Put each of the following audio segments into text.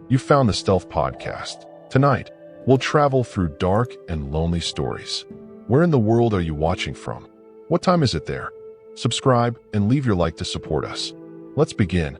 You found the Stealth Podcast. Tonight, we'll travel through dark and lonely stories. Where in the world are you watching from? What time is it there? Subscribe and leave your like to support us. Let's begin.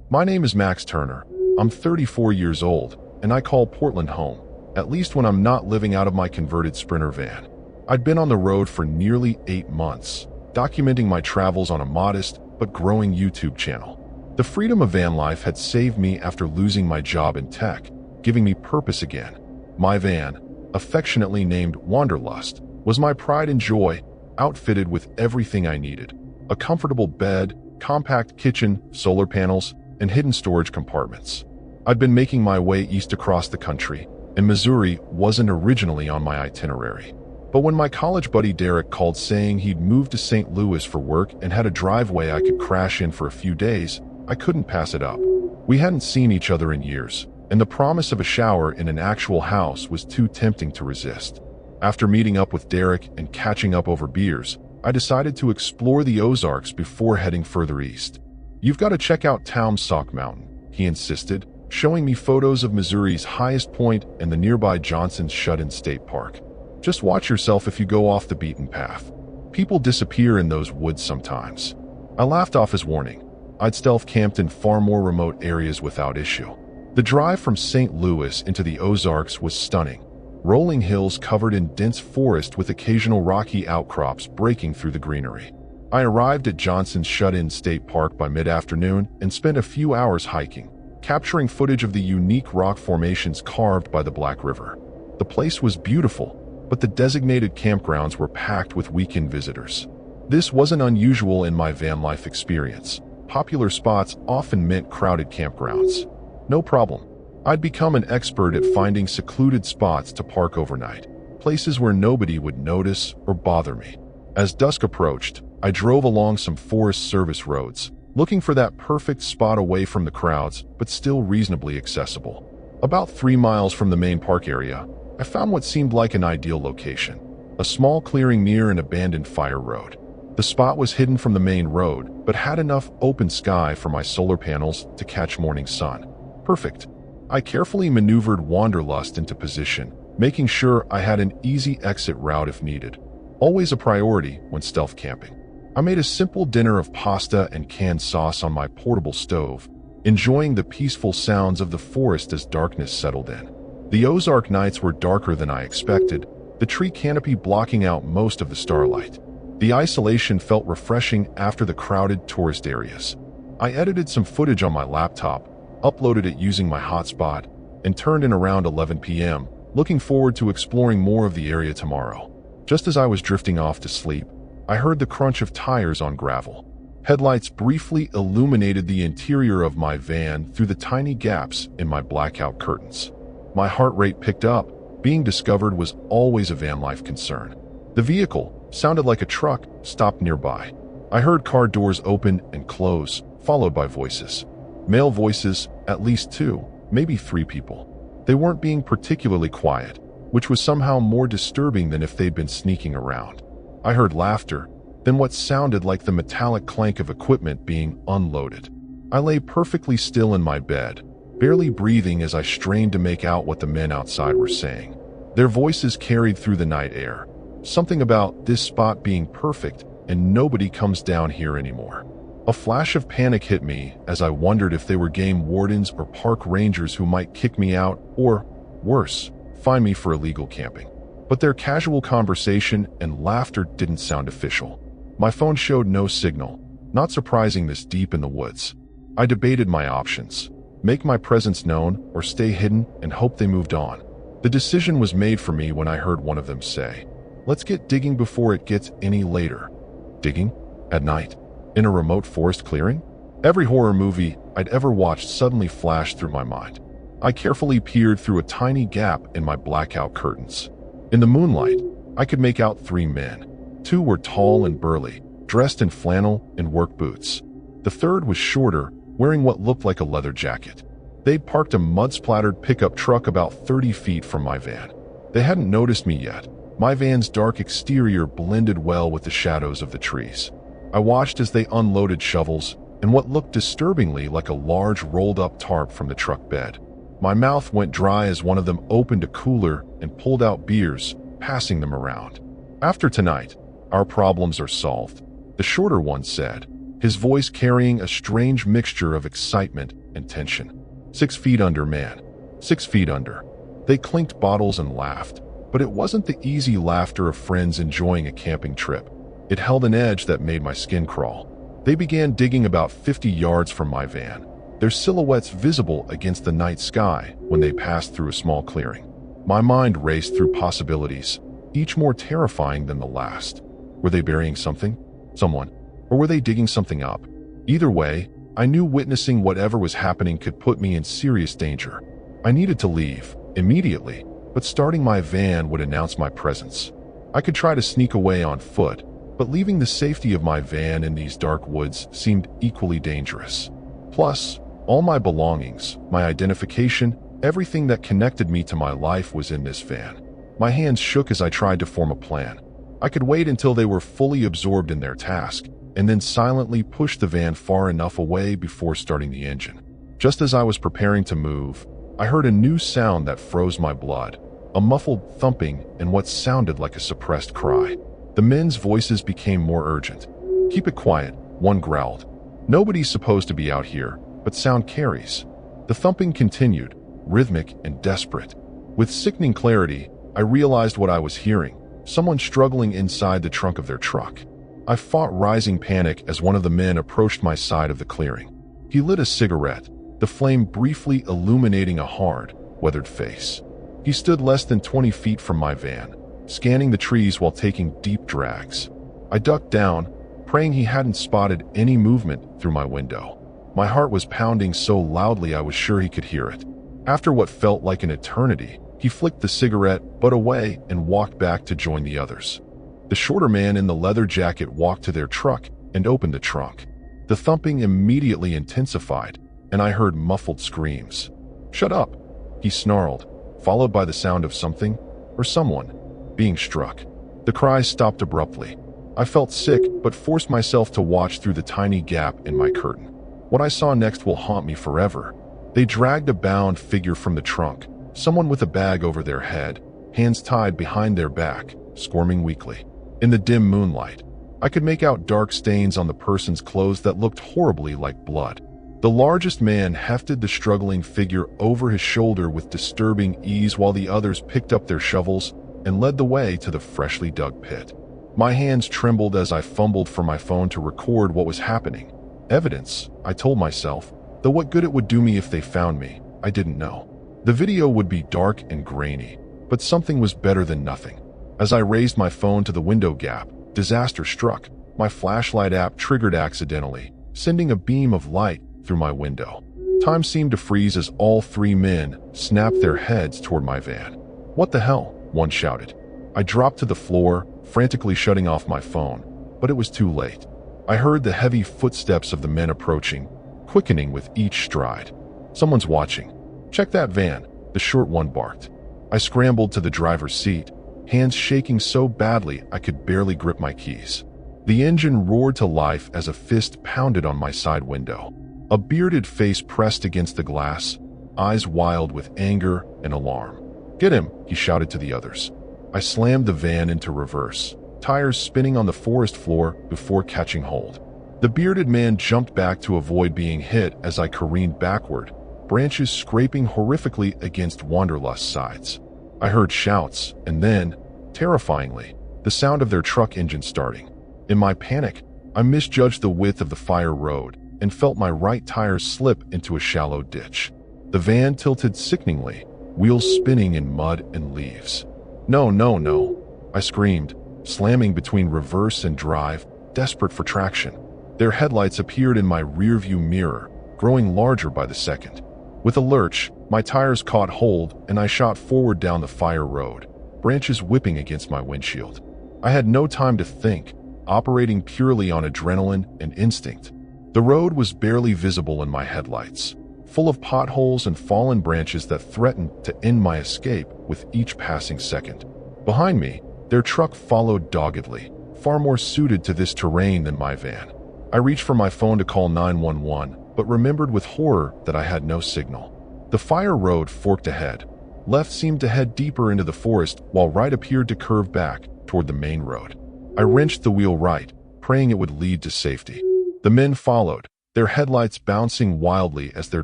My name is Max Turner. I'm 34 years old, and I call Portland home, at least when I'm not living out of my converted Sprinter van. I'd been on the road for nearly 8 months, documenting my travels on a modest but growing YouTube channel. The freedom of van life had saved me after losing my job in tech, giving me purpose again. My van, affectionately named Wanderlust, was my pride and joy, outfitted with everything I needed: a comfortable bed, compact kitchen, solar panels, and hidden storage compartments. I'd been making my way east across the country, and Missouri wasn't originally on my itinerary. But when my college buddy Derek called saying he'd moved to St. Louis for work and had a driveway I could crash in for a few days, I couldn't pass it up. We hadn't seen each other in years, and the promise of a shower in an actual house was too tempting to resist. After meeting up with Derek and catching up over beers, I decided to explore the Ozarks before heading further east. "You've got to check out Taumsauk Mountain," he insisted, showing me photos of Missouri's highest point and the nearby Johnson's Shut-in State Park. "Just watch yourself if you go off the beaten path. People disappear in those woods sometimes." I laughed off his warning. I'd stealth camped in far more remote areas without issue. The drive from St. Louis into the Ozarks was stunning. Rolling hills covered in dense forest with occasional rocky outcrops breaking through the greenery. I arrived at Johnson's Shut-in State Park by mid-afternoon and spent a few hours hiking, capturing footage of the unique rock formations carved by the Black River. The place was beautiful, but the designated campgrounds were packed with weekend visitors. This wasn't unusual in my van life experience. Popular spots often meant crowded campgrounds. No problem. I'd become an expert at finding secluded spots to park overnight, places where nobody would notice or bother me. As dusk approached, I drove along some Forest Service roads, looking for that perfect spot away from the crowds, but still reasonably accessible. About 3 miles from the main park area, I found what seemed like an ideal location: a small clearing near an abandoned fire road. The spot was hidden from the main road, but had enough open sky for my solar panels to catch morning sun. Perfect. I carefully maneuvered Wanderlust into position, making sure I had an easy exit route if needed. Always a priority when stealth camping. I made a simple dinner of pasta and canned sauce on my portable stove, enjoying the peaceful sounds of the forest as darkness settled in. The Ozark nights were darker than I expected, the tree canopy blocking out most of the starlight. The isolation felt refreshing after the crowded tourist areas. I edited some footage on my laptop, uploaded it using my hotspot, and turned in around 11 p.m., looking forward to exploring more of the area tomorrow. Just as I was drifting off to sleep, I heard the crunch of tires on gravel. Headlights briefly illuminated the interior of my van through the tiny gaps in my blackout curtains. My heart rate picked up. Being discovered was always a van life concern. The vehicle, sounded like a truck, stopped nearby. I heard car doors open and close, followed by voices. Male voices, at least 2, maybe 3 people. They weren't being particularly quiet, which was somehow more disturbing than if they'd been sneaking around. I heard laughter, then what sounded like the metallic clank of equipment being unloaded. I lay perfectly still in my bed, barely breathing as I strained to make out what the men outside were saying. Their voices carried through the night air. Something about this spot being perfect and nobody comes down here anymore. A flash of panic hit me as I wondered if they were game wardens or park rangers who might kick me out or, worse, fine me for illegal camping. But their casual conversation and laughter didn't sound official. My phone showed no signal, not surprising this deep in the woods. I debated my options: make my presence known or stay hidden and hope they moved on. The decision was made for me when I heard one of them say, "Let's get digging before it gets any later." Digging? At night? In a remote forest clearing? Every horror movie I'd ever watched suddenly flashed through my mind. I carefully peered through a tiny gap in my blackout curtains. In the moonlight, I could make out 3 men. 2 were tall and burly, dressed in flannel and work boots. The third was shorter, wearing what looked like a leather jacket. They'd parked a mud-splattered pickup truck about 30 feet from my van. They hadn't noticed me yet. My van's dark exterior blended well with the shadows of the trees. I watched as they unloaded shovels and what looked disturbingly like a large rolled-up tarp from the truck bed. My mouth went dry as one of them opened a cooler and pulled out beers, passing them around. "After tonight, our problems are solved," the shorter one said, his voice carrying a strange mixture of excitement and tension. 6 feet under, man. 6 feet under." They clinked bottles and laughed, but it wasn't the easy laughter of friends enjoying a camping trip. It held an edge that made my skin crawl. They began digging about 50 yards from my van, their silhouettes visible against the night sky when they passed through a small clearing. My mind raced through possibilities, each more terrifying than the last. Were they burying something? Someone? Or were they digging something up? Either way, I knew witnessing whatever was happening could put me in serious danger. I needed to leave, immediately, but starting my van would announce my presence. I could try to sneak away on foot, but leaving the safety of my van in these dark woods seemed equally dangerous. Plus, all my belongings, my identification, everything that connected me to my life was in this van. My hands shook as I tried to form a plan. I could wait until they were fully absorbed in their task, and then silently push the van far enough away before starting the engine. Just as I was preparing to move, I heard a new sound that froze my blood, a muffled thumping and what sounded like a suppressed cry. The men's voices became more urgent. "Keep it quiet," one growled. "Nobody's supposed to be out here, but sound carries." The thumping continued, rhythmic and desperate. With sickening clarity, I realized what I was hearing, someone struggling inside the trunk of their truck. I fought rising panic as one of the men approached my side of the clearing. He lit a cigarette, the flame briefly illuminating a hard, weathered face. He stood less than 20 feet from my van, scanning the trees while taking deep drags. I ducked down, praying he hadn't spotted any movement through my window. My heart was pounding so loudly I was sure he could hear it. After what felt like an eternity, he flicked the cigarette butt away and walked back to join the others. The shorter man in the leather jacket walked to their truck and opened the trunk. The thumping immediately intensified, and I heard muffled screams. "Shut up," he snarled, followed by the sound of something, or someone, being struck. The cries stopped abruptly. I felt sick, but forced myself to watch through the tiny gap in my curtain. What I saw next will haunt me forever. They dragged a bound figure from the trunk, someone with a bag over their head, hands tied behind their back, squirming weakly. In the dim moonlight, I could make out dark stains on the person's clothes that looked horribly like blood. The largest man hefted the struggling figure over his shoulder with disturbing ease while the others picked up their shovels and led the way to the freshly dug pit. My hands trembled as I fumbled for my phone to record what was happening. Evidence, I told myself, though what good it would do me if they found me, I didn't know. The video would be dark and grainy, but something was better than nothing. As I raised my phone to the window gap, disaster struck. My flashlight app triggered accidentally, sending a beam of light through my window. Time seemed to freeze as all three men snapped their heads toward my van. "What the hell?" one shouted. I dropped to the floor, frantically shutting off my phone, but it was too late. I heard the heavy footsteps of the men approaching, quickening with each stride. "Someone's watching. Check that van," the short one barked. I scrambled to the driver's seat, hands shaking so badly I could barely grip my keys. The engine roared to life as a fist pounded on my side window. A bearded face pressed against the glass, eyes wild with anger and alarm. "Get him," he shouted to the others. I slammed the van into reverse, tires spinning on the forest floor before catching hold. The bearded man jumped back to avoid being hit as I careened backward, branches scraping horrifically against Wanderlust's sides. I heard shouts, and then, terrifyingly, the sound of their truck engine starting. In my panic, I misjudged the width of the fire road and felt my right tire slip into a shallow ditch. The van tilted sickeningly, wheels spinning in mud and leaves. "No, no, no," I screamed, slamming between reverse and drive, desperate for traction. Their headlights appeared in my rearview mirror, growing larger by the second. With a lurch, my tires caught hold and I shot forward down the fire road, branches whipping against my windshield. I had no time to think, operating purely on adrenaline and instinct. The road was barely visible in my headlights, full of potholes and fallen branches that threatened to end my escape with each passing second. Behind me, their truck followed doggedly, far more suited to this terrain than my van. I reached for my phone to call 911, but remembered with horror that I had no signal. The fire road forked ahead. Left seemed to head deeper into the forest, while right appeared to curve back toward the main road. I wrenched the wheel right, praying it would lead to safety. The men followed, their headlights bouncing wildly as their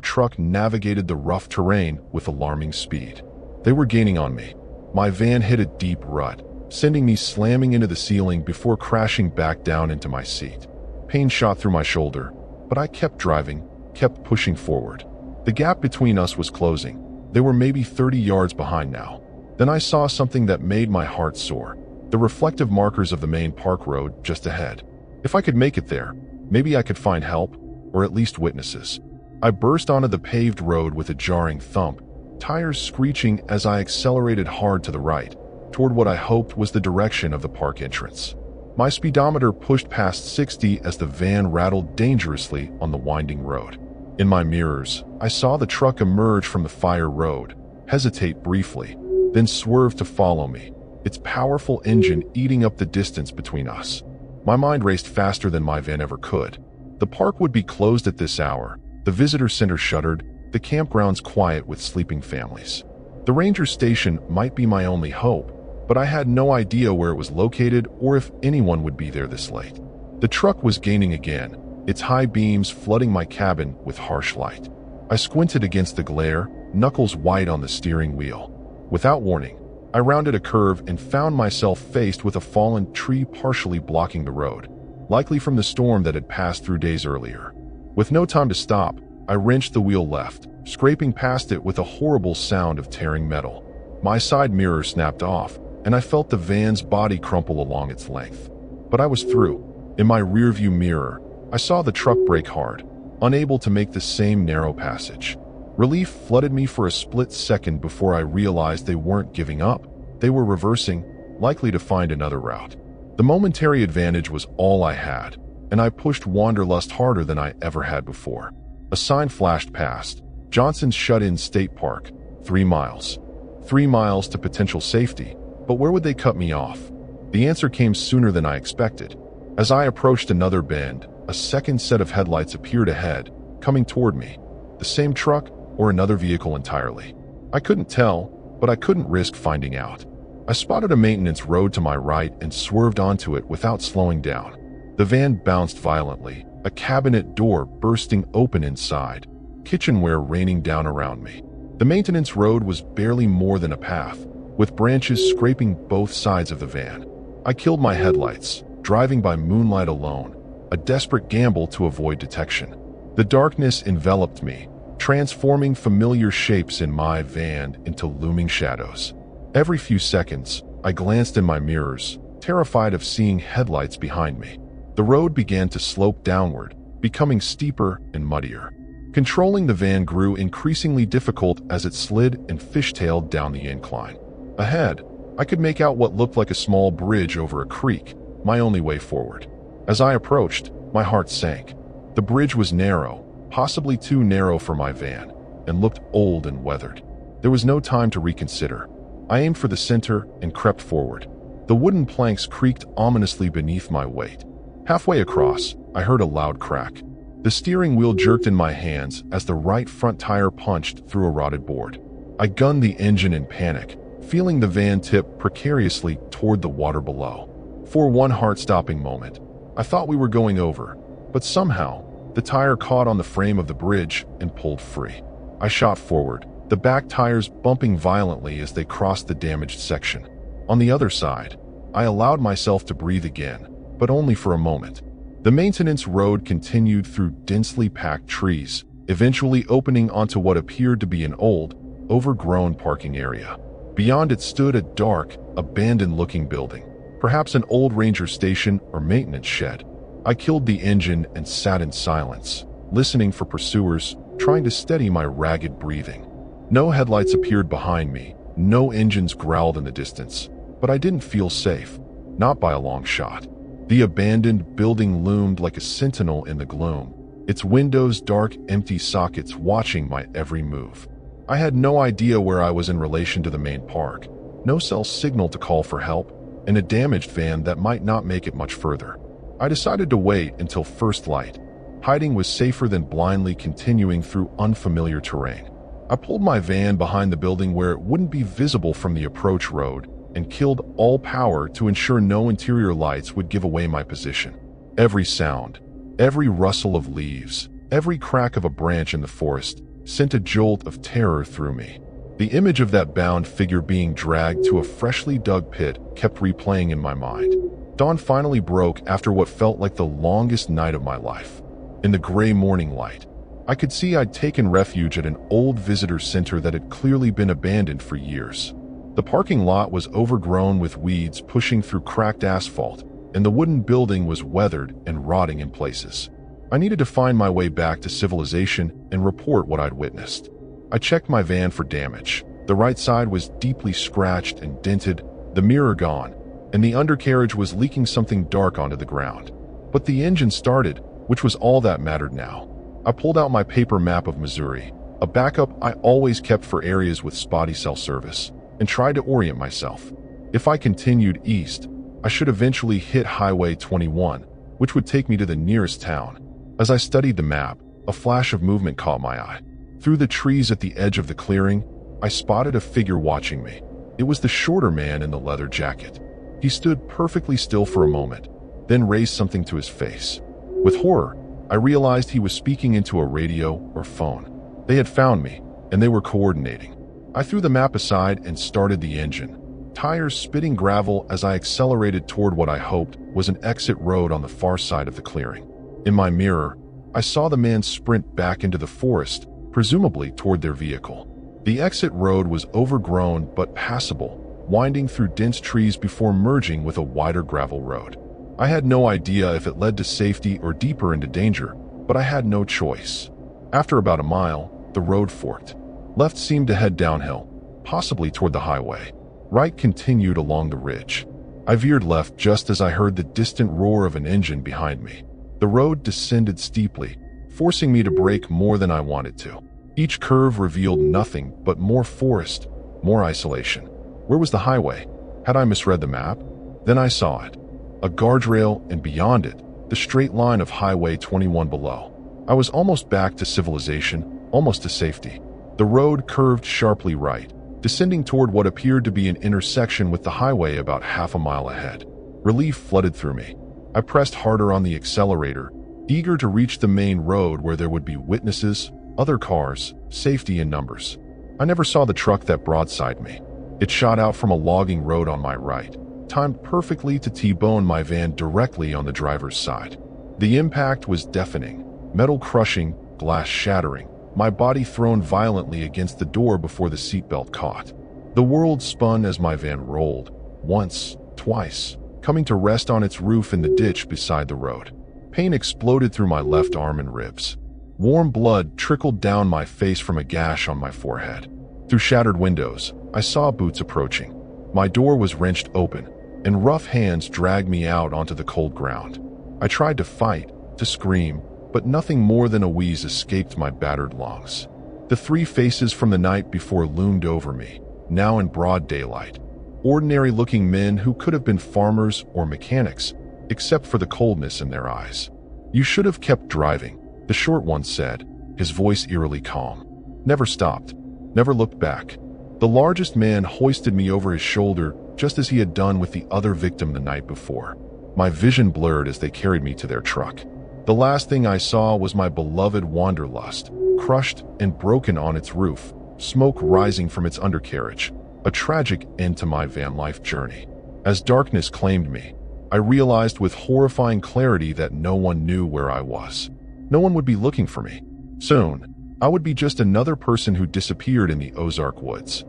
truck navigated the rough terrain with alarming speed. They were gaining on me. My van hit a deep rut, sending me slamming into the ceiling before crashing back down into my seat. Pain shot through my shoulder, but I kept driving, kept pushing forward. The gap between us was closing. They were maybe 30 yards behind now. Then I saw something that made my heart soar. The reflective markers of the main park road just ahead. If I could make it there, maybe I could find help, or at least witnesses. I burst onto the paved road with a jarring thump, tires screeching as I accelerated hard to the right, toward what I hoped was the direction of the park entrance. My speedometer pushed past 60 as the van rattled dangerously on the winding road. In my mirrors, I saw the truck emerge from the fire road, hesitate briefly, then swerve to follow me, its powerful engine eating up the distance between us. My mind raced faster than my van ever could. The park would be closed at this hour, the visitor center shuttered, the campgrounds quiet with sleeping families. The ranger station might be my only hope, but I had no idea where it was located or if anyone would be there this late. The truck was gaining again, its high beams flooding my cabin with harsh light. I squinted against the glare, knuckles white on the steering wheel. Without warning, I rounded a curve and found myself faced with a fallen tree partially blocking the road, likely from the storm that had passed through days earlier. With no time to stop, I wrenched the wheel left, scraping past it with a horrible sound of tearing metal. My side mirror snapped off, and I felt the van's body crumple along its length. But I was through. In my rearview mirror, I saw the truck brake hard, unable to make the same narrow passage. Relief flooded me for a split second before I realized they weren't giving up. They were reversing, likely to find another route. The momentary advantage was all I had, and I pushed Wanderlust harder than I ever had before. A sign flashed past. Johnson's Shut-In State Park, 3 miles. 3 miles to potential safety, but where would they cut me off? The answer came sooner than I expected. As I approached another bend, a second set of headlights appeared ahead, coming toward me. The same truck or another vehicle entirely. I couldn't tell, but I couldn't risk finding out. I spotted a maintenance road to my right and swerved onto it without slowing down. The van bounced violently, a cabinet door bursting open inside, kitchenware raining down around me. The maintenance road was barely more than a path, with branches scraping both sides of the van. I killed my headlights, driving by moonlight alone, a desperate gamble to avoid detection. The darkness enveloped me, transforming familiar shapes in my van into looming shadows. Every few seconds, I glanced in my mirrors, terrified of seeing headlights behind me. The road began to slope downward, becoming steeper and muddier. Controlling the van grew increasingly difficult as it slid and fishtailed down the incline. Ahead, I could make out what looked like a small bridge over a creek, my only way forward. As I approached, my heart sank. The bridge was narrow, possibly too narrow for my van, and looked old and weathered. There was no time to reconsider. I aimed for the center and crept forward. The wooden planks creaked ominously beneath my weight. Halfway across, I heard a loud crack. The steering wheel jerked in my hands as the right front tire punched through a rotted board. I gunned the engine in panic, feeling the van tip precariously toward the water below. For one heart-stopping moment, I thought we were going over, but somehow, the tire caught on the frame of the bridge and pulled free. I shot forward, the back tires bumping violently as they crossed the damaged section. On the other side, I allowed myself to breathe again, but only for a moment. The maintenance road continued through densely packed trees, eventually opening onto what appeared to be an old, overgrown parking area. Beyond it stood a dark, abandoned-looking building, perhaps an old ranger station or maintenance shed. I killed the engine and sat in silence, listening for pursuers, trying to steady my ragged breathing. No headlights appeared behind me, no engines growled in the distance, but I didn't feel safe, not by a long shot. The abandoned building loomed like a sentinel in the gloom, its windows dark, empty sockets watching my every move. I had no idea where I was in relation to the main park, no cell signal to call for help, and a damaged van that might not make it much further. I decided to wait until first light. Hiding was safer than blindly continuing through unfamiliar terrain. I pulled my van behind the building where it wouldn't be visible from the approach road and killed all power to ensure no interior lights would give away my position. Every sound, every rustle of leaves, every crack of a branch in the forest sent a jolt of terror through me. The image of that bound figure being dragged to a freshly dug pit kept replaying in my mind. Dawn finally broke after what felt like the longest night of my life. In the gray morning light, I could see I'd taken refuge at an old visitor center that had clearly been abandoned for years. The parking lot was overgrown with weeds pushing through cracked asphalt, and the wooden building was weathered and rotting in places. I needed to find my way back to civilization and report what I'd witnessed. I checked my van for damage. The right side was deeply scratched and dented, the mirror gone, and the undercarriage was leaking something dark onto the ground. But the engine started, which was all that mattered now. I pulled out my paper map of Missouri, a backup I always kept for areas with spotty cell service, and tried to orient myself. If I continued east, I should eventually hit Highway 21, which would take me to the nearest town. As I studied the map, a flash of movement caught my eye. Through the trees at the edge of the clearing, I spotted a figure watching me. It was the shorter man in the leather jacket. He stood perfectly still for a moment, then raised something to his face. With horror, I realized he was speaking into a radio or phone. They had found me, and they were coordinating. I threw the map aside and started the engine, tires spitting gravel as I accelerated toward what I hoped was an exit road on the far side of the clearing. In my mirror, I saw the man sprint back into the forest, presumably toward their vehicle. The exit road was overgrown but passable, winding through dense trees before merging with a wider gravel road. I had no idea if it led to safety or deeper into danger, but I had no choice. After about a mile, the road forked. Left seemed to head downhill, possibly toward the highway. Right continued along the ridge. I veered left just as I heard the distant roar of an engine behind me. The road descended steeply, forcing me to brake more than I wanted to. Each curve revealed nothing but more forest, more isolation. Where was the highway? Had I misread the map? Then I saw it. A guardrail, and beyond it, the straight line of Highway 21 below. I was almost back to civilization, almost to safety. The road curved sharply right, descending toward what appeared to be an intersection with the highway about half a mile ahead. Relief flooded through me. I pressed harder on the accelerator, eager to reach the main road where there would be witnesses, other cars, safety in numbers. I never saw the truck that broadsided me. It shot out from a logging road on my right, timed perfectly to T-bone my van directly on the driver's side. The impact was deafening, metal crushing, glass shattering, my body thrown violently against the door before the seatbelt caught. The world spun as my van rolled, once, twice, coming to rest on its roof in the ditch beside the road. Pain exploded through my left arm and ribs. Warm blood trickled down my face from a gash on my forehead. Through shattered windows, I saw boots approaching. My door was wrenched open, and rough hands dragged me out onto the cold ground. I tried to fight, to scream, but nothing more than a wheeze escaped my battered lungs. The three faces from the night before loomed over me, now in broad daylight. Ordinary-looking men who could have been farmers or mechanics, except for the coldness in their eyes. "You should have kept driving," the short one said, his voice eerily calm. "Never stopped, never looked back." The largest man hoisted me over his shoulder, just as he had done with the other victim the night before. My vision blurred as they carried me to their truck. The last thing I saw was my beloved Wanderlust, crushed and broken on its roof, smoke rising from its undercarriage, a tragic end to my van life journey. As darkness claimed me, I realized with horrifying clarity that no one knew where I was. No one would be looking for me. Soon, I would be just another person who disappeared in the Ozark woods.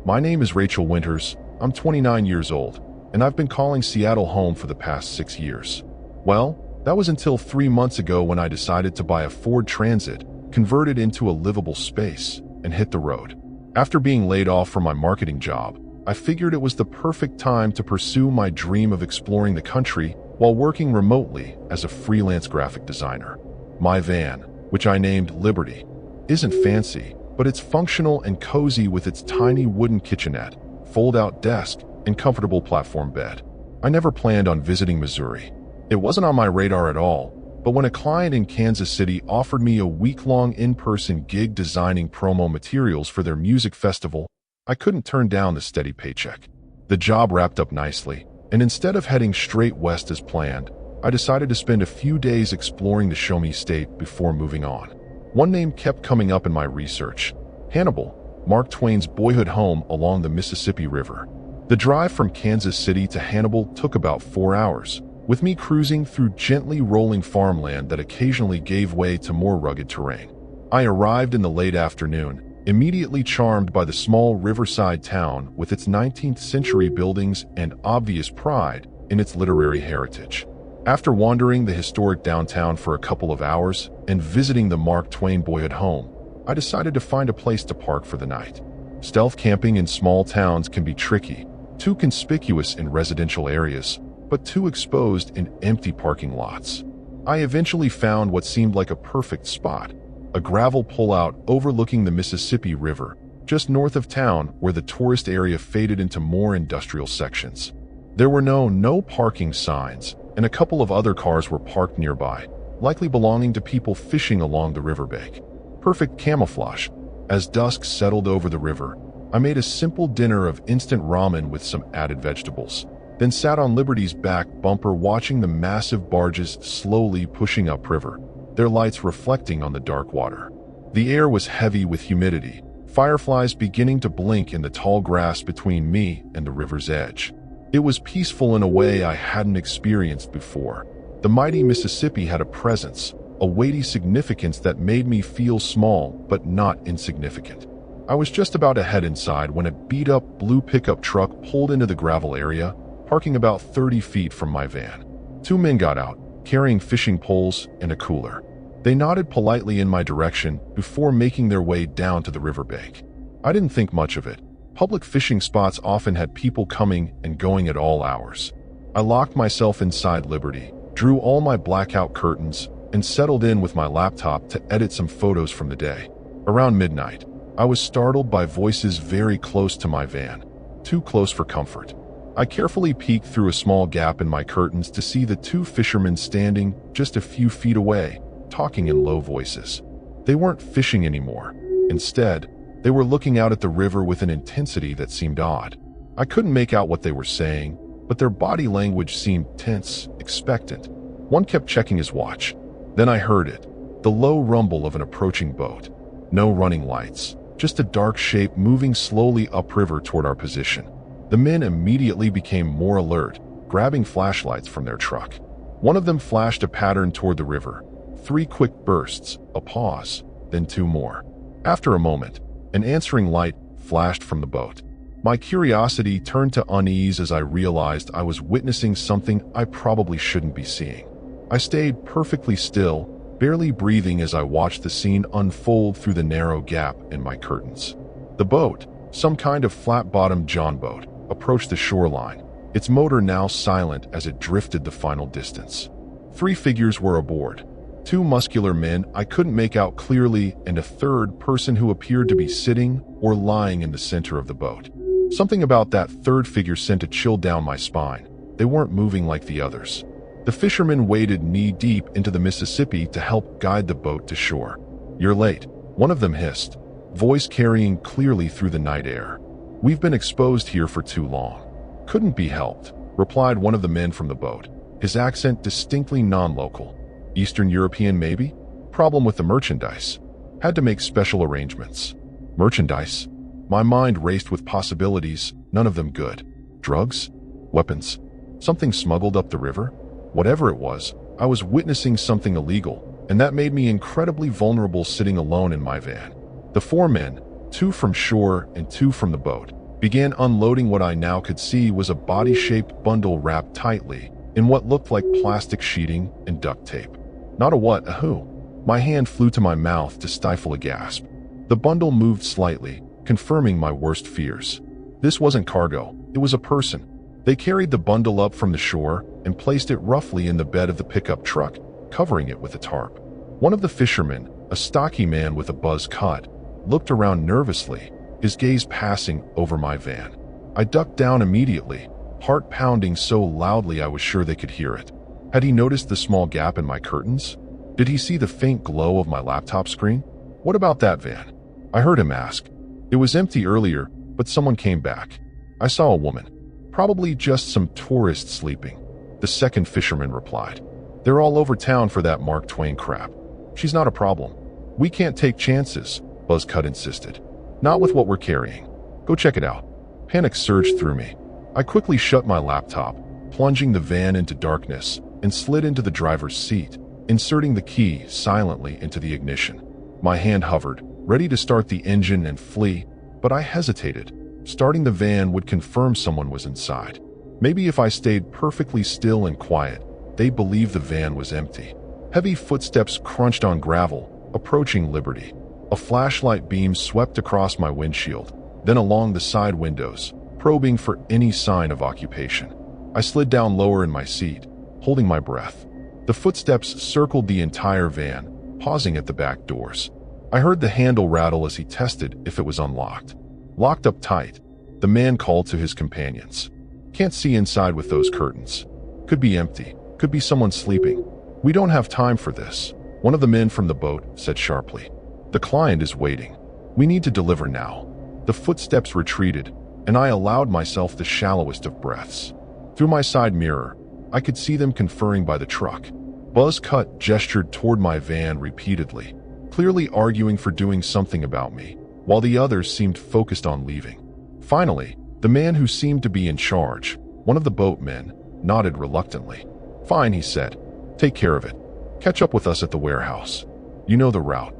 My name is Rachel Winters. I'm 29 years old, and I've been calling Seattle home for the past 6 years. Well, that was until 3 months ago when I decided to buy a Ford Transit, convert it into a livable space, and hit the road. After being laid off from my marketing job, I figured it was the perfect time to pursue my dream of exploring the country while working remotely as a freelance graphic designer. My van, which I named Liberty, isn't fancy, but it's functional and cozy with its tiny wooden kitchenette, fold-out desk, and comfortable platform bed. I never planned on visiting Missouri. It wasn't on my radar at all, but when a client in Kansas City offered me a week-long in-person gig designing promo materials for their music festival, I couldn't turn down the steady paycheck. The job wrapped up nicely, and instead of heading straight west as planned, I decided to spend a few days exploring the Show Me State before moving on. One name kept coming up in my research: Hannibal, Mark Twain's boyhood home along the Mississippi River. The drive from Kansas City to Hannibal took about 4 hours, with me cruising through gently rolling farmland that occasionally gave way to more rugged terrain. I arrived in the late afternoon, immediately charmed by the small riverside town with its 19th century buildings and obvious pride in its literary heritage. After wandering the historic downtown for a couple of hours and visiting the Mark Twain boyhood home, I decided to find a place to park for the night. Stealth camping in small towns can be tricky, too conspicuous in residential areas, but too exposed in empty parking lots. I eventually found what seemed like a perfect spot: a gravel pullout overlooking the Mississippi River, just north of town where the tourist area faded into more industrial sections. There were no parking signs, and a couple of other cars were parked nearby, likely belonging to people fishing along the riverbank. Perfect camouflage. As dusk settled over the river, I made a simple dinner of instant ramen with some added vegetables, then sat on Liberty's back bumper watching the massive barges slowly pushing upriver, their lights reflecting on the dark water. The air was heavy with humidity, fireflies beginning to blink in the tall grass between me and the river's edge. It was peaceful in a way I hadn't experienced before. The mighty Mississippi had a presence, a weighty significance that made me feel small but not insignificant. I was just about to head inside when a beat-up blue pickup truck pulled into the gravel area, parking about 30 feet from my van. Two men got out, carrying fishing poles and a cooler. They nodded politely in my direction before making their way down to the riverbank. I didn't think much of it. Public fishing spots often had people coming and going at all hours. I locked myself inside Liberty, drew all my blackout curtains, and settled in with my laptop to edit some photos from the day. Around midnight, I was startled by voices very close to my van, too close for comfort. I carefully peeked through a small gap in my curtains to see the two fishermen standing just a few feet away, talking in low voices. They weren't fishing anymore. Instead, they were looking out at the river with an intensity that seemed odd. I couldn't make out what they were saying, but their body language seemed tense, expectant. One kept checking his watch. Then I heard it, the low rumble of an approaching boat. No running lights, just a dark shape moving slowly upriver toward our position. The men immediately became more alert, grabbing flashlights from their truck. One of them flashed a pattern toward the river. 3 quick bursts, a pause, then 2 more. After a moment, an answering light flashed from the boat. My curiosity turned to unease as I realized I was witnessing something I probably shouldn't be seeing. I stayed perfectly still, barely breathing as I watched the scene unfold through the narrow gap in my curtains. The boat, some kind of flat-bottomed John boat, approached the shoreline, its motor now silent as it drifted the final distance. 3 figures were aboard. 2 muscular men I couldn't make out clearly, and a third person who appeared to be sitting or lying in the center of the boat. Something about that third figure sent a chill down my spine. They weren't moving like the others. The fishermen waded knee-deep into the Mississippi to help guide the boat to shore. "You're late," one of them hissed, voice carrying clearly through the night air. "We've been exposed here for too long." "Couldn't be helped," replied one of the men from the boat, his accent distinctly non-local. "Eastern European, maybe? Problem with the merchandise. Had to make special arrangements." Merchandise? My mind raced with possibilities, none of them good. Drugs? Weapons? Something smuggled up the river? Whatever it was, I was witnessing something illegal, and that made me incredibly vulnerable sitting alone in my van. The 4 men, 2 from shore and 2 from the boat, began unloading what I now could see was a body-shaped bundle wrapped tightly in what looked like plastic sheeting and duct tape. Not a what, a who. My hand flew to my mouth to stifle a gasp. The bundle moved slightly, confirming my worst fears. This wasn't cargo, it was a person. They carried the bundle up from the shore, and placed it roughly in the bed of the pickup truck, covering it with a tarp. One of the fishermen, a stocky man with a buzz cut, looked around nervously, his gaze passing over my van. I ducked down immediately, heart pounding so loudly I was sure they could hear it. Had he noticed the small gap in my curtains? Did he see the faint glow of my laptop screen? What about that van? I heard him ask. It was empty earlier, but someone came back. I saw a woman. Probably just some tourist sleeping. The second fisherman replied. They're all over town for that Mark Twain crap. She's not a problem. We can't take chances, Buzzcut insisted. Not with what we're carrying. Go check it out. Panic surged through me. I quickly shut my laptop, plunging the van into darkness, and slid into the driver's seat, inserting the key silently into the ignition. My hand hovered, ready to start the engine and flee, but I hesitated. Starting the van would confirm someone was inside. Maybe if I stayed perfectly still and quiet, they'd believe the van was empty. Heavy footsteps crunched on gravel, approaching Liberty. A flashlight beam swept across my windshield, then along the side windows, probing for any sign of occupation. I slid down lower in my seat, holding my breath. The footsteps circled the entire van, pausing at the back doors. I heard the handle rattle as he tested if it was unlocked. Locked up tight, the man called to his companions. Can't see inside with those curtains. Could be empty. Could be someone sleeping. We don't have time for this, one of the men from the boat said sharply. The client is waiting. We need to deliver now. The footsteps retreated, and I allowed myself the shallowest of breaths. Through my side mirror, I could see them conferring by the truck. Buzzcut gestured toward my van repeatedly, clearly arguing for doing something about me, while the others seemed focused on leaving. Finally, the man who seemed to be in charge, one of the boatmen, nodded reluctantly. Fine, he said. Take care of it. Catch up with us at the warehouse. You know the route.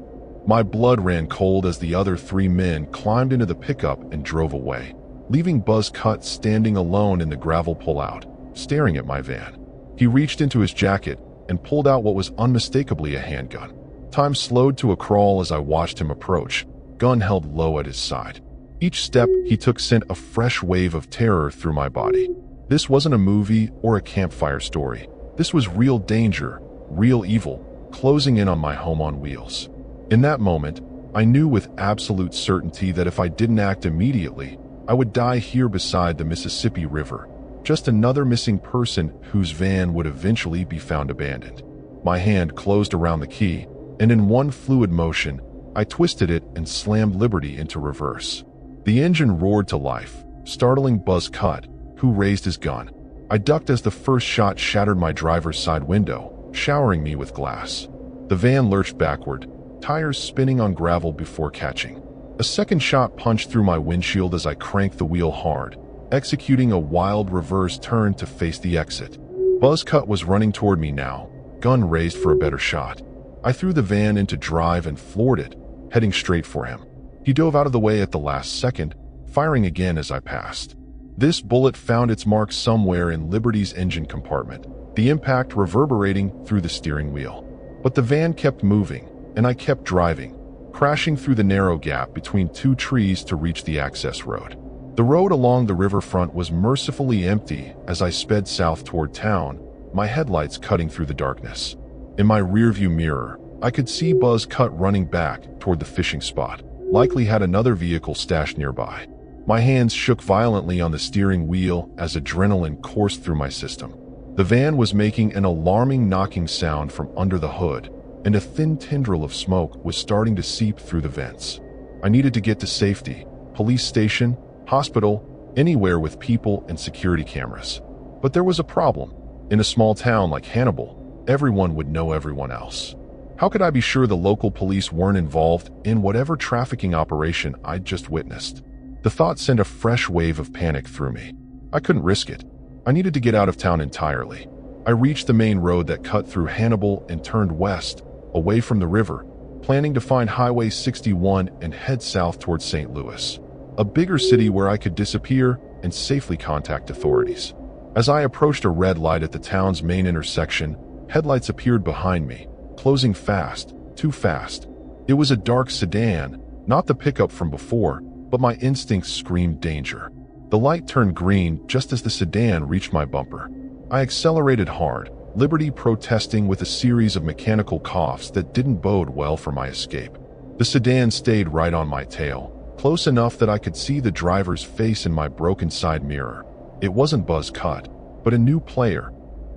My blood ran cold as the other three men climbed into the pickup and drove away, leaving Buzzcut standing alone in the gravel pullout, staring at my van. He reached into his jacket and pulled out what was unmistakably a handgun. Time slowed to a crawl as I watched him approach, gun held low at his side. Each step he took sent a fresh wave of terror through my body. This wasn't a movie or a campfire story. This was real danger, real evil, closing in on my home on wheels. In that moment, I knew with absolute certainty that if I didn't act immediately, I would die here beside the Mississippi River, just another missing person whose van would eventually be found abandoned. My hand closed around the key, and in one fluid motion, I twisted it and slammed Liberty into reverse. The engine roared to life, startling Buzzcut, who raised his gun. I ducked as the first shot shattered my driver's side window, showering me with glass. The van lurched backward, tires spinning on gravel before catching. A second shot punched through my windshield as I cranked the wheel hard, executing a wild reverse turn to face the exit. Buzzcut was running toward me now, gun raised for a better shot. I threw the van into drive and floored it, heading straight for him. He dove out of the way at the last second, firing again as I passed. This bullet found its mark somewhere in Liberty's engine compartment, the impact reverberating through the steering wheel. But the van kept moving, and I kept driving, crashing through the narrow gap between two trees to reach the access road. The road along the riverfront was mercifully empty as I sped south toward town, my headlights cutting through the darkness. In my rearview mirror, I could see Buzzcut running back toward the fishing spot, likely had another vehicle stashed nearby. My hands shook violently on the steering wheel as adrenaline coursed through my system. The van was making an alarming knocking sound from under the hood, and a thin tendril of smoke was starting to seep through the vents. I needed to get to safety, police station, hospital, anywhere with people and security cameras. But there was a problem. In a small town like Hannibal, everyone would know everyone else. How could I be sure the local police weren't involved in whatever trafficking operation I'd just witnessed? The thought sent a fresh wave of panic through me. I couldn't risk it. I needed to get out of town entirely. I reached the main road that cut through Hannibal and turned west, away from the river, planning to find Highway 61 and head south towards St. Louis, a bigger city where I could disappear and safely contact authorities. As I approached a red light at the town's main intersection, headlights appeared behind me, closing fast, too fast. It was a dark sedan, not the pickup from before, but my instincts screamed danger. The light turned green just as the sedan reached my bumper. I accelerated hard, Liberty protesting with a series of mechanical coughs that didn't bode well for my escape. The sedan stayed right on my tail, close enough that I could see the driver's face in my broken side mirror. It wasn't buzz cut, but a new player,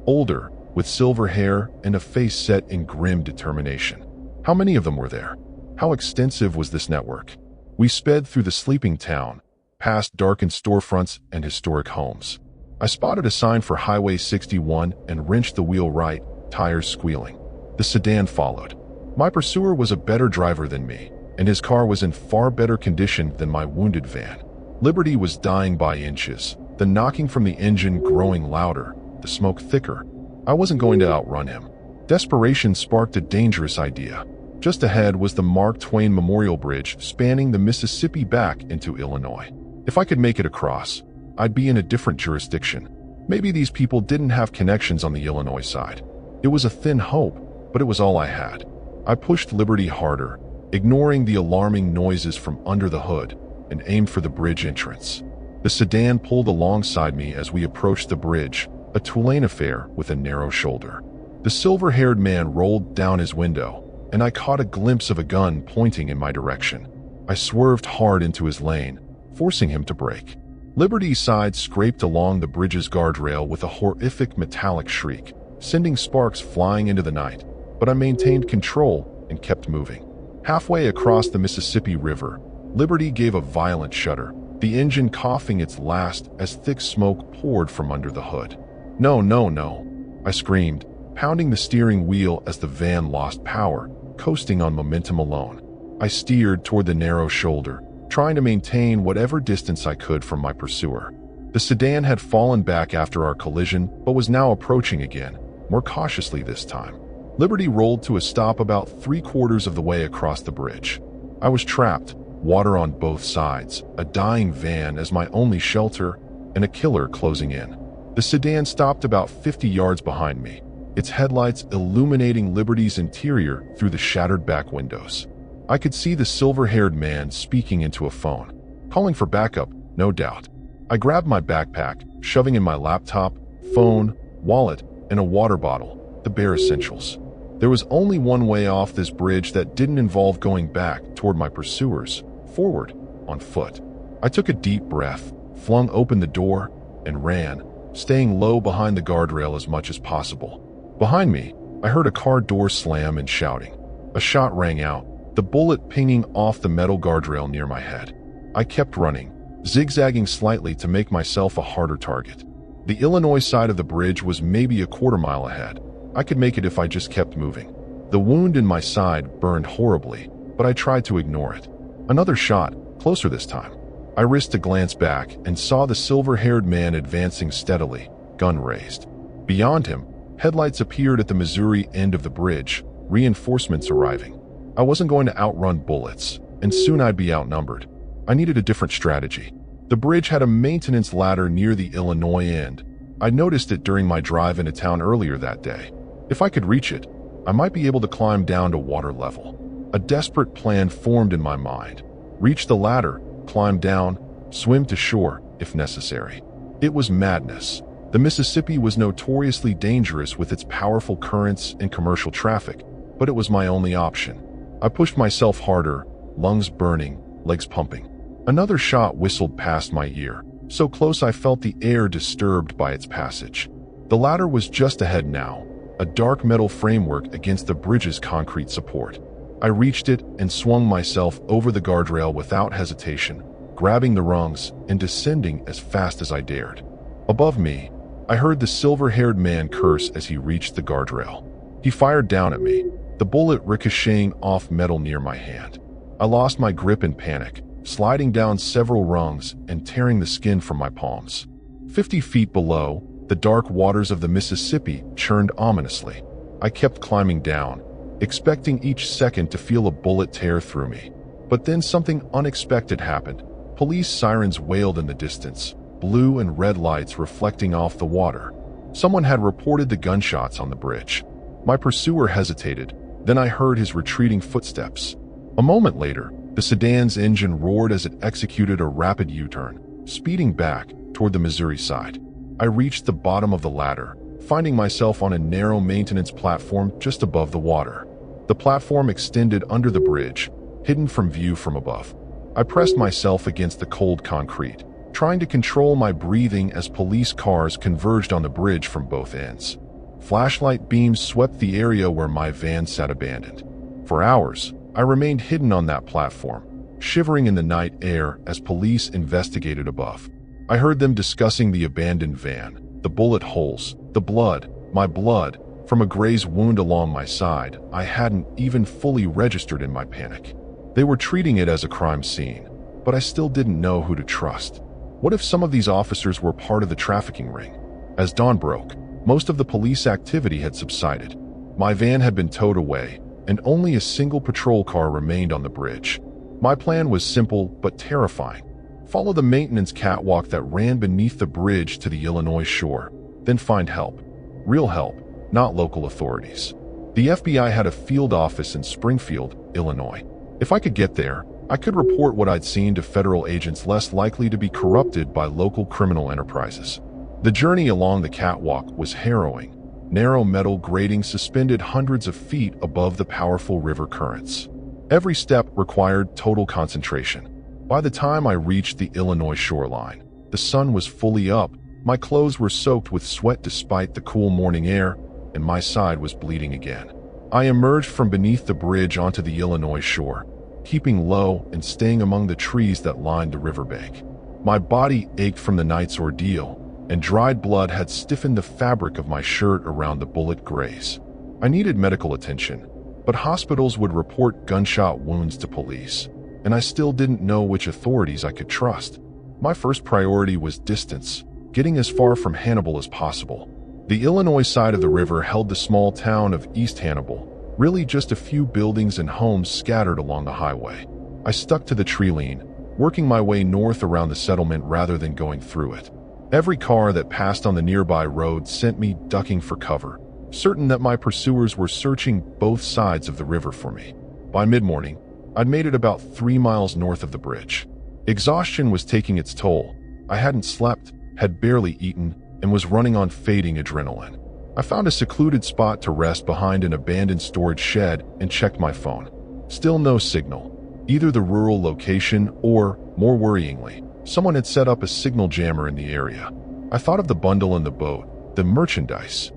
older, with silver hair and a face set in grim determination. How many of them were there? How extensive was this network? We sped through the sleeping town, past darkened storefronts and historic homes. I spotted a sign for Highway 61 and wrenched the wheel right, tires squealing. The sedan followed. My pursuer was a better driver than me, and his car was in far better condition than my wounded van. Liberty was dying by inches, the knocking from the engine growing louder, the smoke thicker. I wasn't going to outrun him. Desperation sparked a dangerous idea. Just ahead was the Mark Twain Memorial Bridge spanning the Mississippi back into Illinois. If I could make it across, I'd be in a different jurisdiction. Maybe these people didn't have connections on the Illinois side. It was a thin hope, but it was all I had. I pushed Liberty harder, ignoring the alarming noises from under the hood, and aimed for the bridge entrance. The sedan pulled alongside me as we approached the bridge, a Tulane affair with a narrow shoulder. The silver-haired man rolled down his window, and I caught a glimpse of a gun pointing in my direction. I swerved hard into his lane, forcing him to brake. Liberty's side scraped along the bridge's guardrail with a horrific metallic shriek, sending sparks flying into the night, but I maintained control and kept moving. Halfway across the Mississippi River, Liberty gave a violent shudder, the engine coughing its last as thick smoke poured from under the hood. "No, no, no," I screamed, pounding the steering wheel as the van lost power, coasting on momentum alone. I steered toward the narrow shoulder, trying to maintain whatever distance I could from my pursuer. The sedan had fallen back after our collision, but was now approaching again, more cautiously this time. Liberty rolled to a stop about 3/4 of the way across the bridge. I was trapped, water on both sides, a dying van as my only shelter, and a killer closing in. The sedan stopped about 50 yards behind me, its headlights illuminating Liberty's interior through the shattered back windows. I could see the silver-haired man speaking into a phone, calling for backup, no doubt. I grabbed my backpack, shoving in my laptop, phone, wallet, and a water bottle, the bare essentials. There was only one way off this bridge that didn't involve going back toward my pursuers, forward, on foot. I took a deep breath, flung open the door, and ran, staying low behind the guardrail as much as possible. Behind me, I heard a car door slam and shouting. A shot rang out, the bullet pinging off the metal guardrail near my head. I kept running, zigzagging slightly to make myself a harder target. The Illinois side of the bridge was maybe a quarter-mile ahead. I could make it if I just kept moving. The wound in my side burned horribly, but I tried to ignore it. Another shot, closer this time. I risked a glance back and saw the silver-haired man advancing steadily, gun raised. Beyond him, headlights appeared at the Missouri end of the bridge, reinforcements arriving. I wasn't going to outrun bullets, and soon I'd be outnumbered. I needed a different strategy. The bridge had a maintenance ladder near the Illinois end. I noticed it during my drive into town earlier that day. If I could reach it, I might be able to climb down to water level. A desperate plan formed in my mind. Reach the ladder, climb down, swim to shore, if necessary. It was madness. The Mississippi was notoriously dangerous with its powerful currents and commercial traffic, but it was my only option. I pushed myself harder, lungs burning, legs pumping. Another shot whistled past my ear, so close I felt the air disturbed by its passage. The ladder was just ahead now, a dark metal framework against the bridge's concrete support. I reached it and swung myself over the guardrail without hesitation, grabbing the rungs and descending as fast as I dared. Above me, I heard the silver-haired man curse as he reached the guardrail. He fired down at me, the bullet ricocheting off metal near my hand. I lost my grip in panic, sliding down several rungs and tearing the skin from my palms. 50 feet below, the dark waters of the Mississippi churned ominously. I kept climbing down, expecting each second to feel a bullet tear through me. But then something unexpected happened. Police sirens wailed in the distance, blue and red lights reflecting off the water. Someone had reported the gunshots on the bridge. My pursuer hesitated, then I heard his retreating footsteps. A moment later, the sedan's engine roared as it executed a rapid U-turn, speeding back toward the Missouri side. I reached the bottom of the ladder, finding myself on a narrow maintenance platform just above the water. The platform extended under the bridge, hidden from view from above. I pressed myself against the cold concrete, trying to control my breathing as police cars converged on the bridge from both ends. Flashlight beams swept the area where my van sat abandoned. For hours, I remained hidden on that platform, shivering in the night air as police investigated above. I heard them discussing the abandoned van, the bullet holes, the blood, my blood, from a graze wound along my side. I hadn't even fully registered in my panic. They were treating it as a crime scene, but I still didn't know who to trust. What if some of these officers were part of the trafficking ring? As dawn broke, most of the police activity had subsided. My van had been towed away, and only a single patrol car remained on the bridge. My plan was simple but terrifying. Follow the maintenance catwalk that ran beneath the bridge to the Illinois shore, then find help. Real help, not local authorities. The FBI had a field office in Springfield, Illinois. If I could get there, I could report what I'd seen to federal agents less likely to be corrupted by local criminal enterprises. The journey along the catwalk was harrowing. Narrow metal gratings suspended hundreds of feet above the powerful river currents. Every step required total concentration. By the time I reached the Illinois shoreline, the sun was fully up, my clothes were soaked with sweat despite the cool morning air, and my side was bleeding again. I emerged from beneath the bridge onto the Illinois shore, keeping low and staying among the trees that lined the riverbank. My body ached from the night's ordeal, and dried blood had stiffened the fabric of my shirt around the bullet graze. I needed medical attention, but hospitals would report gunshot wounds to police, and I still didn't know which authorities I could trust. My first priority was distance, getting as far from Hannibal as possible. The Illinois side of the river held the small town of East Hannibal, really just a few buildings and homes scattered along the highway. I stuck to the tree line, working my way north around the settlement rather than going through it. Every car that passed on the nearby road sent me ducking for cover, certain that my pursuers were searching both sides of the river for me. By mid-morning, I'd made it about 3 miles north of the bridge. Exhaustion was taking its toll. I hadn't slept, had barely eaten, and was running on fading adrenaline. I found a secluded spot to rest behind an abandoned storage shed and checked my phone. Still no signal, either the rural location or, more worryingly, someone had set up a signal jammer in the area. I thought of the bundle in the boat, the merchandise.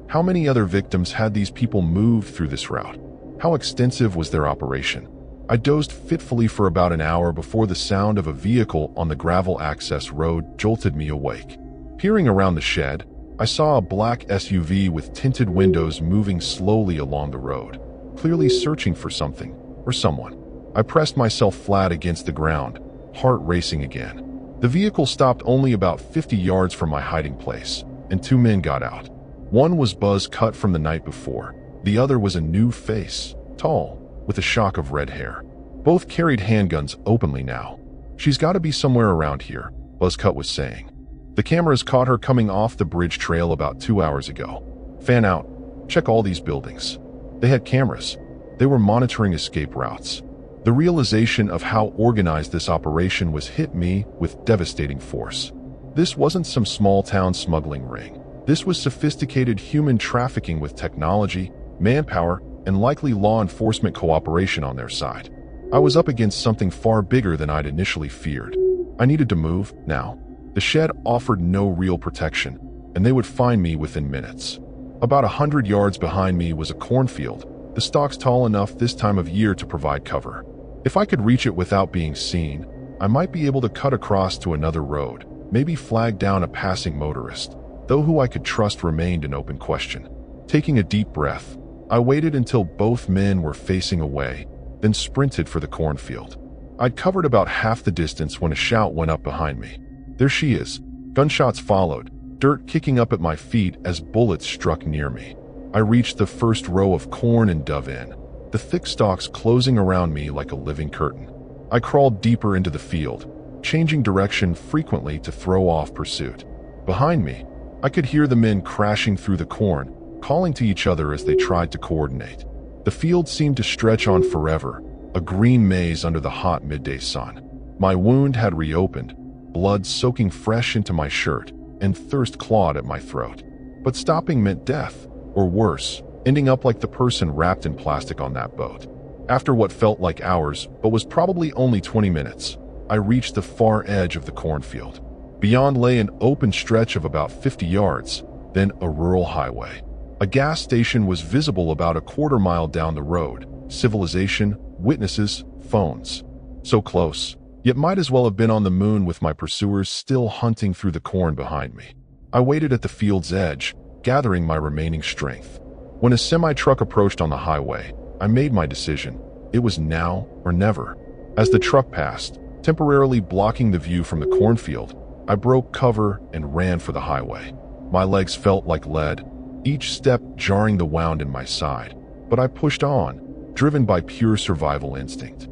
How many other victims had these people moved through this route? How extensive was their operation? I dozed fitfully for about an hour before the sound of a vehicle on the gravel access road jolted me awake. Peering around the shed, I saw a black SUV with tinted windows moving slowly along the road, clearly searching for something or someone. I pressed myself flat against the ground, heart racing again. The vehicle stopped only about 50 yards from my hiding place, and 2 men got out. One was buzz cut from the night before. The other was a new face, tall, with a shock of red hair. Both carried handguns openly now. "She's got to be somewhere around here," Buzzcut was saying. "The cameras caught her coming off the bridge trail about 2 hours ago. Fan out. Check all these buildings." They had cameras. They were monitoring escape routes. The realization of how organized this operation was hit me with devastating force. This wasn't some small-town smuggling ring. This was sophisticated human trafficking with technology, manpower, and likely law enforcement cooperation on their side. I was up against something far bigger than I'd initially feared. I needed to move, now. The shed offered no real protection, and they would find me within minutes. About 100 yards behind me was a cornfield, the stalks tall enough this time of year to provide cover. If I could reach it without being seen, I might be able to cut across to another road, maybe flag down a passing motorist, though who I could trust remained an open question. Taking a deep breath, I waited until both men were facing away, then sprinted for the cornfield. I'd covered about half the distance when a shout went up behind me. "There she is." Gunshots followed, dirt kicking up at my feet as bullets struck near me. I reached the first row of corn and dove in, the thick stalks closing around me like a living curtain. I crawled deeper into the field, changing direction frequently to throw off pursuit. Behind me, I could hear the men crashing through the corn, calling to each other as they tried to coordinate. The field seemed to stretch on forever, a green maze under the hot midday sun. My wound had reopened, blood soaking fresh into my shirt, and thirst clawed at my throat. But stopping meant death, or worse, ending up like the person wrapped in plastic on that boat. After what felt like hours, but was probably only 20 minutes, I reached the far edge of the cornfield. Beyond lay an open stretch of about 50 yards, then a rural highway. A gas station was visible about a quarter-mile down the road. Civilization, witnesses, phones. So close, yet might as well have been on the moon with my pursuers still hunting through the corn behind me. I waited at the field's edge, gathering my remaining strength. When a semi-truck approached on the highway, I made my decision. It was now or never. As the truck passed, temporarily blocking the view from the cornfield, I broke cover and ran for the highway. My legs felt like lead, each step jarring the wound in my side, but I pushed on, driven by pure survival instinct.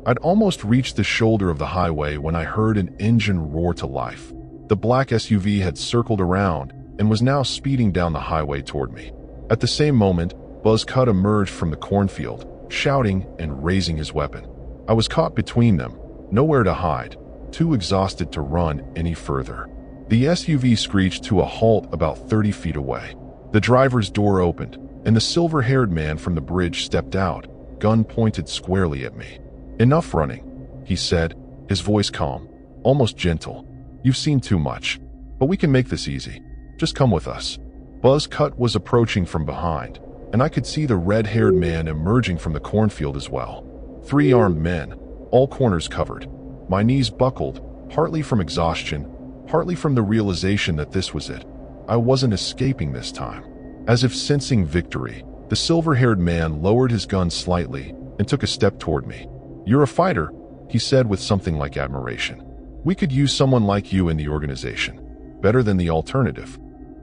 I'd almost reached the shoulder of the highway when I heard an engine roar to life. The black SUV had circled around and was now speeding down the highway toward me. At the same moment, Buzz Cut emerged from the cornfield, shouting and raising his weapon. I was caught between them, nowhere to hide, too exhausted to run any further. The SUV screeched to a halt about 30 feet away. The driver's door opened, and the silver-haired man from the bridge stepped out, gun pointed squarely at me. "Enough running," he said, his voice calm, almost gentle. "You've seen too much, but we can make this easy. Just come with us." Buzz Cut was approaching from behind, and I could see the red-haired man emerging from the cornfield as well. 3 armed men, all corners covered. My knees buckled, partly from exhaustion, partly from the realization that this was it. I wasn't escaping this time. As if sensing victory, the silver-haired man lowered his gun slightly and took a step toward me. "You're a fighter," he said with something like admiration. "We could use someone like you in the organization. Better than the alternative."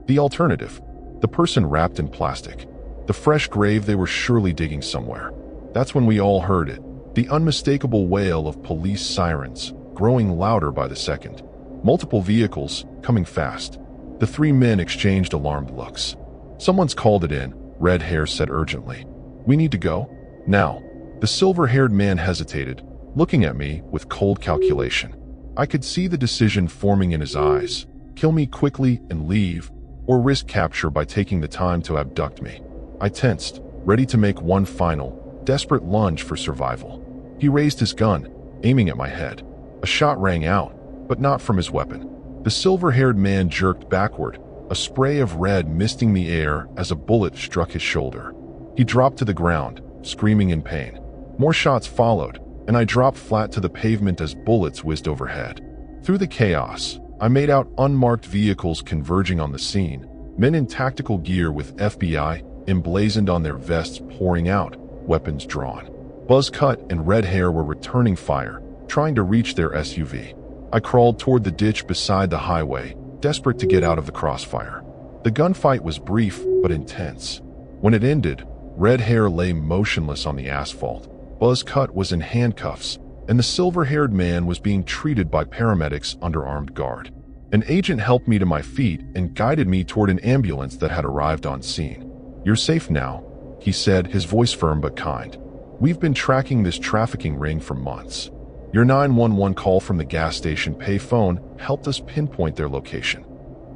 The alternative. The person wrapped in plastic. The fresh grave they were surely digging somewhere. That's when we all heard it. The unmistakable wail of police sirens, growing louder by the second. Multiple vehicles, coming fast. The 3 men exchanged alarmed looks. "Someone's called it in," Red Hair said urgently. "We need to go. Now." The silver-haired man hesitated, looking at me with cold calculation. I could see the decision forming in his eyes. Kill me quickly and leave, or risk capture by taking the time to abduct me. I tensed, ready to make one final, desperate lunge for survival. He raised his gun, aiming at my head. A shot rang out, but not from his weapon. The silver-haired man jerked backward, a spray of red misting the air as a bullet struck his shoulder. He dropped to the ground, screaming in pain. More shots followed, and I dropped flat to the pavement as bullets whizzed overhead. Through the chaos, I made out unmarked vehicles converging on the scene, men in tactical gear with FBI emblazoned on their vests pouring out, weapons drawn. Buzz Cut and Red Hair were returning fire, trying to reach their SUV. I crawled toward the ditch beside the highway, desperate to get out of the crossfire. The gunfight was brief but intense. When it ended, Red Hair lay motionless on the asphalt. Buzz Cut was in handcuffs, and the silver-haired man was being treated by paramedics under armed guard. An agent helped me to my feet and guided me toward an ambulance that had arrived on scene. "You're safe now," he said, his voice firm but kind. "We've been tracking this trafficking ring for months. Your 911 call from the gas station payphone helped us pinpoint their location."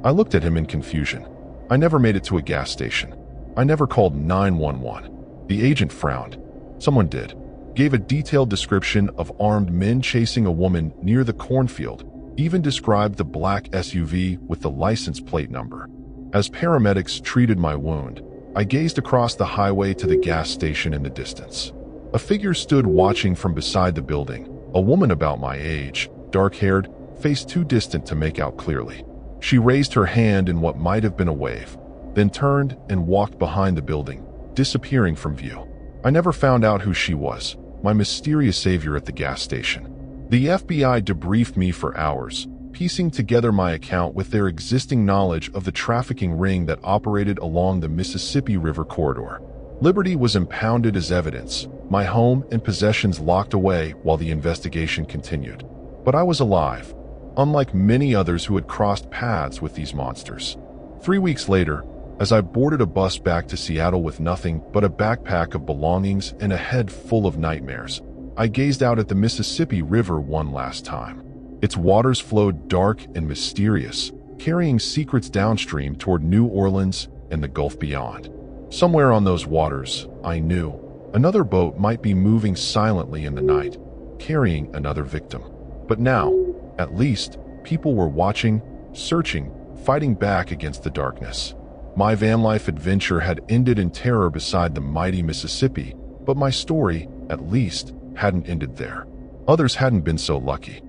I looked at him in confusion. I never made it to a gas station. I never called 911. The agent frowned. "Someone did." Gave a detailed description of armed men chasing a woman near the cornfield, even described the black SUV with the license plate number. As paramedics treated my wound, I gazed across the highway to the gas station in the distance. A figure stood watching from beside the building, a woman about my age, dark-haired, face too distant to make out clearly. She raised her hand in what might have been a wave, then turned and walked behind the building, disappearing from view. I never found out who she was, my mysterious savior at the gas station. The FBI debriefed me for hours, piecing together my account with their existing knowledge of the trafficking ring that operated along the Mississippi River corridor. Liberty was impounded as evidence, my home and possessions locked away while the investigation continued. But I was alive, unlike many others who had crossed paths with these monsters. 3 weeks later, as I boarded a bus back to Seattle with nothing but a backpack of belongings and a head full of nightmares, I gazed out at the Mississippi River one last time. Its waters flowed dark and mysterious, carrying secrets downstream toward New Orleans and the Gulf beyond. Somewhere on those waters, I knew, another boat might be moving silently in the night, carrying another victim. But now, at least, people were watching, searching, fighting back against the darkness. My van life adventure had ended in terror beside the mighty Mississippi, but my story, at least, hadn't ended there. Others hadn't been so lucky.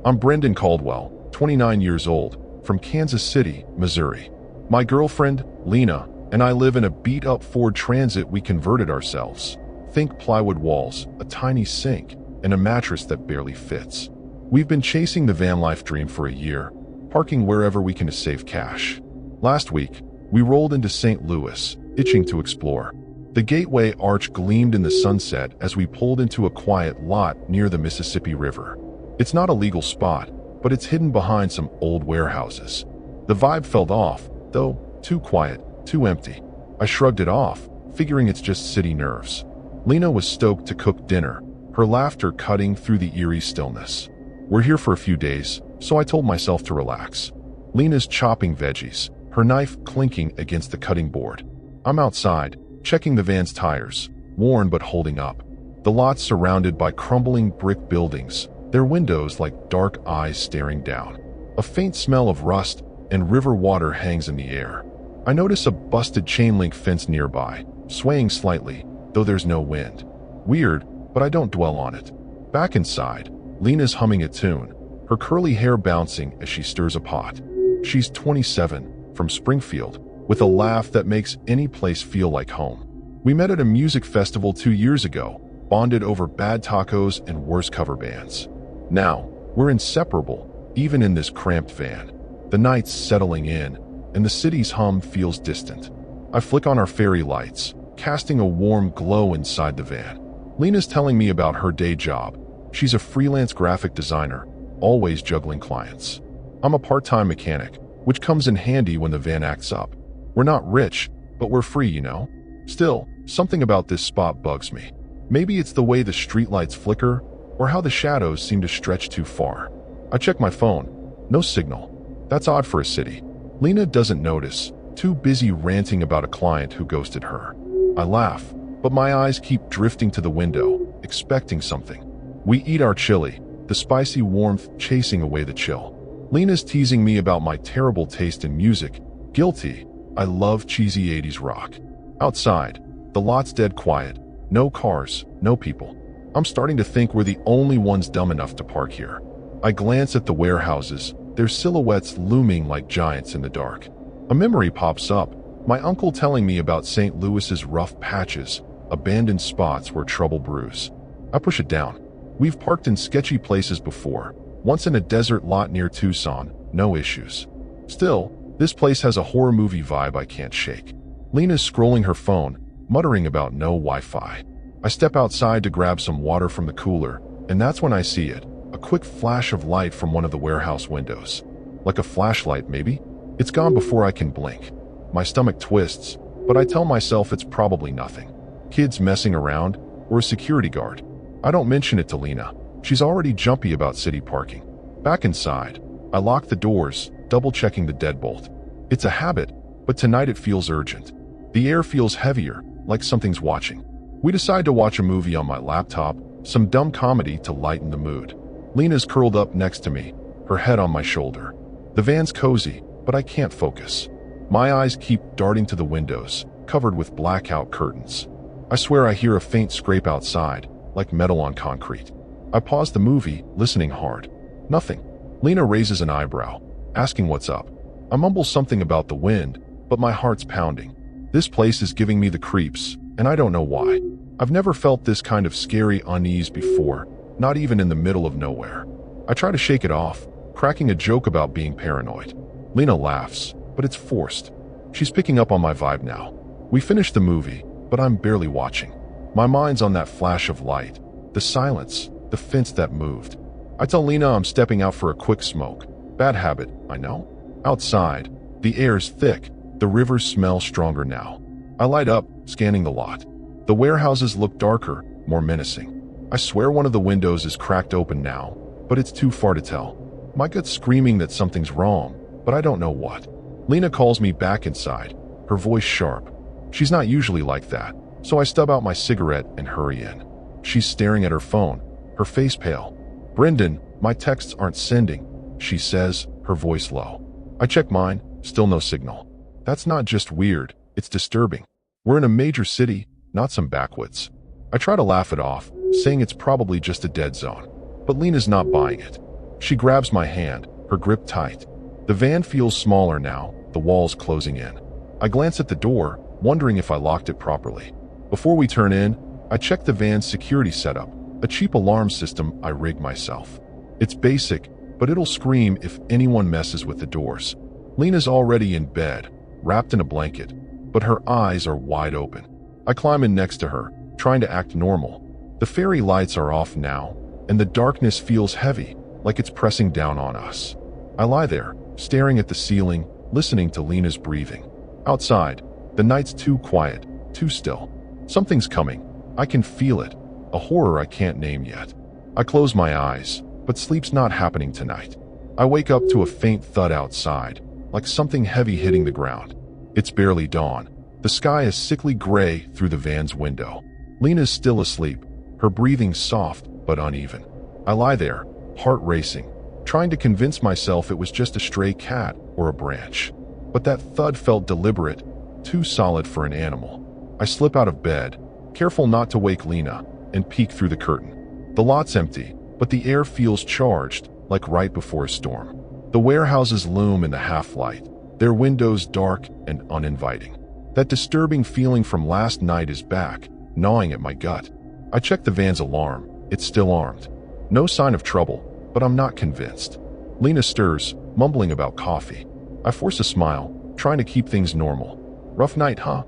I'm Brendan Caldwell, 29 years old, from Kansas City, Missouri. My girlfriend, Lena, and I live in a beat-up Ford Transit we converted ourselves. Think plywood walls, a tiny sink, and a mattress that barely fits. We've been chasing the van life dream for a year, parking wherever we can to save cash. Last week, we rolled into St. Louis, itching to explore. The Gateway Arch gleamed in the sunset as we pulled into a quiet lot near the Mississippi River. It's not a legal spot, but it's hidden behind some old warehouses. The vibe felt off, though, too quiet, too empty. I shrugged it off, figuring it's just city nerves. Lena was stoked to cook dinner, her laughter cutting through the eerie stillness. We're here for a few days, so I told myself to relax. Lena's chopping veggies, her knife clinking against the cutting board. I'm outside, checking the van's tires, worn but holding up. The lot's surrounded by crumbling brick buildings, their windows like dark eyes staring down. A faint smell of rust and river water hangs in the air. I notice a busted chain-link fence nearby, swaying slightly, though there's no wind. Weird, but I don't dwell on it. Back inside, Lena's humming a tune, her curly hair bouncing as she stirs a pot. She's 27, from Springfield, with a laugh that makes any place feel like home. We met at a music festival 2 years ago, bonded over bad tacos and worse cover bands. Now, we're inseparable, even in this cramped van. The night's settling in, and the city's hum feels distant. I flick on our fairy lights, casting a warm glow inside the van. Lena's telling me about her day job. She's a freelance graphic designer, always juggling clients. I'm a part-time mechanic, which comes in handy when the van acts up. We're not rich, but we're free, you know? Still, something about this spot bugs me. Maybe it's the way the streetlights flicker, or how the shadows seem to stretch too far. I check my phone. No signal. That's odd for a city. Lena doesn't notice, too busy ranting about a client who ghosted her. I laugh, but my eyes keep drifting to the window, expecting something. We eat our chili, the spicy warmth chasing away the chill. Lena's teasing me about my terrible taste in music. Guilty. I love cheesy 80s rock. Outside, the lot's dead quiet. No cars, no people. I'm starting to think we're the only ones dumb enough to park here. I glance at the warehouses, their silhouettes looming like giants in the dark. A memory pops up, my uncle telling me about St. Louis's rough patches, abandoned spots where trouble brews. I push it down. We've parked in sketchy places before, once in a desert lot near Tucson, no issues. Still, this place has a horror movie vibe I can't shake. Lena's scrolling her phone, muttering about no Wi-Fi. I step outside to grab some water from the cooler, and that's when I see it, a quick flash of light from one of the warehouse windows. Like a flashlight, maybe? It's gone before I can blink. My stomach twists, but I tell myself it's probably nothing. Kids messing around, or a security guard. I don't mention it to Lena. She's already jumpy about city parking. Back inside, I lock the doors, double-checking the deadbolt. It's a habit, but tonight it feels urgent. The air feels heavier, like something's watching. We decide to watch a movie on my laptop, some dumb comedy to lighten the mood. Lena's curled up next to me, her head on my shoulder. The van's cozy, but I can't focus. My eyes keep darting to the windows, covered with blackout curtains. I swear I hear a faint scrape outside, like metal on concrete. I pause the movie, listening hard. Nothing. Lena raises an eyebrow, asking what's up. I mumble something about the wind, but my heart's pounding. This place is giving me the creeps, and I don't know why. I've never felt this kind of scary unease before, not even in the middle of nowhere. I try to shake it off, cracking a joke about being paranoid. Lena laughs, but it's forced. She's picking up on my vibe now. We finish the movie, but I'm barely watching. My mind's on that flash of light, the silence, the fence that moved. I tell Lena I'm stepping out for a quick smoke. Bad habit, I know. Outside, the air's thick, the river's smell stronger now. I light up, scanning the lot. The warehouses look darker, more menacing. I swear one of the windows is cracked open now, but it's too far to tell. My gut's screaming that something's wrong, but I don't know what. Lena calls me back inside, her voice sharp. She's not usually like that, so I stub out my cigarette and hurry in. She's staring at her phone, her face pale. "Brendan, my texts aren't sending," she says, her voice low. I check mine, still no signal. That's not just weird, it's disturbing. We're in a major city, not some backwoods. I try to laugh it off, saying it's probably just a dead zone. But Lena's not buying it. She grabs my hand, her grip tight. The van feels smaller now, the walls closing in. I glance at the door, wondering if I locked it properly. Before we turn in, I check the van's security setup, a cheap alarm system I rigged myself. It's basic, but it'll scream if anyone messes with the doors. Lena's already in bed, wrapped in a blanket, but her eyes are wide open. I climb in next to her, trying to act normal. The fairy lights are off now, and the darkness feels heavy, like it's pressing down on us. I lie there, staring at the ceiling, listening to Lena's breathing. Outside, the night's too quiet, too still. Something's coming. I can feel it, a horror I can't name yet. I close my eyes, but sleep's not happening tonight. I wake up to a faint thud outside, like something heavy hitting the ground. It's barely dawn. The sky is sickly gray through the van's window. Lena's still asleep, her breathing soft but uneven. I lie there, heart racing, trying to convince myself it was just a stray cat or a branch. But that thud felt deliberate, too solid for an animal. I slip out of bed, careful not to wake Lena, and peek through the curtain. The lot's empty, but the air feels charged, like right before a storm. The warehouses loom in the half-light, their windows dark and uninviting. That disturbing feeling from last night is back, gnawing at my gut. I check the van's alarm. It's still armed. No sign of trouble, but I'm not convinced. Lena stirs, mumbling about coffee. I force a smile, trying to keep things normal. "Rough night, huh?"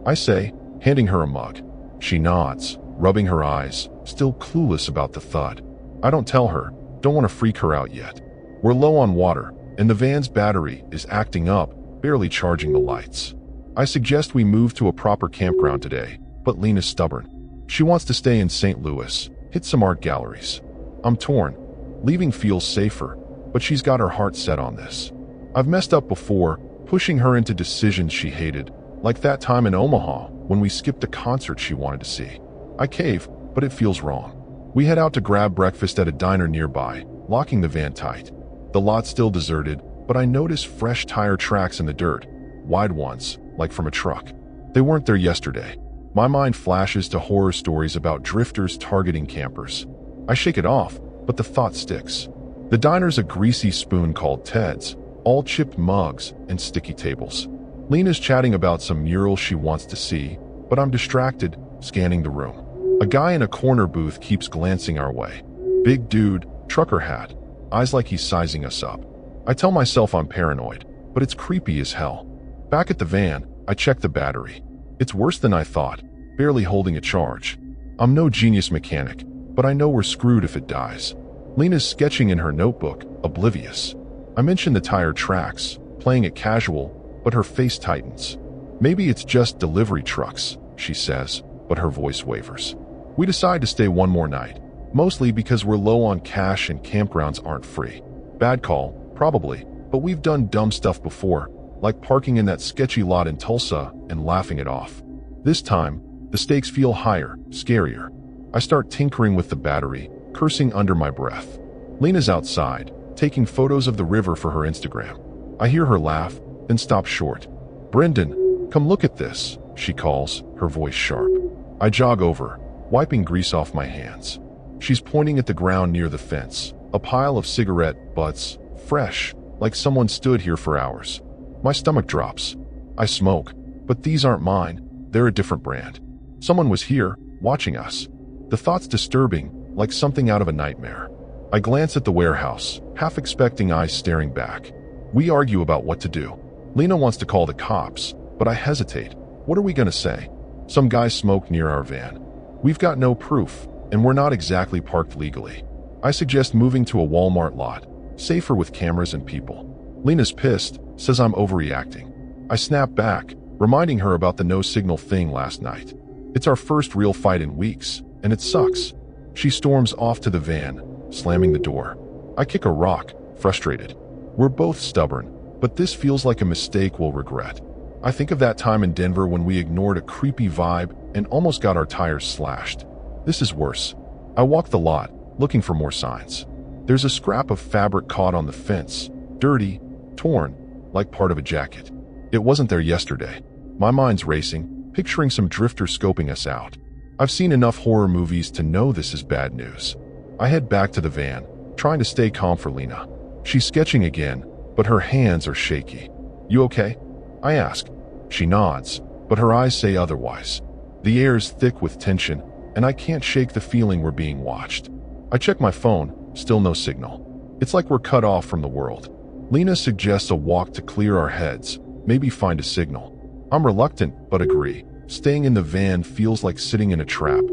I say, handing her a mug. She nods, rubbing her eyes, still clueless about the thud. I don't tell her, don't want to freak her out yet. We're low on water, and the van's battery is acting up, barely charging the lights. I suggest we move to a proper campground today, but Lena's stubborn. She wants to stay in St. Louis, hit some art galleries. I'm torn. Leaving feels safer, but she's got her heart set on this. I've messed up before, pushing her into decisions she hated, like that time in Omaha when we skipped a concert she wanted to see. I cave, but it feels wrong. We head out to grab breakfast at a diner nearby, locking the van tight. The lot's still deserted, but I notice fresh tire tracks in the dirt, wide ones, like from a truck. They weren't there yesterday. My mind flashes to horror stories about drifters targeting campers. I shake it off, but the thought sticks. The diner's a greasy spoon called Ted's, all chipped mugs and sticky tables. Lena's chatting about some mural she wants to see, but I'm distracted, scanning the room. A guy in a corner booth keeps glancing our way. Big dude, trucker hat, eyes like he's sizing us up. I tell myself I'm paranoid, but it's creepy as hell. Back at the van, I check the battery. It's worse than I thought, barely holding a charge. I'm no genius mechanic, but I know we're screwed if it dies. Lena's sketching in her notebook, oblivious. I mention the tire tracks, playing it casual, but her face tightens. Maybe it's just delivery trucks, she says, but her voice wavers. We decide to stay one more night, mostly because we're low on cash and campgrounds aren't free. Bad call, probably, but we've done dumb stuff before, like parking in that sketchy lot in Tulsa and laughing it off. This time, the stakes feel higher, scarier. I start tinkering with the battery, cursing under my breath. Lena's outside, taking photos of the river for her Instagram. I hear her laugh, then stop short. "Brendan, come look at this," she calls, her voice sharp. I jog over, wiping grease off my hands. She's pointing at the ground near the fence, a pile of cigarette butts, fresh, like someone stood here for hours. My stomach drops. I smoke, but these aren't mine, they're a different brand. Someone was here, watching us. The thought's disturbing, like something out of a nightmare. I glance at the warehouse, half expecting eyes staring back. We argue about what to do. Lena wants to call the cops, but I hesitate. What are we gonna say? Some guy smoked near our van. We've got no proof, and we're not exactly parked legally. I suggest moving to a Walmart lot, safer with cameras and people. Lena's pissed, says I'm overreacting. I snap back, reminding her about the no-signal thing last night. It's our first real fight in weeks, and it sucks. She storms off to the van, slamming the door. I kick a rock, frustrated. We're both stubborn, but this feels like a mistake we'll regret. I think of that time in Denver when we ignored a creepy vibe and almost got our tires slashed. This is worse. I walk the lot, looking for more signs. There's a scrap of fabric caught on the fence, dirty, torn, like part of a jacket. It wasn't there yesterday. My mind's racing, picturing some drifter scoping us out. I've seen enough horror movies to know this is bad news. I head back to the van, trying to stay calm for Lena. She's sketching again, but her hands are shaky. You okay? I ask. She nods, but her eyes say otherwise. The air's thick with tension, and I can't shake the feeling we're being watched. I check my phone, still no signal. It's like we're cut off from the world. Lena suggests a walk to clear our heads, maybe find a signal. I'm reluctant, but agree. Staying in the van feels like sitting in a trap.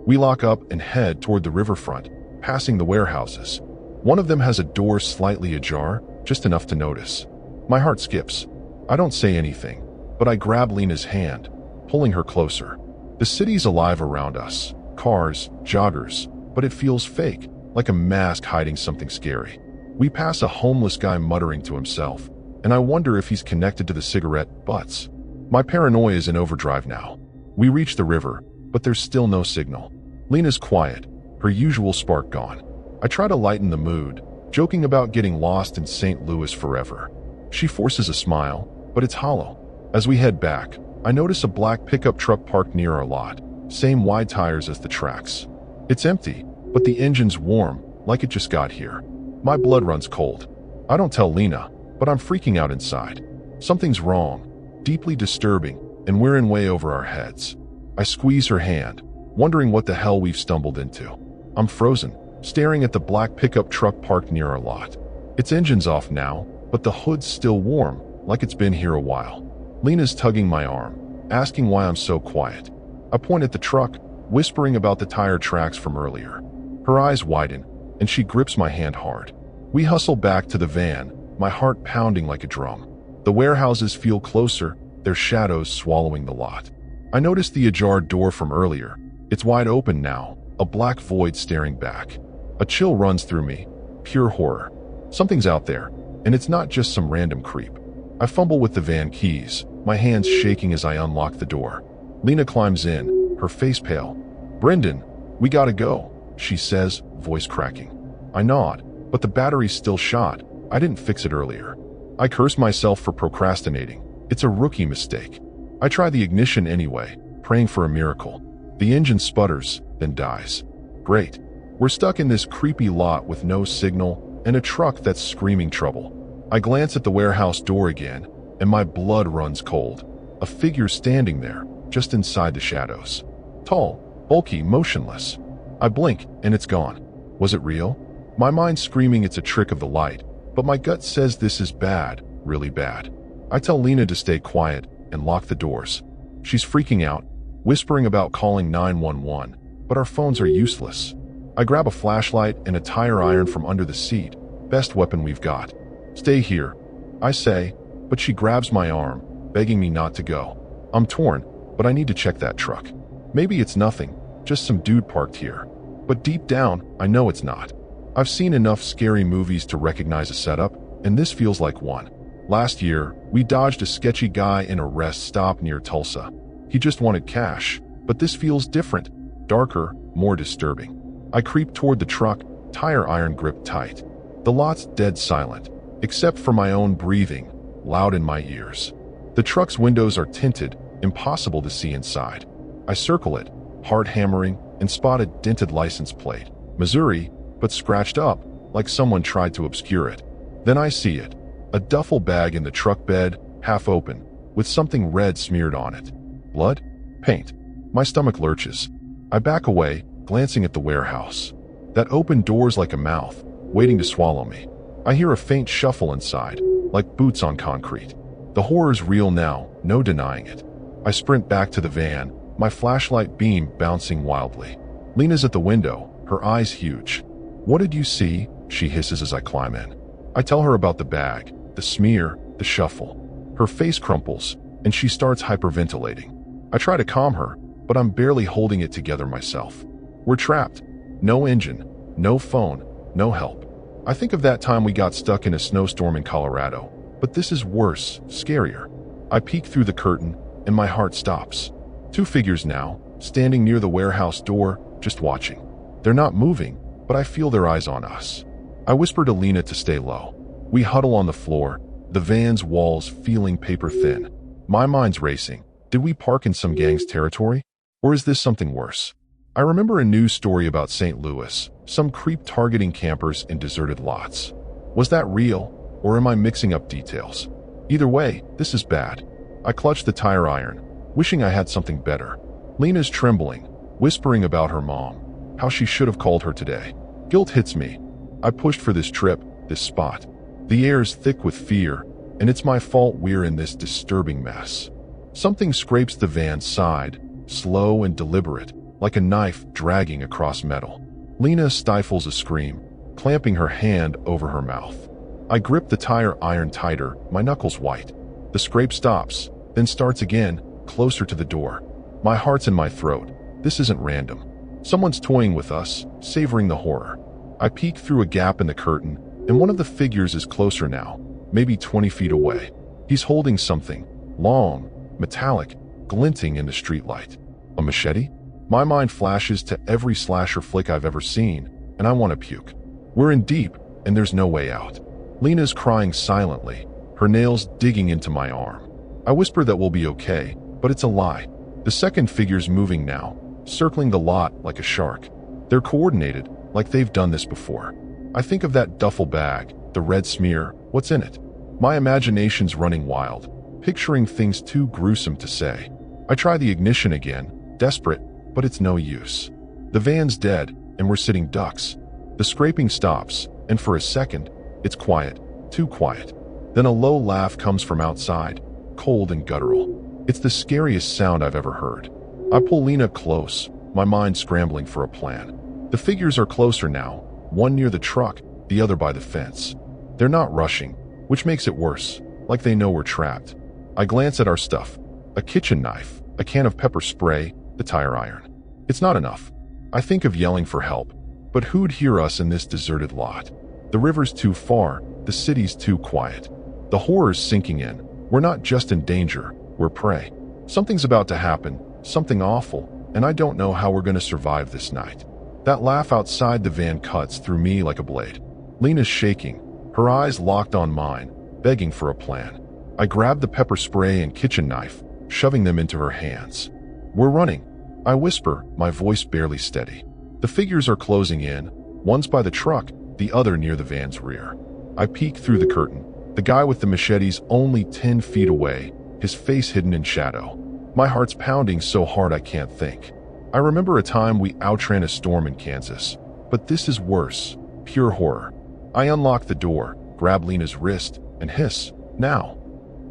We lock up and head toward the riverfront, passing the warehouses. One of them has a door slightly ajar, just enough to notice. My heart skips. I don't say anything, but I grab Lena's hand, pulling her closer. The city's alive around us. Cars, joggers, but it feels fake, like a mask hiding something scary. We pass a homeless guy muttering to himself, and I wonder if he's connected to the cigarette butts. My paranoia is in overdrive now. We reach the river, but there's still no signal. Lena's quiet, her usual spark gone. I try to lighten the mood, joking about getting lost in St. Louis forever. She forces a smile, but it's hollow. As we head back, I notice a black pickup truck parked near our lot, same wide tires as the tracks. It's empty, but the engine's warm, like it just got here. My blood runs cold. I don't tell Lena, but I'm freaking out inside. Something's wrong, deeply disturbing, and we're in way over our heads. I squeeze her hand, wondering what the hell we've stumbled into. I'm frozen, staring at the black pickup truck parked near our lot. Its engine's off now, but the hood's still warm, like it's been here a while. Lena's tugging my arm, asking why I'm so quiet. I point at the truck, whispering about the tire tracks from earlier. Her eyes widen, and she grips my hand hard. We hustle back to the van, my heart pounding like a drum. The warehouses feel closer, their shadows swallowing the lot. I notice the ajar door from earlier. It's wide open now, a black void staring back. A chill runs through me, pure horror. Something's out there, and it's not just some random creep. I fumble with the van keys, my hands shaking as I unlock the door. Lena climbs in, her face pale. "Brendan, we gotta go," she says, voice cracking. I nod, but the battery's still shot. I didn't fix it earlier. I curse myself for procrastinating. It's a rookie mistake. I try the ignition anyway, praying for a miracle. The engine sputters, then dies. Great. We're stuck in this creepy lot with no signal and a truck that's screaming trouble. I glance at the warehouse door again, and my blood runs cold. A figure standing there, just inside the shadows. Tall, bulky, motionless. I blink, and it's gone. Was it real? My mind's screaming it's a trick of the light, but my gut says this is bad, really bad. I tell Lena to stay quiet and lock the doors. She's freaking out, whispering about calling 911, but our phones are useless. I grab a flashlight and a tire iron from under the seat, best weapon we've got. Stay here, I say, but she grabs my arm, begging me not to go. I'm torn, but I need to check that truck. Maybe it's nothing, just some dude parked here. But deep down, I know it's not. I've seen enough scary movies to recognize a setup, and this feels like one. Last year, we dodged a sketchy guy in a rest stop near Tulsa. He just wanted cash, but this feels different, darker, more disturbing. I creep toward the truck, tire iron gripped tight. The lot's dead silent, except for my own breathing, loud in my ears. The truck's windows are tinted, impossible to see inside. I circle it, heart hammering, and spot a dented license plate. Missouri, but scratched up, like someone tried to obscure it. Then I see it. A duffel bag in the truck bed, half open, with something red smeared on it. Blood? Paint. My stomach lurches. I back away, glancing at the warehouse. That open door's like a mouth, waiting to swallow me. I hear a faint shuffle inside, like boots on concrete. The horror's real now, no denying it. I sprint back to the van, my flashlight beam bouncing wildly. Lena's at the window, her eyes huge. "What did you see?" she hisses as I climb in. I tell her about the bag, the smear, the shuffle. Her face crumples, and she starts hyperventilating. I try to calm her, but I'm barely holding it together myself. We're trapped. No engine, no phone, no help. I think of that time we got stuck in a snowstorm in Colorado, but this is worse, scarier. I peek through the curtain, and my heart stops. 2 figures now, standing near the warehouse door, just watching. They're not moving, but I feel their eyes on us. I whisper to Lena to stay low. We huddle on the floor, the van's walls feeling paper thin. My mind's racing. Did we park in some gang's territory? Or is this something worse? I remember a news story about St. Louis, some creep targeting campers in deserted lots. Was that real, or am I mixing up details? Either way, this is bad. I clutch the tire iron, wishing I had something better. Lena's trembling, whispering about her mom, how she should have called her today. Guilt hits me. I pushed for this trip, this spot. The air's thick with fear, and it's my fault we're in this disturbing mess. Something scrapes the van's side, slow and deliberate, like a knife dragging across metal. Lena stifles a scream, clamping her hand over her mouth. I grip the tire iron tighter, my knuckles white. The scrape stops, then starts again, closer to the door. My heart's in my throat. This isn't random. Someone's toying with us, savoring the horror. I peek through a gap in the curtain, and one of the figures is closer now, maybe 20 feet away. He's holding something, long, metallic, glinting in the streetlight. A machete? My mind flashes to every slasher flick I've ever seen, and I want to puke. We're in deep, and there's no way out. Lena's crying silently, her nails digging into my arm. I whisper that we'll be okay, but it's a lie. The second figure's moving now, circling the lot like a shark. They're coordinated, like they've done this before. I think of that duffel bag, the red smear, what's in it? My imagination's running wild, picturing things too gruesome to say. I try the ignition again, desperate, but it's no use. The van's dead, and we're sitting ducks. The scraping stops, and for a second, it's quiet, too quiet. Then a low laugh comes from outside, cold and guttural. It's the scariest sound I've ever heard. I pull Lena close, my mind scrambling for a plan. The figures are closer now, one near the truck, the other by the fence. They're not rushing, which makes it worse, like they know we're trapped. I glance at our stuff. A kitchen knife, a can of pepper spray, the tire iron. It's not enough. I think of yelling for help, but who'd hear us in this deserted lot? The river's too far, the city's too quiet. The horror's sinking in. We're not just in danger, we're prey. Something's about to happen, something awful, and I don't know how we're going to survive this night. That laugh outside the van cuts through me like a blade. Lena's shaking, her eyes locked on mine, begging for a plan. I grab the pepper spray and kitchen knife, shoving them into her hands. We're running. I whisper, my voice barely steady. The figures are closing in, one's by the truck, the other near the van's rear. I peek through the curtain. The guy with the machete's only 10 feet away, his face hidden in shadow. My heart's pounding so hard I can't think. I remember a time we outran a storm in Kansas, but this is worse, pure horror. I unlock the door, grab Lena's wrist, and hiss, now.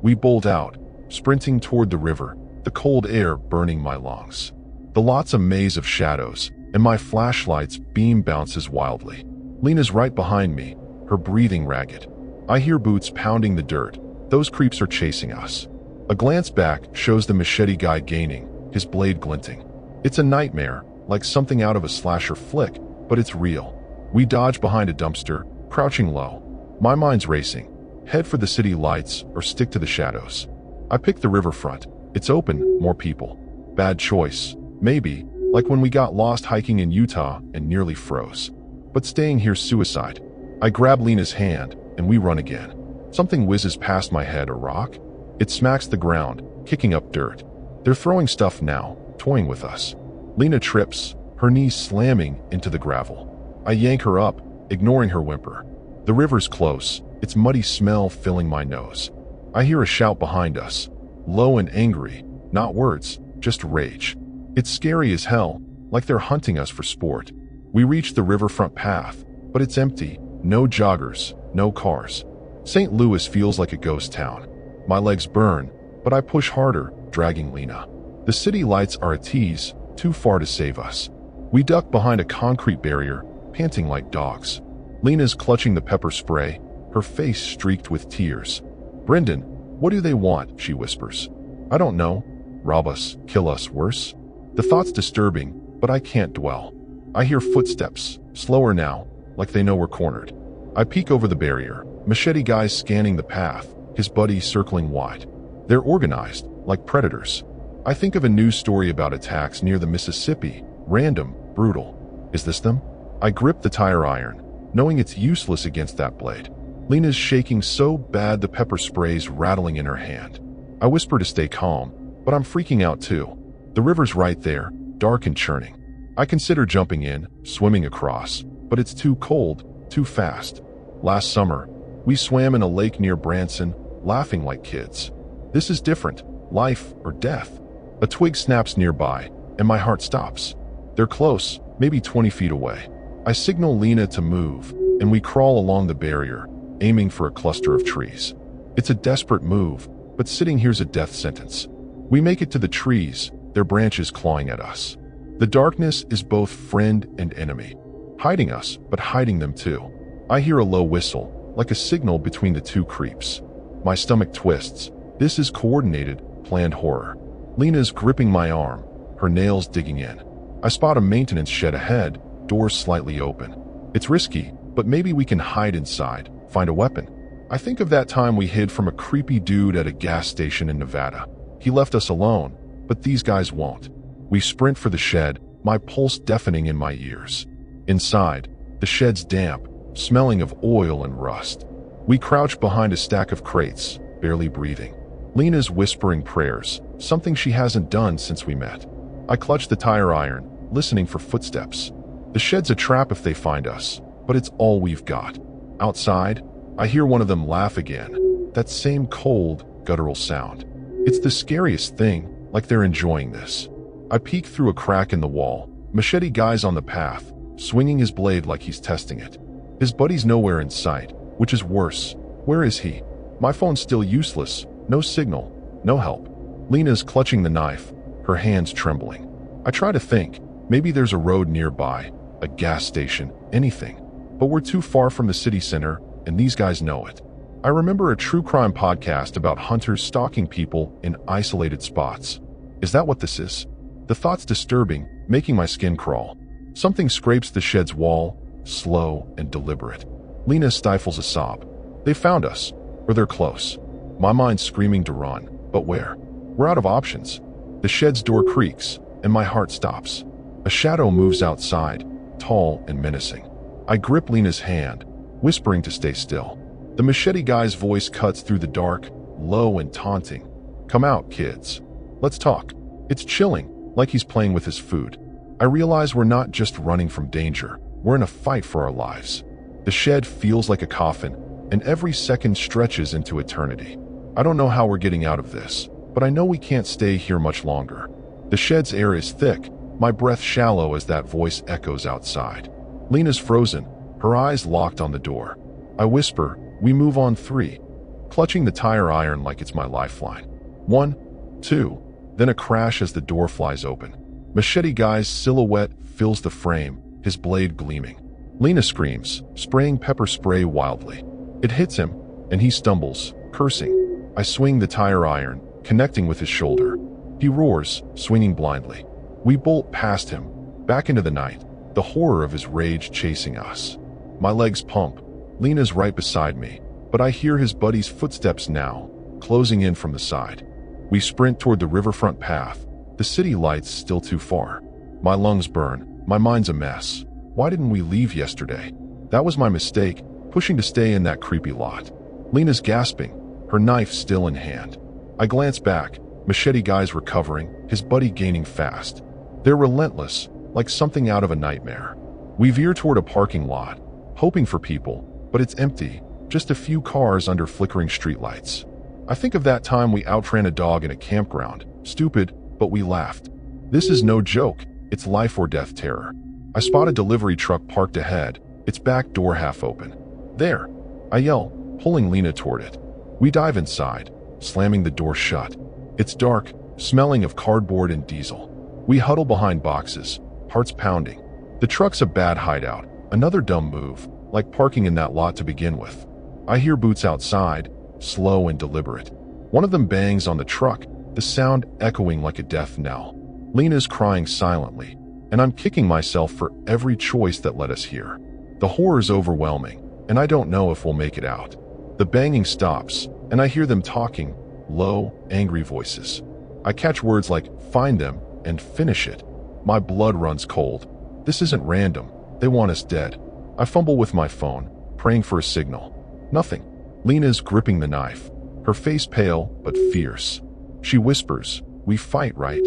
We bolt out, sprinting toward the river, the cold air burning my lungs. The lot's a maze of shadows, and my flashlight's beam bounces wildly. Lena's right behind me, her breathing ragged. I hear boots pounding the dirt. Those creeps are chasing us. A glance back shows the machete guy gaining, his blade glinting. It's a nightmare, like something out of a slasher flick, but it's real. We dodge behind a dumpster, crouching low. My mind's racing. Head for the city lights or stick to the shadows. I pick the riverfront. It's open, more people. Bad choice, maybe, like when we got lost hiking in Utah and nearly froze. But staying here's suicide. I grab Lena's hand, and we run again. Something whizzes past my head, a rock. It smacks the ground, kicking up dirt. They're throwing stuff now, toying with us. Lena trips, her knees slamming into the gravel. I yank her up, ignoring her whimper. The river's close, its muddy smell filling my nose. I hear a shout behind us, low and angry, not words, just rage. It's scary as hell, like they're hunting us for sport. We reach the riverfront path, but it's empty, no joggers, no cars. St. Louis feels like a ghost town. My legs burn, but I push harder, dragging Lena. The city lights are a tease, too far to save us. We duck behind a concrete barrier, panting like dogs. Lena's clutching the pepper spray, her face streaked with tears. "Brendan, what do they want?" she whispers. I don't know. Rob us, kill us, worse? The thought's disturbing, but I can't dwell. I hear footsteps, slower now, like they know we're cornered. I peek over the barrier, machete guys scanning the path, his buddies circling wide. They're organized, like predators. I think of a news story about attacks near the Mississippi, random, brutal. Is this them? I grip the tire iron, knowing it's useless against that blade. Lena's shaking so bad the pepper spray's rattling in her hand. I whisper to stay calm, but I'm freaking out too. The river's right there, dark and churning. I consider jumping in, swimming across, but it's too cold, too fast. Last summer, we swam in a lake near Branson, laughing like kids. This is different, life or death. A twig snaps nearby, and my heart stops. They're close, maybe 20 feet away. I signal Lena to move, and we crawl along the barrier, aiming for a cluster of trees. It's a desperate move, but sitting here's a death sentence. We make it to the trees, their branches clawing at us. The darkness is both friend and enemy, hiding us, but hiding them too. I hear a low whistle, like a signal between the two creeps. My stomach twists. This is coordinated, planned horror. Lena's gripping my arm, her nails digging in. I spot a maintenance shed ahead, doors slightly open. It's risky, but maybe we can hide inside, find a weapon. I think of that time we hid from a creepy dude at a gas station in Nevada. He left us alone, but these guys won't. We sprint for the shed, my pulse deafening in my ears. Inside, the shed's damp, smelling of oil and rust. We crouch behind a stack of crates, barely breathing. Lena's whispering prayers, something she hasn't done since we met. I clutch the tire iron, listening for footsteps. The shed's a trap if they find us, but it's all we've got. Outside, I hear one of them laugh again, that same cold, guttural sound. It's the scariest thing, like they're enjoying this. I peek through a crack in the wall, machete guy's on the path, swinging his blade like he's testing it. His buddy's nowhere in sight, which is worse. Where is he? My phone's still useless, no signal, no help. Lena's clutching the knife, her hands trembling. I try to think, maybe there's a road nearby, a gas station, anything. But we're too far from the city center, and these guys know it. I remember a true crime podcast about hunters stalking people in isolated spots. Is that what this is? The thought's disturbing, making my skin crawl. Something scrapes the shed's wall, slow and deliberate. Lena stifles a sob. They found us, or they're close. My mind's screaming to run, but where? We're out of options. The shed's door creaks, and my heart stops. A shadow moves outside, tall and menacing. I grip Lena's hand, whispering to stay still. The machete guy's voice cuts through the dark, low and taunting. Come out, kids. Let's talk. It's chilling, like he's playing with his food. I realize we're not just running from danger, we're in a fight for our lives. The shed feels like a coffin, and every second stretches into eternity. I don't know how we're getting out of this, but I know we can't stay here much longer. The shed's air is thick, my breath shallow as that voice echoes outside. Lena's frozen, her eyes locked on the door. I whisper, we move on 3, clutching the tire iron like it's my lifeline. 1, 2, then a crash as the door flies open. Machete guy's silhouette fills the frame, his blade gleaming. Lena screams, spraying pepper spray wildly. It hits him, and he stumbles, cursing. I swing the tire iron, connecting with his shoulder. He roars, swinging blindly. We bolt past him, back into the night, the horror of his rage chasing us. My legs pump. Lena's right beside me, but I hear his buddy's footsteps now, closing in from the side. We sprint toward the riverfront path, the city lights still too far. My lungs burn, my mind's a mess. Why didn't we leave yesterday? That was my mistake, pushing to stay in that creepy lot. Lena's gasping, her knife still in hand. I glance back, machete guy's recovering, his buddy gaining fast. They're relentless, like something out of a nightmare. We veer toward a parking lot, hoping for people, but it's empty, just a few cars under flickering streetlights. I think of that time we outran a dog in a campground. Stupid, but we laughed. This is no joke, it's life or death terror. I spot a delivery truck parked ahead, its back door half open. There, I yell, pulling Lena toward it. We dive inside, slamming the door shut. It's dark, smelling of cardboard and diesel. We huddle behind boxes, hearts pounding. The truck's a bad hideout, another dumb move, like parking in that lot to begin with. I hear boots outside, slow and deliberate. One of them bangs on the truck, the sound echoing like a death knell. Lena's crying silently, and I'm kicking myself for every choice that led us here. The horror's overwhelming, and I don't know if we'll make it out. The banging stops, and I hear them talking, low, angry voices. I catch words like, "find them," and "finish it." My blood runs cold. This isn't random. They want us dead. I fumble with my phone, praying for a signal. Nothing. Lena's gripping the knife, her face pale but fierce. She whispers, "We fight, right?"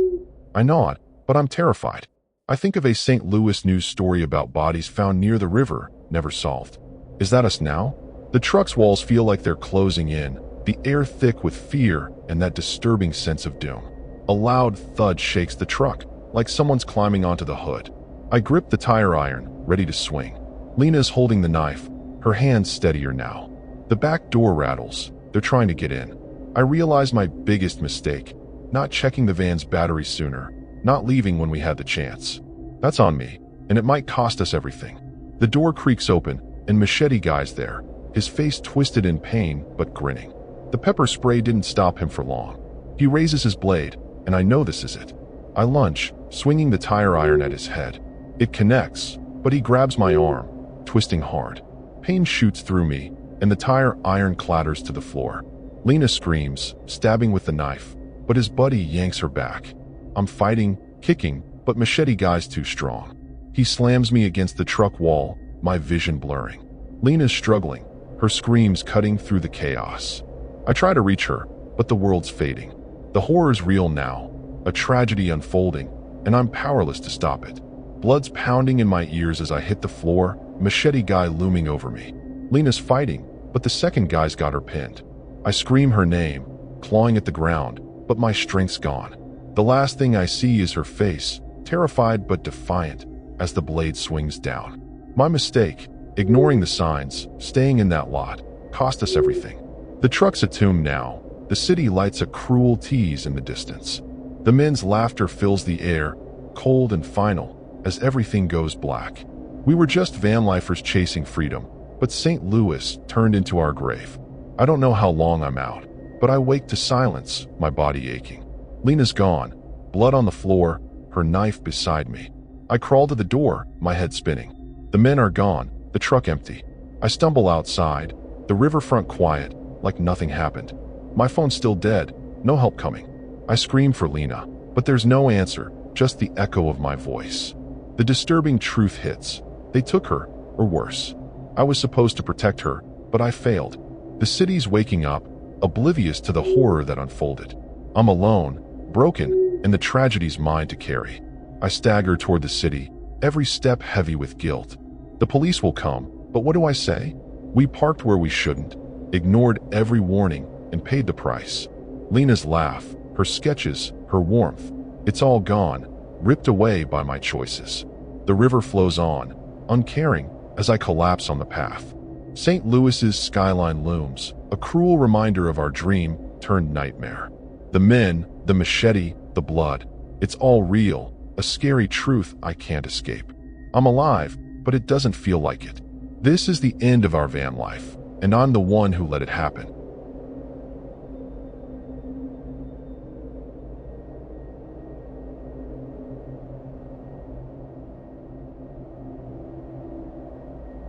I nod, but I'm terrified. I think of a St. Louis news story about bodies found near the river, never solved. Is that us now? The truck's walls feel like they're closing in, the air thick with fear and that disturbing sense of doom. A loud thud shakes the truck, like someone's climbing onto the hood. I grip the tire iron, ready to swing. Lena's holding the knife, her hands steadier now. The back door rattles. They're trying to get in. I realize my biggest mistake, not checking the van's battery sooner, not leaving when we had the chance. That's on me, and it might cost us everything. The door creaks open, and Machete Guy's there, his face twisted in pain but grinning. The pepper spray didn't stop him for long. He raises his blade, and I know this is it. I lunge, swinging the tire iron at his head. It connects, but he grabs my arm, twisting hard. Pain shoots through me, and the tire iron clatters to the floor. Lena screams, stabbing with the knife, but his buddy yanks her back. I'm fighting, kicking, but Machete Guy's too strong. He slams me against the truck wall, my vision blurring. Lena's struggling, her screams cutting through the chaos. I try to reach her, but the world's fading. The horror's real now, a tragedy unfolding, and I'm powerless to stop it. Blood's pounding in my ears as I hit the floor, Machete Guy looming over me. Lena's fighting, but the second guy's got her pinned. I scream her name, clawing at the ground, but my strength's gone. The last thing I see is her face, terrified but defiant, as the blade swings down. My mistake, ignoring the signs, staying in that lot, cost us everything. The truck's a tomb now. The city lights a cruel tease in the distance. The men's laughter fills the air, cold and final, as everything goes black. We were just vanlifers chasing freedom, but St. Louis turned into our grave. I don't know how long I'm out, but I wake to silence, my body aching. Lena's gone, blood on the floor, her knife beside me. I crawl to the door, my head spinning. The men are gone, the truck empty. I stumble outside, the riverfront quiet, like nothing happened. My phone's still dead, no help coming. I scream for Lena, but there's no answer, just the echo of my voice. The disturbing truth hits. They took her, or worse. I was supposed to protect her, but I failed. The city's waking up, oblivious to the horror that unfolded. I'm alone, broken, and the tragedy's mine to carry. I stagger toward the city, every step heavy with guilt. The police will come, but what do I say? We parked where we shouldn't, ignored every warning, and paid the price. Lena's laugh, her sketches, her warmth, it's all gone, ripped away by my choices. The river flows on, uncaring, as I collapse on the path. St. Louis's skyline looms, a cruel reminder of our dream turned nightmare. The men, the machete, the blood, it's all real, a scary truth I can't escape. I'm alive, but it doesn't feel like it. This is the end of our van life, and I'm the one who let it happen.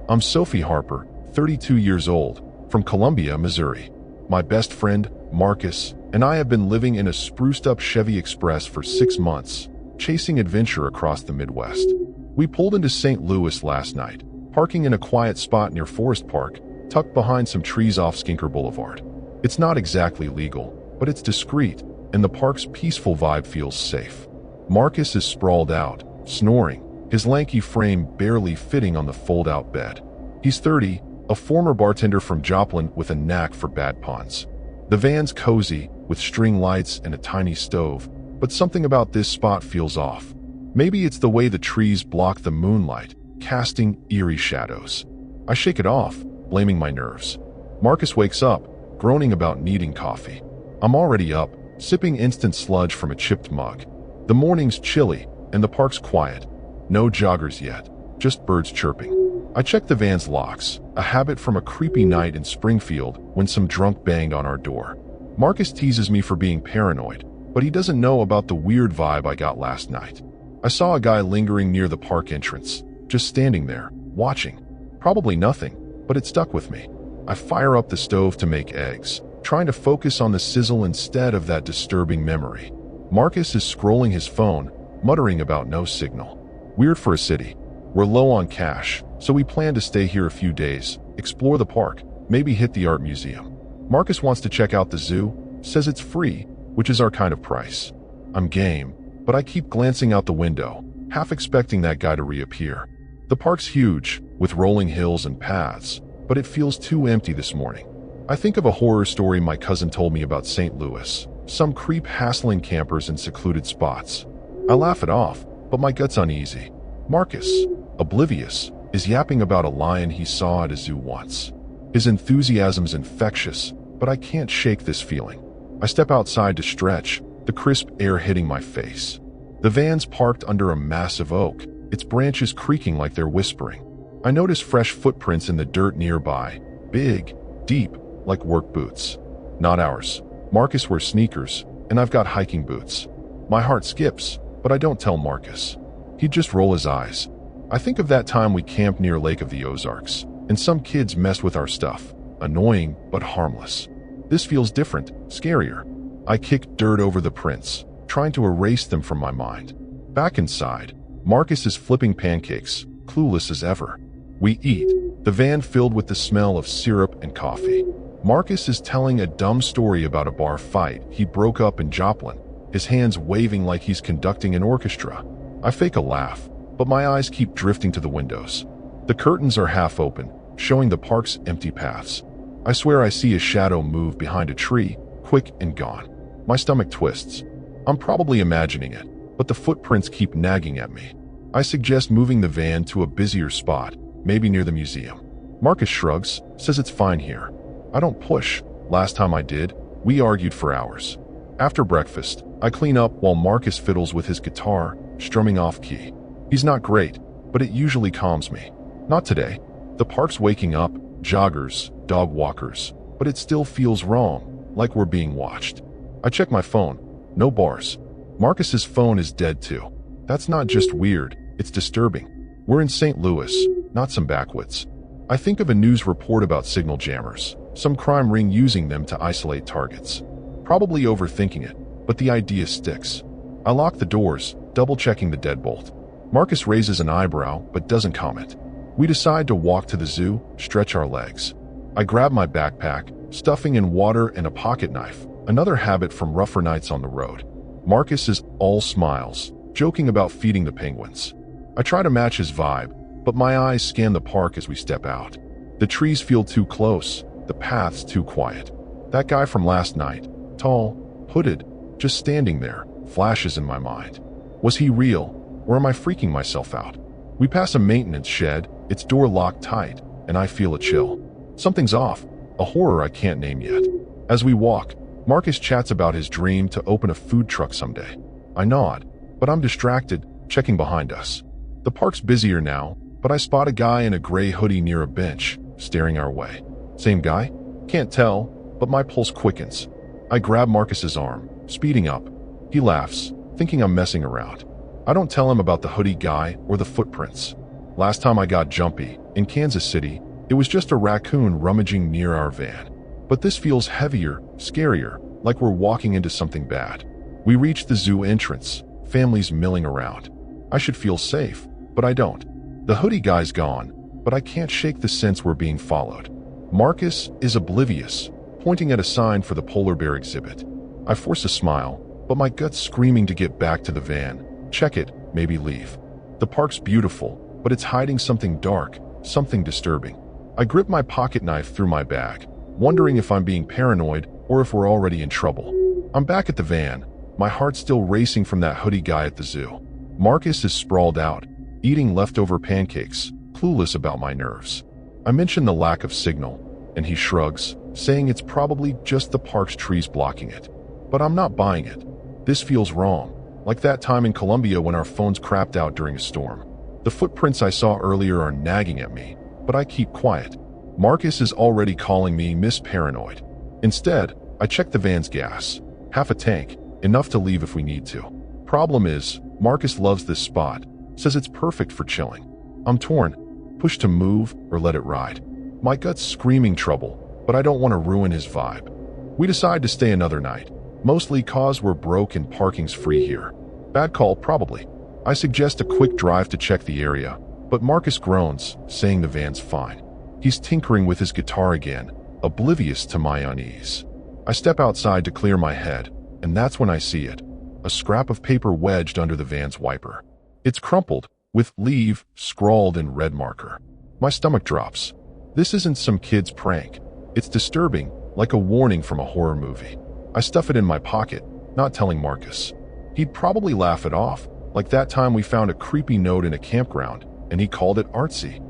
I'm Sophie Harper, 32 years old, from Columbia, Missouri. My best friend, Marcus, and I have been living in a spruced-up Chevy Express for 6 months, chasing adventure across the Midwest. We pulled into St. Louis last night, parking in a quiet spot near Forest Park, tucked behind some trees off Skinker Boulevard. It's not exactly legal, but it's discreet, and the park's peaceful vibe feels safe. Marcus is sprawled out, snoring, his lanky frame barely fitting on the fold-out bed. He's 30, a former bartender from Joplin with a knack for bad puns. The van's cozy, with string lights and a tiny stove, but something about this spot feels off. Maybe it's the way the trees block the moonlight, casting eerie shadows. I shake it off, blaming my nerves. Marcus wakes up, groaning about needing coffee. I'm already up, sipping instant sludge from a chipped mug. The morning's chilly, and the park's quiet. No joggers yet, just birds chirping. I check the van's locks, a habit from a creepy night in Springfield when some drunk banged on our door. Marcus teases me for being paranoid, but he doesn't know about the weird vibe I got last night. I saw a guy lingering near the park entrance, just standing there, watching. Probably nothing, but it stuck with me. I fire up the stove to make eggs, trying to focus on the sizzle instead of that disturbing memory. Marcus is scrolling his phone, muttering about no signal. Weird for a city. We're low on cash, so we plan to stay here a few days, explore the park, maybe hit the art museum. Marcus wants to check out the zoo, says it's free, which is our kind of price. I'm game, but I keep glancing out the window, half expecting that guy to reappear. The park's huge, with rolling hills and paths, but it feels too empty this morning. I think of a horror story my cousin told me about St. Louis, some creep hassling campers in secluded spots. I laugh it off, but my gut's uneasy. Marcus, oblivious, is yapping about a lion he saw at a zoo once. His enthusiasm's infectious, but I can't shake this feeling. I step outside to stretch, the crisp air hitting my face. The van's parked under a massive oak, its branches creaking like they're whispering. I notice fresh footprints in the dirt nearby, big, deep, like work boots. Not ours. Marcus wears sneakers, and I've got hiking boots. My heart skips, but I don't tell Marcus. He'd just roll his eyes. I think of that time we camped near Lake of the Ozarks, and some kids messed with our stuff. Annoying, but harmless. This feels different, scarier. I kick dirt over the prints, trying to erase them from my mind. Back inside, Marcus is flipping pancakes, clueless as ever. We eat, the van filled with the smell of syrup and coffee. Marcus is telling a dumb story about a bar fight he broke up in Joplin, his hands waving like he's conducting an orchestra. I fake a laugh, but my eyes keep drifting to the windows. The curtains are half open, showing the park's empty paths. I swear I see a shadow move behind a tree, quick and gone. My stomach twists. I'm probably imagining it, but the footprints keep nagging at me. I suggest moving the van to a busier spot, maybe near the museum. Marcus shrugs, says it's fine here. I don't push. Last time I did, we argued for hours. After breakfast, I clean up while Marcus fiddles with his guitar, strumming off key. He's not great, but it usually calms me. Not today. The park's waking up, joggers, dog walkers, but it still feels wrong, like we're being watched. I check my phone. No bars. Marcus's phone is dead too. That's not just weird, it's disturbing. We're in St. Louis, not some backwoods. I think of a news report about signal jammers, some crime ring using them to isolate targets. Probably overthinking it, but the idea sticks. I lock the doors, double-checking the deadbolt. Marcus raises an eyebrow, but doesn't comment. We decide to walk to the zoo, stretch our legs. I grab my backpack, stuffing in water and a pocket knife, another habit from rougher nights on the road. Marcus is all smiles, joking about feeding the penguins. I try to match his vibe, but my eyes scan the park as we step out. The trees feel too close, the paths too quiet. That guy from last night, tall, hooded, just standing there, flashes in my mind. Was he real, or am I freaking myself out? We pass a maintenance shed, its door locked tight, and I feel a chill. Something's off, a horror I can't name yet. As we walk, Marcus chats about his dream to open a food truck someday. I nod, but I'm distracted, checking behind us. The park's busier now, but I spot a guy in a gray hoodie near a bench, staring our way. Same guy? Can't tell, but my pulse quickens. I grab Marcus's arm, speeding up. He laughs, thinking I'm messing around. I don't tell him about the hoodie guy or the footprints. Last time I got jumpy, in Kansas City, it was just a raccoon rummaging near our van. But this feels heavier, scarier, like we're walking into something bad. We reach the zoo entrance, families milling around. I should feel safe, but I don't. The hoodie guy's gone, but I can't shake the sense we're being followed. Marcus is oblivious, pointing at a sign for the polar bear exhibit. I force a smile, but my gut's screaming to get back to the van, check it, maybe leave. The park's beautiful, but it's hiding something dark, something disturbing. I grip my pocket knife through my bag, wondering if I'm being paranoid or if we're already in trouble. I'm back at the van, my heart still racing from that hoodie guy at the zoo. Marcus is sprawled out, eating leftover pancakes, clueless about my nerves. I mention the lack of signal, and he shrugs, saying it's probably just the park's trees blocking it. But I'm not buying it. This feels wrong, like that time in Colombia when our phones crapped out during a storm. The footprints I saw earlier are nagging at me, but I keep quiet. Marcus is already calling me Miss Paranoid. Instead, I check the van's gas, half a tank, enough to leave if we need to. Problem is, Marcus loves this spot, says it's perfect for chilling. I'm torn, pushed to move or let it ride. My gut's screaming trouble, but I don't want to ruin his vibe. We decide to stay another night, mostly cause we're broke and parking's free here. Bad call, probably. I suggest a quick drive to check the area, but Marcus groans, saying the van's fine. He's tinkering with his guitar again, oblivious to my unease. I step outside to clear my head, and that's when I see it. A scrap of paper wedged under the van's wiper. It's crumpled, with "Leave" scrawled in red marker. My stomach drops. This isn't some kid's prank. It's disturbing, like a warning from a horror movie. I stuff it in my pocket, not telling Marcus. He'd probably laugh it off, like that time we found a creepy note in a campground, and he called it artsy.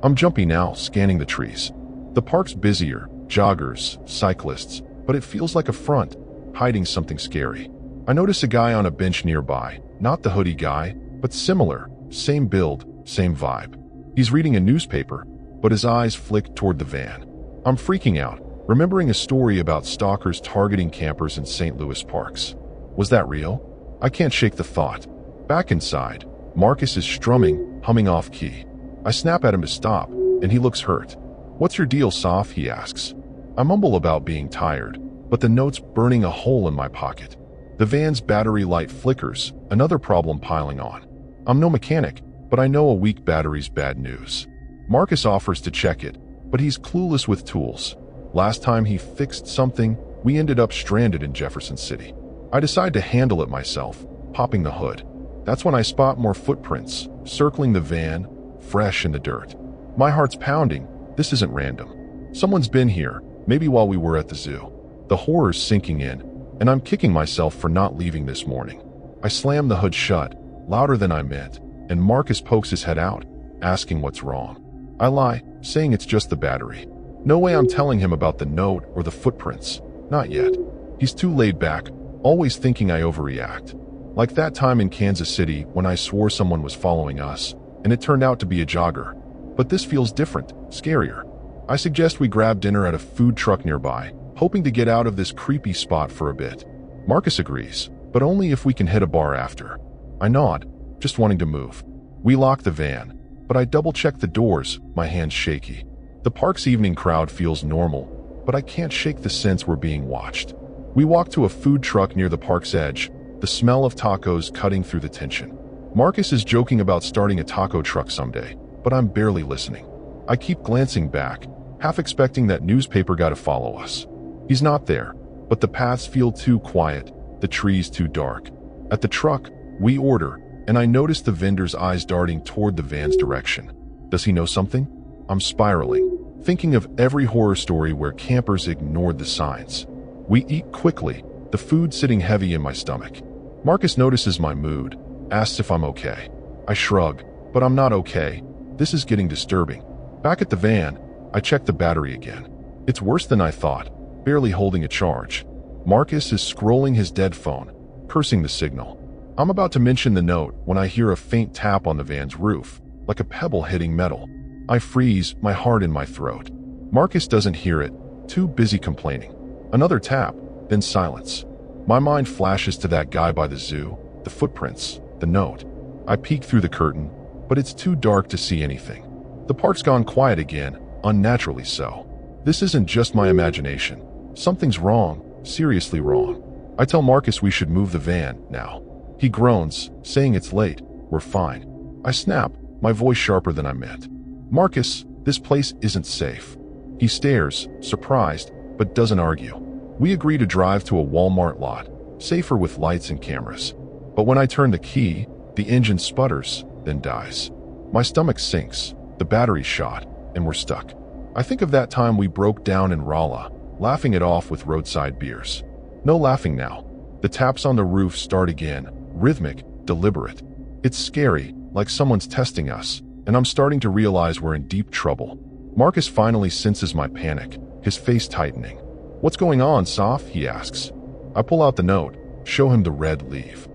I'm jumpy now, scanning the trees. The park's busier, joggers, cyclists, but it feels like a front, hiding something scary. I notice a guy on a bench nearby, not the hoodie guy, but similar, same build, same vibe. He's reading a newspaper, but his eyes flick toward the van. I'm freaking out, remembering a story about stalkers targeting campers in St. Louis parks. Was that real? I can't shake the thought. Back inside, Marcus is strumming, humming off key. I snap at him to stop, and he looks hurt. "What's your deal, Soph?" he asks. I mumble about being tired, but the note's burning a hole in my pocket. The van's battery light flickers, another problem piling on. I'm no mechanic, but I know a weak battery's bad news. Marcus offers to check it, but he's clueless with tools. Last time he fixed something, we ended up stranded in Jefferson City. I decide to handle it myself, popping the hood. That's when I spot more footprints, circling the van, fresh in the dirt. My heart's pounding. This isn't random. Someone's been here, maybe while we were at the zoo. The horror's sinking in, and I'm kicking myself for not leaving this morning. I slam the hood shut, louder than I meant, and Marcus pokes his head out, asking what's wrong. I lie, saying it's just the battery. No way I'm telling him about the note or the footprints. Not yet. He's too laid back, always thinking I overreact. Like that time in Kansas City when I swore someone was following us, and it turned out to be a jogger. But this feels different, scarier. I suggest we grab dinner at a food truck nearby, hoping to get out of this creepy spot for a bit. Marcus agrees, but only if we can hit a bar after. I nod, just wanting to move. We lock the van, but I double-check the doors, my hands shaky. The park's evening crowd feels normal, but I can't shake the sense we're being watched. We walk to a food truck near the park's edge, the smell of tacos cutting through the tension. Marcus is joking about starting a taco truck someday, but I'm barely listening. I keep glancing back, half expecting that newspaper guy to follow us. He's not there, but the paths feel too quiet, the trees too dark. At the truck, we order, and I notice the vendor's eyes darting toward the van's direction. Does he know something? I'm spiraling, thinking of every horror story where campers ignored the signs. We eat quickly, the food sitting heavy in my stomach. Marcus notices my mood, asks if I'm okay. I shrug, but I'm not okay. This is getting disturbing. Back at the van, I check the battery again. It's worse than I thought, barely holding a charge. Marcus is scrolling his dead phone, cursing the signal. I'm about to mention the note when I hear a faint tap on the van's roof, like a pebble hitting metal. I freeze, my heart in my throat. Marcus doesn't hear it, too busy complaining. Another tap, then silence. My mind flashes to that guy by the zoo, the footprints, the note. I peek through the curtain, but it's too dark to see anything. The park's gone quiet again, unnaturally so. This isn't just my imagination. Something's wrong, seriously wrong. I tell Marcus we should move the van now. He groans, saying it's late, we're fine. I snap, my voice sharper than I meant. Marcus, this place isn't safe. He stares, surprised, but doesn't argue. We agree to drive to a Walmart lot, safer with lights and cameras. But when I turn the key, the engine sputters, then dies. My stomach sinks, the battery's shot, and we're stuck. I think of that time we broke down in Rolla, laughing it off with roadside beers. No laughing now. The taps on the roof start again, rhythmic, deliberate. It's scary, like someone's testing us, and I'm starting to realize we're in deep trouble. Marcus finally senses my panic, his face tightening. "What's going on, Soph?" he asks. I pull out the note, show him the red leaf.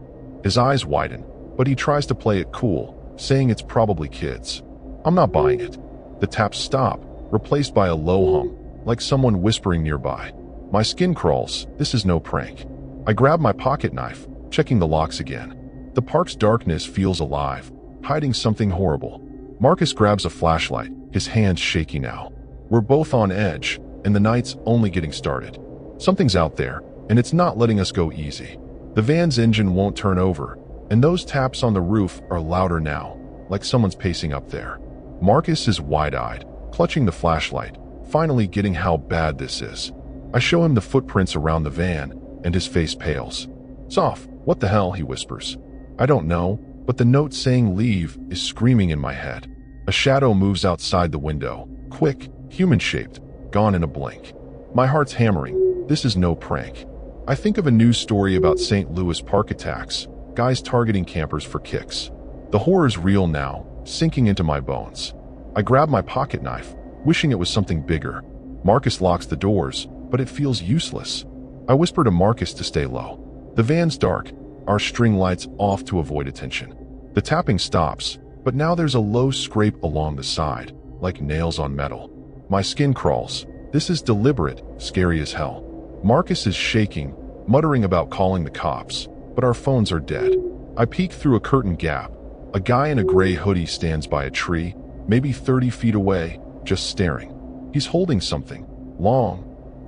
His eyes widen, but he tries to play it cool, saying it's probably kids. I'm not buying it. The taps stop, replaced by a low hum, like someone whispering nearby. My skin crawls, this is no prank. I grab my pocket knife, checking the locks again. The park's darkness feels alive, hiding something horrible. Marcus grabs a flashlight, his hands shaky now. We're both on edge, and the night's only getting started. Something's out there, and it's not letting us go easy. The van's engine won't turn over, and those taps on the roof are louder now, like someone's pacing up there. Marcus is wide-eyed, clutching the flashlight, finally getting how bad this is. I show him the footprints around the van, and his face pales. "Soph, what the hell?" he whispers. I don't know, but the note saying leave is screaming in my head. A shadow moves outside the window, quick, human-shaped, gone in a blink. My heart's hammering. This is no prank. I think of a news story about St. Louis park attacks, guys targeting campers for kicks. The horror's real now, sinking into my bones. I grab my pocket knife, wishing it was something bigger. Marcus locks the doors, but it feels useless. I whisper to Marcus to stay low. The van's dark, our string lights off to avoid attention. The tapping stops, but now there's a low scrape along the side, like nails on metal. My skin crawls. This is deliberate, scary as hell. Marcus is shaking, muttering about calling the cops, but our phones are dead. I peek through a curtain gap. A guy in a gray hoodie stands by a tree, maybe 30 feet away, just staring. He's holding something. Long,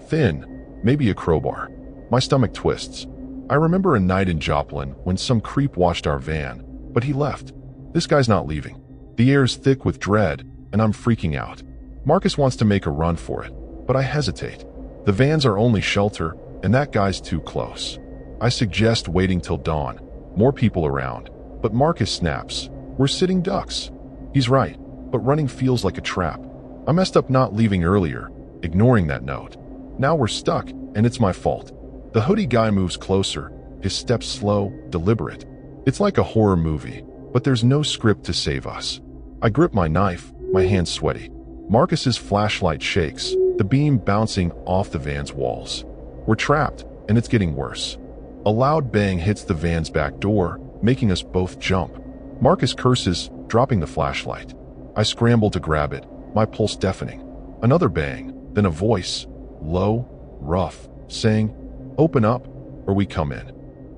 thin, maybe a crowbar. My stomach twists. I remember a night in Joplin when some creep washed our van, but he left. This guy's not leaving. The air's thick with dread, and I'm freaking out. Marcus wants to make a run for it, but I hesitate. The van's our only shelter, and that guy's too close. I suggest waiting till dawn. More people around. But Marcus snaps. We're sitting ducks. He's right, but running feels like a trap. I messed up not leaving earlier, ignoring that note. Now we're stuck, and it's my fault. The hoodie guy moves closer, his steps slow, deliberate. It's like a horror movie, but there's no script to save us. I grip my knife, my hands sweaty. Marcus's flashlight shakes, the beam bouncing off the van's walls. We're trapped, and it's getting worse. A loud bang hits the van's back door, making us both jump. Marcus curses, dropping the flashlight. I scramble to grab it, my pulse deafening. Another bang, then a voice, low, rough, saying, "Open up, or we come in."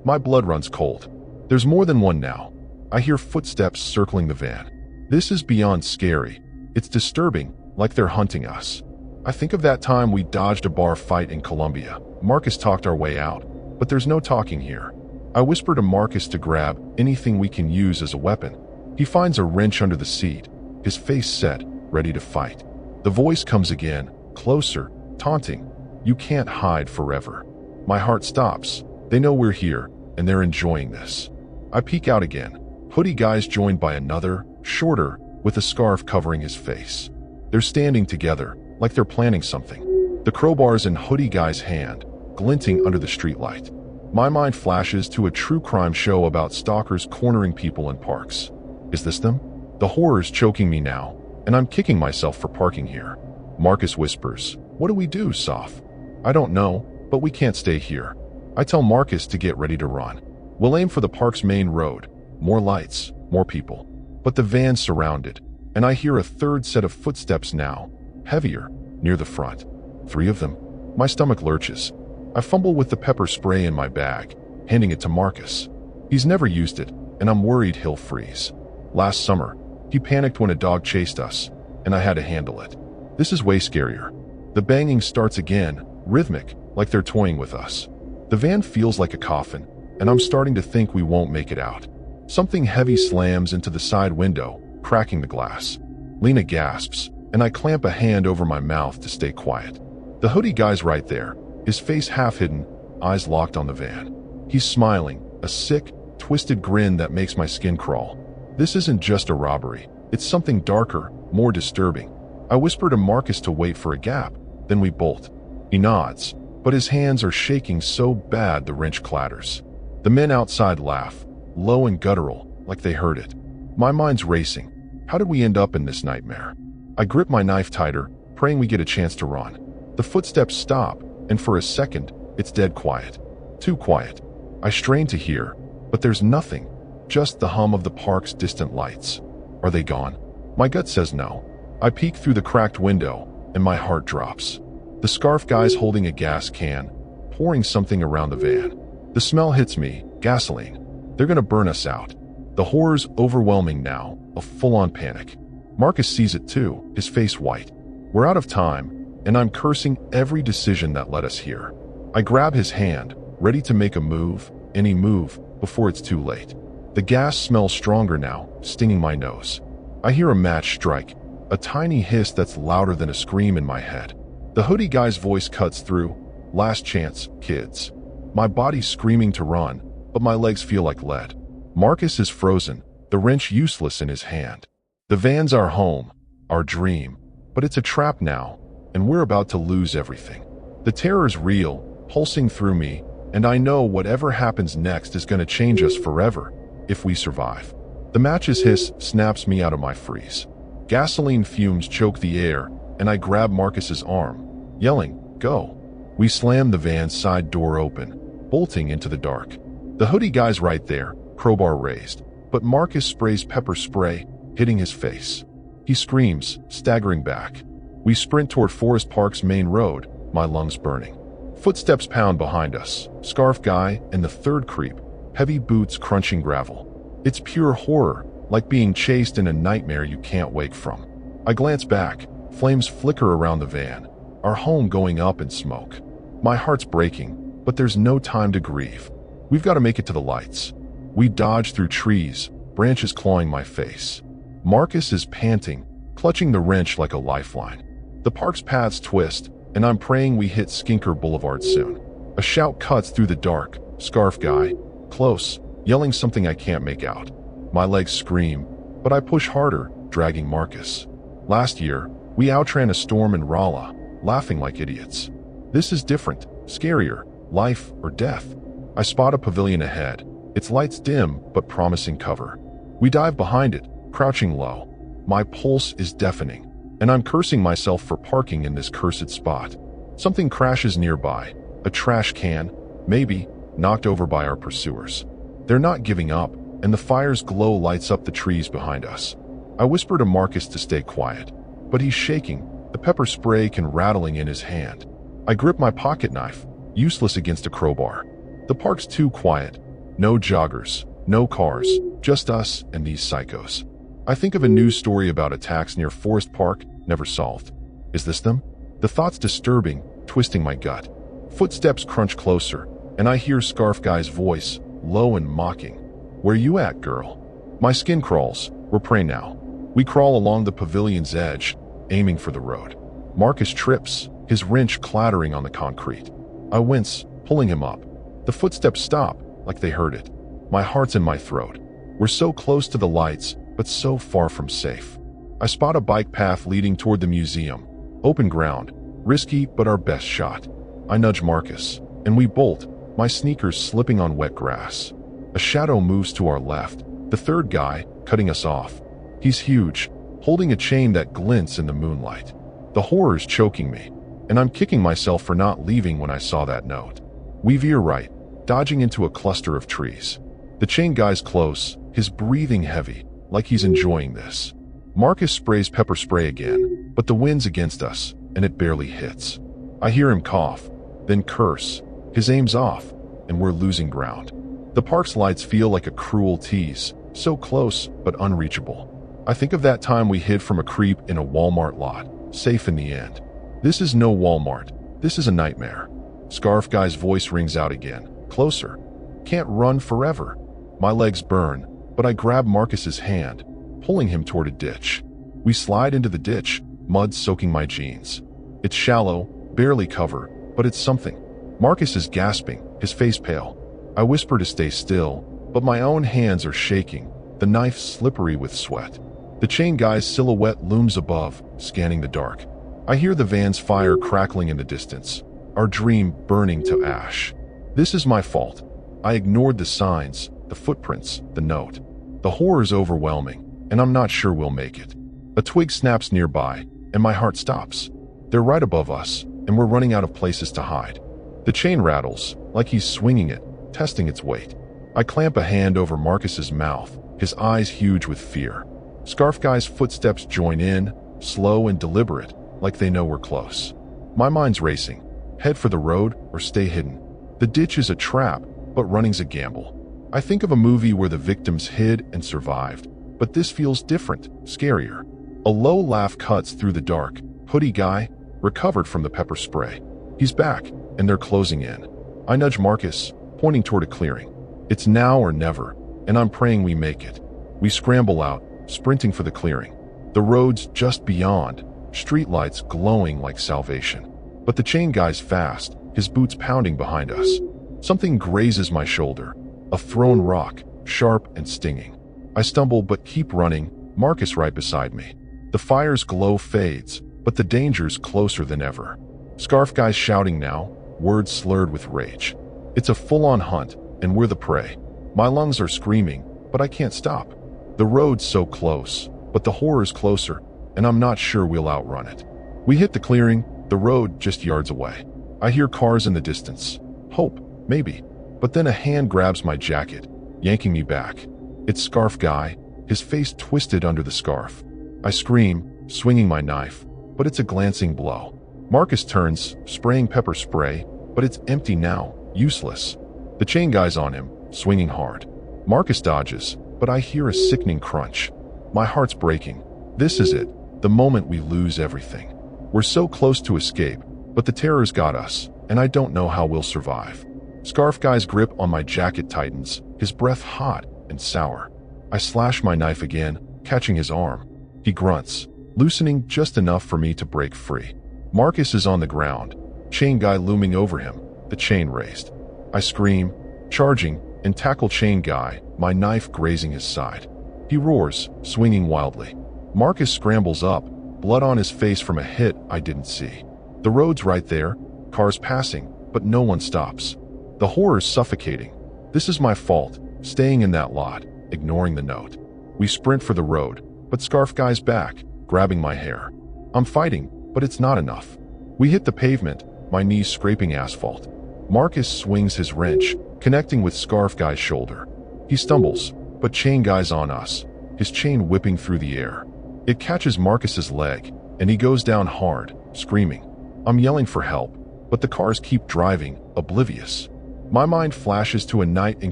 My blood runs cold. There's more than one now. I hear footsteps circling the van. This is beyond scary. It's disturbing, like they're hunting us. I think of that time we dodged a bar fight in Colombia. Marcus talked our way out, but there's no talking here. I whisper to Marcus to grab anything we can use as a weapon. He finds a wrench under the seat, his face set, ready to fight. The voice comes again, closer, taunting. "You can't hide forever." My heart stops. They know we're here, and they're enjoying this. I peek out again. Hoodie guy's joined by another, shorter, with a scarf covering his face. They're standing together, like they're planning something. The crowbar's in hoodie guy's hand, glinting under the streetlight. My mind flashes to a true crime show about stalkers cornering people in parks. Is this them? The horror's choking me now, and I'm kicking myself for parking here. Marcus whispers, "What do we do, Soph?" I don't know, but we can't stay here. I tell Marcus to get ready to run. We'll aim for the park's main road. More lights, more people. But the van's surrounded, and I hear a third set of footsteps now, heavier, near the front. 3 of them. My stomach lurches. I fumble with the pepper spray in my bag, handing it to Marcus. He's never used it, and I'm worried he'll freeze. Last summer, he panicked when a dog chased us, and I had to handle it. This is way scarier. The banging starts again, rhythmic, like they're toying with us. The van feels like a coffin, and I'm starting to think we won't make it out. Something heavy slams into the side window, cracking the glass. Lena gasps, and I clamp a hand over my mouth to stay quiet. The hoodie guy's right there, his face half hidden, eyes locked on the van. He's smiling, a sick, twisted grin that makes my skin crawl. This isn't just a robbery. It's something darker, more disturbing. I whisper to Marcus to wait for a gap, then we bolt. He nods, but his hands are shaking so bad the wrench clatters. The men outside laugh, low and guttural, like they heard it. My mind's racing. How did we end up in this nightmare? I grip my knife tighter, praying we get a chance to run. The footsteps stop, and for a second, it's dead quiet. Too quiet. I strain to hear, but there's nothing, just the hum of the park's distant lights. Are they gone? My gut says no. I peek through the cracked window, and my heart drops. The scarf guy's holding a gas can, pouring something around the van. The smell hits me. Gasoline. They're gonna burn us out. The horror's overwhelming now, a full-on panic. Marcus sees it too, his face white. We're out of time, and I'm cursing every decision that led us here. I grab his hand, ready to make a move, any move, before it's too late. The gas smells stronger now, stinging my nose. I hear a match strike, a tiny hiss that's louder than a scream in my head. The hoodie guy's voice cuts through. Last chance, kids. My body's screaming to run, but my legs feel like lead. Marcus is frozen, the wrench useless in his hand. The van's our home, our dream, but it's a trap now, and we're about to lose everything. The terror's real, pulsing through me, and I know whatever happens next is going to change us forever, if we survive. The match's hiss snaps me out of my freeze. Gasoline fumes choke the air, and I grab Marcus's arm, yelling, "Go." We slam the van's side door open, bolting into the dark. The hoodie guy's right there, crowbar raised, but Marcus sprays pepper spray, hitting his face. He screams, staggering back. We sprint toward Forest Park's main road, my lungs burning. Footsteps pound behind us, scarf guy and the third creep, heavy boots crunching gravel. It's pure horror, like being chased in a nightmare you can't wake from. I glance back, flames flicker around the van, our home going up in smoke. My heart's breaking, but there's no time to grieve. We've got to make it to the lights. We dodge through trees, branches clawing my face. Marcus is panting, clutching the wrench like a lifeline. The park's paths twist, and I'm praying we hit Skinker Boulevard soon. A shout cuts through the dark, scarf guy, close, yelling something I can't make out. My legs scream, but I push harder, dragging Marcus. Last year, we outran a storm in Rolla, laughing like idiots. This is different, scarier, life or death. I spot a pavilion ahead, its lights dim but promising cover. We dive behind it, crouching low. My pulse is deafening, and I'm cursing myself for parking in this cursed spot. Something crashes nearby, a trash can, maybe, knocked over by our pursuers. They're not giving up, and the fire's glow lights up the trees behind us. I whisper to Marcus to stay quiet, but he's shaking, the pepper spray can rattling in his hand. I grip my pocket knife, useless against a crowbar. The park's too quiet. No joggers, no cars, just us and these psychos. I think of a news story about attacks near Forest Park, never solved. Is this them? The thought's disturbing, twisting my gut. Footsteps crunch closer, and I hear Scarf Guy's voice, low and mocking. "Where you at, girl?" My skin crawls. We're prey now. We crawl along the pavilion's edge, aiming for the road. Marcus trips, his wrench clattering on the concrete. I wince, pulling him up. The footsteps stop, like they heard it. My heart's in my throat. We're so close to the lights, but so far from safe. I spot a bike path leading toward the museum. Open ground, risky but our best shot. I nudge Marcus, and we bolt, my sneakers slipping on wet grass. A shadow moves to our left, the third guy, cutting us off. He's huge, holding a chain that glints in the moonlight. The horror's choking me, and I'm kicking myself for not leaving when I saw that note. We veer right, dodging into a cluster of trees. The chain guy's close, his breathing heavy, like he's enjoying this. Marcus sprays pepper spray again, but the wind's against us, and it barely hits. I hear him cough, then curse. His aim's off, and we're losing ground. The park's lights feel like a cruel tease, so close but unreachable. I think of that time we hid from a creep in a Walmart lot, safe in the end. This is no Walmart. This is a nightmare. Scarf Guy's voice rings out again, closer. Can't run forever. My legs burn, but I grab Marcus's hand, pulling him toward a ditch. We slide into the ditch, mud soaking my jeans. It's shallow, barely cover, but it's something. Marcus is gasping, his face pale. I whisper to stay still, but my own hands are shaking, the knife slippery with sweat. The chain guy's silhouette looms above, scanning the dark. I hear the van's fire crackling in the distance, our dream burning to ash. This is my fault. I ignored the signs, the footprints, the note. The horror's overwhelming, and I'm not sure we'll make it. A twig snaps nearby, and my heart stops. They're right above us, and we're running out of places to hide. The chain rattles, like he's swinging it, testing its weight. I clamp a hand over Marcus's mouth, his eyes huge with fear. Scarf Guy's footsteps join in, slow and deliberate, like they know we're close. My mind's racing. Head for the road or stay hidden. The ditch is a trap, but running's a gamble. I think of a movie where the victims hid and survived, but this feels different, scarier. A low laugh cuts through the dark. Hoodie guy, recovered from the pepper spray. He's back, and they're closing in. I nudge Marcus, pointing toward a clearing. It's now or never, and I'm praying we make it. We scramble out, sprinting for the clearing. The road's just beyond, streetlights glowing like salvation. But the chain guy's fast, his boots pounding behind us. Something grazes my shoulder, a thrown rock, sharp and stinging. I stumble but keep running, Marcus right beside me. The fire's glow fades, but the danger's closer than ever. Scarf guy's shouting now, words slurred with rage. It's a full-on hunt, and we're the prey. My lungs are screaming, but I can't stop. The road's so close, but the horror's closer, and I'm not sure we'll outrun it. We hit the clearing, the road just yards away. I hear cars in the distance. Hope, maybe. But then a hand grabs my jacket, yanking me back. It's Scarf Guy, his face twisted under the scarf. I scream, swinging my knife, but it's a glancing blow. Marcus turns, spraying pepper spray, but it's empty now, useless. The chain guy's on him, swinging hard. Marcus dodges, but I hear a sickening crunch. My heart's breaking. This is it, the moment we lose everything. We're so close to escape, but the terror's got us, and I don't know how we'll survive. Scarf Guy's grip on my jacket tightens, his breath hot and sour. I slash my knife again, catching his arm. He grunts, loosening just enough for me to break free. Marcus is on the ground, chain guy looming over him, the chain raised. I scream, charging, and tackle chain guy, my knife grazing his side. He roars, swinging wildly. Marcus scrambles up, blood on his face from a hit I didn't see. The road's right there, cars passing, but no one stops. The horror's suffocating. This is my fault, staying in that lot, ignoring the note. We sprint for the road, but Scarf Guy's back, grabbing my hair. I'm fighting, but it's not enough. We hit the pavement, my knees scraping asphalt. Marcus swings his wrench, connecting with Scarf Guy's shoulder. He stumbles, but chain guy's on us, his chain whipping through the air. It catches Marcus's leg, and he goes down hard, screaming. I'm yelling for help, but the cars keep driving, oblivious. My mind flashes to a night in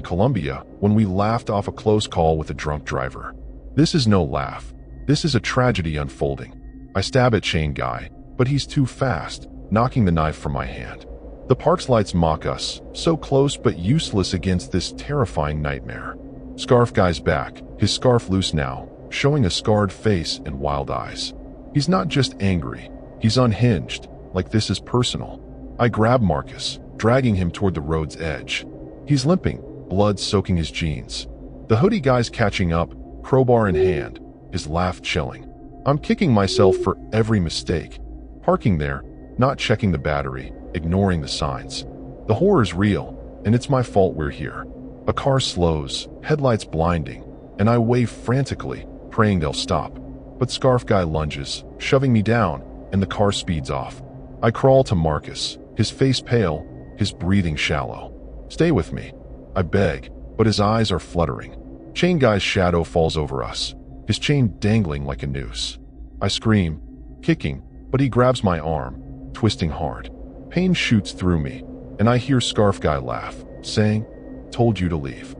Colombia when we laughed off a close call with a drunk driver. This is no laugh. This is a tragedy unfolding. I stab at chain guy, but he's too fast, knocking the knife from my hand. The park's lights mock us, so close but useless against this terrifying nightmare. Scarf Guy's back, his scarf loose now, showing a scarred face and wild eyes. He's not just angry, he's unhinged, like this is personal. I grab Marcus, dragging him toward the road's edge. He's limping, blood soaking his jeans. The hoodie guy's catching up, crowbar in hand, his laugh chilling. I'm kicking myself for every mistake. Parking there, not checking the battery, ignoring the signs. The horror's real, and it's my fault we're here. A car slows, headlights blinding, and I wave frantically, praying they'll stop. But Scarf Guy lunges, shoving me down, and the car speeds off. I crawl to Marcus, his face pale, his breathing shallow. Stay with me, I beg, but his eyes are fluttering. Chain Guy's shadow falls over us, his chain dangling like a noose. I scream, kicking, but he grabs my arm, twisting hard. Pain shoots through me, and I hear Scarf Guy laugh, saying, "Told you to leave."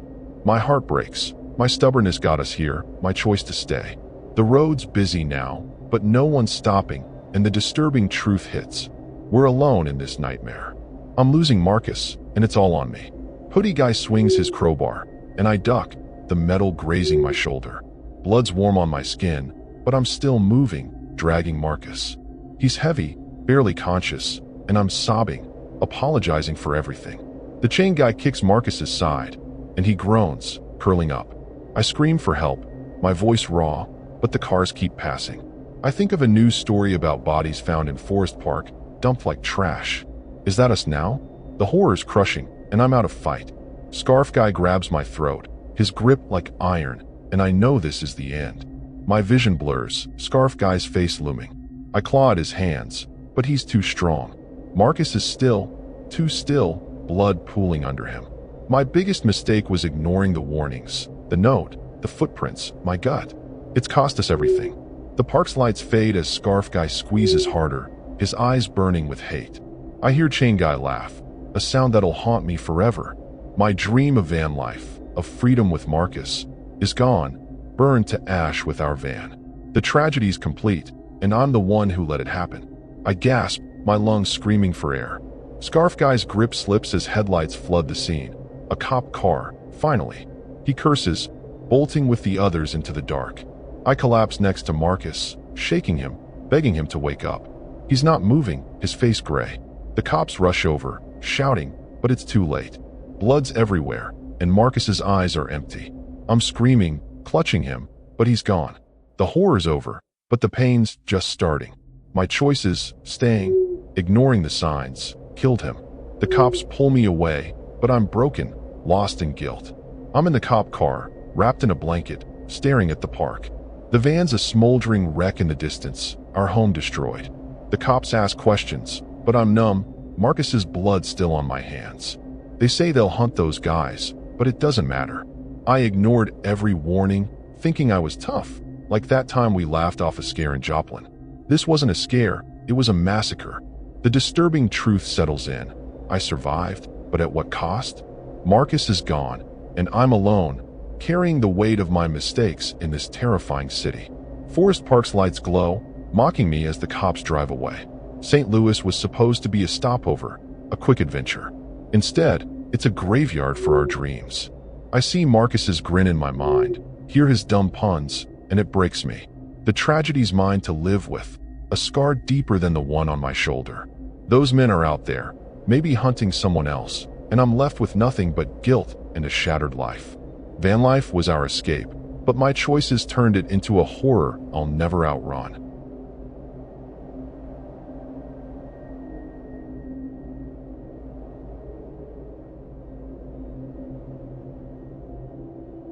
My heart breaks. My stubbornness got us here, my choice to stay. The road's busy now, but no one's stopping, and the disturbing truth hits. We're alone in this nightmare. I'm losing Marcus, and it's all on me. Hoodie Guy swings his crowbar, and I duck, the metal grazing my shoulder. Blood's warm on my skin, but I'm still moving, dragging Marcus. He's heavy, barely conscious, and I'm sobbing, apologizing for everything. The chain guy kicks Marcus's side, and he groans, curling up. I scream for help, my voice raw, but the cars keep passing. I think of a news story about bodies found in Forest Park, dumped like trash. Is that us now? The horror's crushing, and I'm out of fight. Scarf Guy grabs my throat, his grip like iron, and I know this is the end. My vision blurs, Scarf Guy's face looming. I claw at his hands, but he's too strong. Marcus is still, too still, blood pooling under him. My biggest mistake was ignoring the warnings, the note, the footprints, my gut. It's cost us everything. The park's lights fade as Scarf Guy squeezes harder, his eyes burning with hate. I hear Chain Guy laugh, a sound that'll haunt me forever. My dream of van life, of freedom with Marcus, is gone, burned to ash with our van. The tragedy's complete, and I'm the one who let it happen. I gasp, my lungs screaming for air. Scarf Guy's grip slips as headlights flood the scene. A cop car, finally. He curses, bolting with the others into the dark. I collapse next to Marcus, shaking him, begging him to wake up. He's not moving, his face gray. The cops rush over, shouting, but it's too late. Blood's everywhere, and Marcus's eyes are empty. I'm screaming, clutching him, but he's gone. The horror's over, but the pain's just starting. My choices, staying, ignoring the signs, killed him. The cops pull me away, but I'm broken, lost in guilt. I'm in the cop car, wrapped in a blanket, staring at the park. The van's a smoldering wreck in the distance, our home destroyed. The cops ask questions, but I'm numb, Marcus's blood still on my hands. They say they'll hunt those guys, but it doesn't matter. I ignored every warning, thinking I was tough, like that time we laughed off a scare in Joplin. This wasn't a scare, it was a massacre. The disturbing truth settles in. I survived, but at what cost? Marcus is gone, and I'm alone, carrying the weight of my mistakes in this terrifying city. Forest Park's lights glow, mocking me as the cops drive away. St. Louis was supposed to be a stopover, a quick adventure. Instead, it's a graveyard for our dreams. I see Marcus's grin in my mind, hear his dumb puns, and it breaks me. The tragedy's mine to live with, a scar deeper than the one on my shoulder. Those men are out there, maybe hunting someone else, and I'm left with nothing but guilt and a shattered life. Van life was our escape, but my choices turned it into a horror I'll never outrun.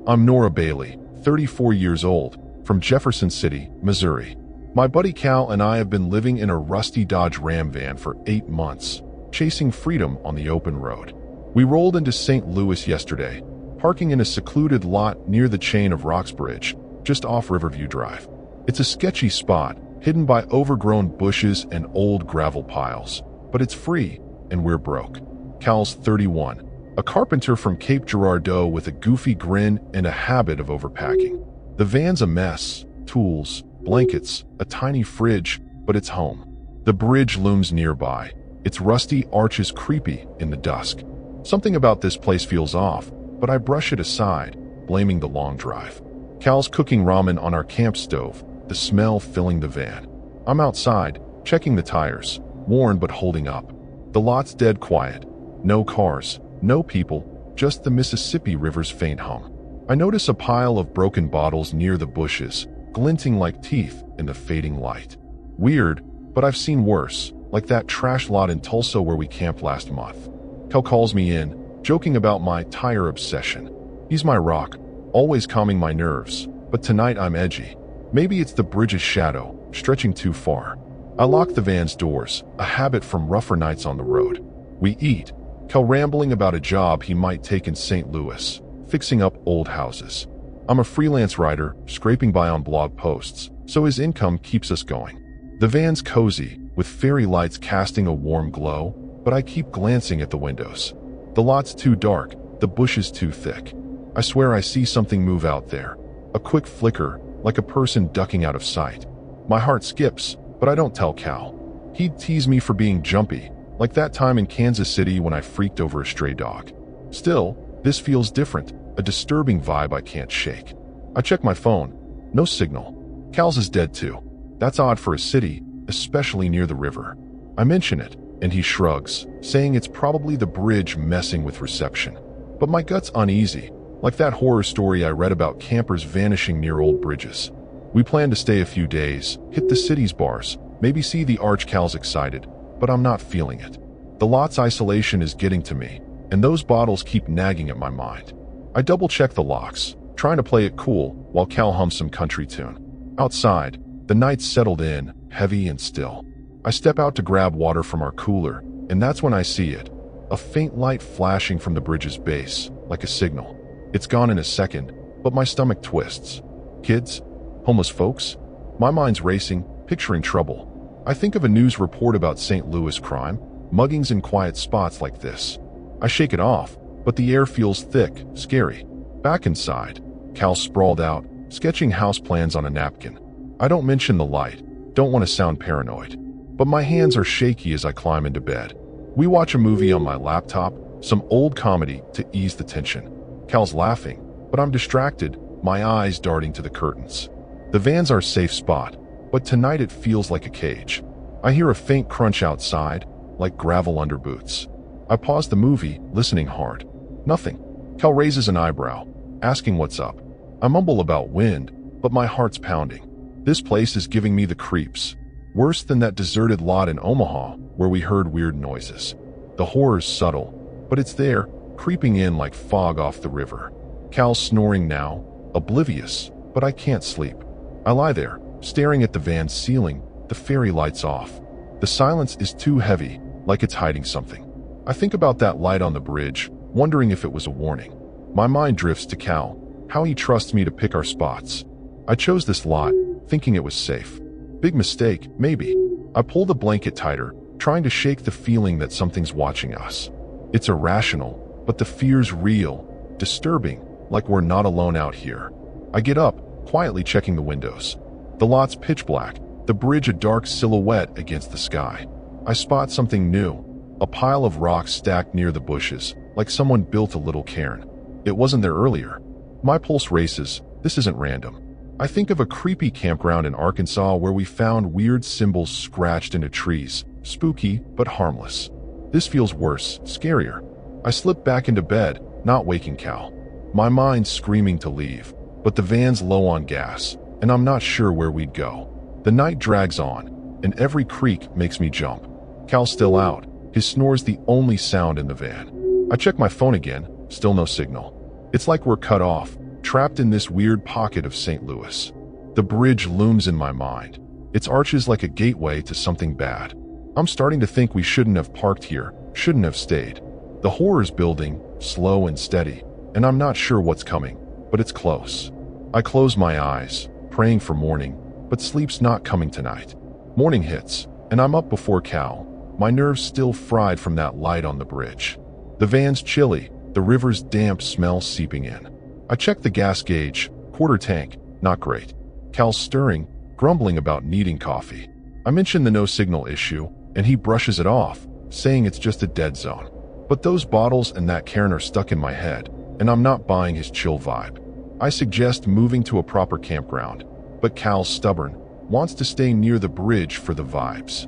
I'm Nora Bailey, 34 years old, from Jefferson City, Missouri. My buddy Cal and I have been living in a rusty Dodge Ram van for 8 months, chasing freedom on the open road. We rolled into St. Louis yesterday, parking in a secluded lot near the chain of Roxbridge, just off Riverview Drive. It's a sketchy spot, hidden by overgrown bushes and old gravel piles, but it's free, and we're broke. Cal's 31, a carpenter from Cape Girardeau with a goofy grin and a habit of overpacking. The van's a mess, tools, blankets, a tiny fridge, but it's home. The bridge looms nearby, its rusty arches creepy in the dusk. Something about this place feels off, but I brush it aside, blaming the long drive. Cal's cooking ramen on our camp stove, the smell filling the van. I'm outside, checking the tires, worn but holding up. The lot's dead quiet. No cars, no people, just the Mississippi River's faint hum. I notice a pile of broken bottles near the bushes, glinting like teeth in the fading light. Weird, but I've seen worse, like that trash lot in Tulsa where we camped last month. Cal calls me in, joking about my tire obsession. He's my rock, always calming my nerves, but tonight I'm edgy. Maybe it's the bridge's shadow, stretching too far. I lock the van's doors, a habit from rougher nights on the road. We eat, Cal rambling about a job he might take in St. Louis, fixing up old houses. I'm a freelance writer, scraping by on blog posts, so his income keeps us going. The van's cozy, with fairy lights casting a warm glow, but I keep glancing at the windows. The lot's too dark, the bushes too thick. I swear I see something move out there. A quick flicker, like a person ducking out of sight. My heart skips, but I don't tell Cal. He'd tease me for being jumpy, like that time in Kansas City when I freaked over a stray dog. Still, this feels different, a disturbing vibe I can't shake. I check my phone. No signal. Cal's is dead too. That's odd for a city, especially near the river. I mention it, and he shrugs, saying it's probably the bridge messing with reception. But my gut's uneasy, like that horror story I read about campers vanishing near old bridges. We plan to stay a few days, hit the city's bars, maybe see the arch. Cal's excited, but I'm not feeling it. The lot's isolation is getting to me, and those bottles keep nagging at my mind. I double-check the locks, trying to play it cool while Cal hums some country tune. Outside, the night's settled in, heavy and still. I step out to grab water from our cooler, and that's when I see it. A faint light flashing from the bridge's base, like a signal. It's gone in a second, but my stomach twists. Kids? Homeless folks? My mind's racing, picturing trouble. I think of a news report about St. Louis crime, muggings in quiet spots like this. I shake it off, but the air feels thick, scary. Back inside, Cal sprawled out, sketching house plans on a napkin. I don't mention the light, don't want to sound paranoid, but my hands are shaky as I climb into bed. We watch a movie on my laptop, some old comedy to ease the tension. Cal's laughing, but I'm distracted, my eyes darting to the curtains. The van's our safe spot, but tonight it feels like a cage. I hear a faint crunch outside, like gravel under boots. I pause the movie, listening hard. Nothing. Cal raises an eyebrow, asking what's up. I mumble about wind, but my heart's pounding. This place is giving me the creeps. Worse than that deserted lot in Omaha, where we heard weird noises. The horror's subtle, but it's there, creeping in like fog off the river. Cal's snoring now, oblivious, but I can't sleep. I lie there, staring at the van's ceiling, the fairy lights off. The silence is too heavy, like it's hiding something. I think about that light on the bridge, wondering if it was a warning. My mind drifts to Cal, how he trusts me to pick our spots. I chose this lot, thinking it was safe. Big mistake, maybe. I pull the blanket tighter, trying to shake the feeling that something's watching us. It's irrational, but the fear's real, disturbing, like we're not alone out here. I get up, quietly checking the windows. The lot's pitch black, the bridge a dark silhouette against the sky. I spot something new, a pile of rocks stacked near the bushes, like someone built a little cairn. It wasn't there earlier. My pulse races, this isn't random. I think of a creepy campground in Arkansas where we found weird symbols scratched into trees, spooky but harmless. This feels worse, scarier. I slip back into bed, not waking Cal. My mind's screaming to leave, but the van's low on gas, and I'm not sure where we'd go. The night drags on, and every creak makes me jump. Cal's still out, his snore's the only sound in the van. I check my phone again, still no signal. It's like we're cut off, trapped in this weird pocket of St. Louis. The bridge looms in my mind. Its arches like a gateway to something bad. I'm starting to think we shouldn't have parked here, shouldn't have stayed. The horror's building, slow and steady, and I'm not sure what's coming, but it's close. I close my eyes, praying for morning, but sleep's not coming tonight. Morning hits, and I'm up before Cal, my nerves still fried from that light on the bridge. The van's chilly, the river's damp smell seeping in. I check the gas gauge, quarter tank, not great. Cal's stirring, grumbling about needing coffee. I mention the no signal issue, and he brushes it off, saying it's just a dead zone. But those bottles and that cairn are stuck in my head, and I'm not buying his chill vibe. I suggest moving to a proper campground, but Cal's stubborn, wants to stay near the bridge for the vibes.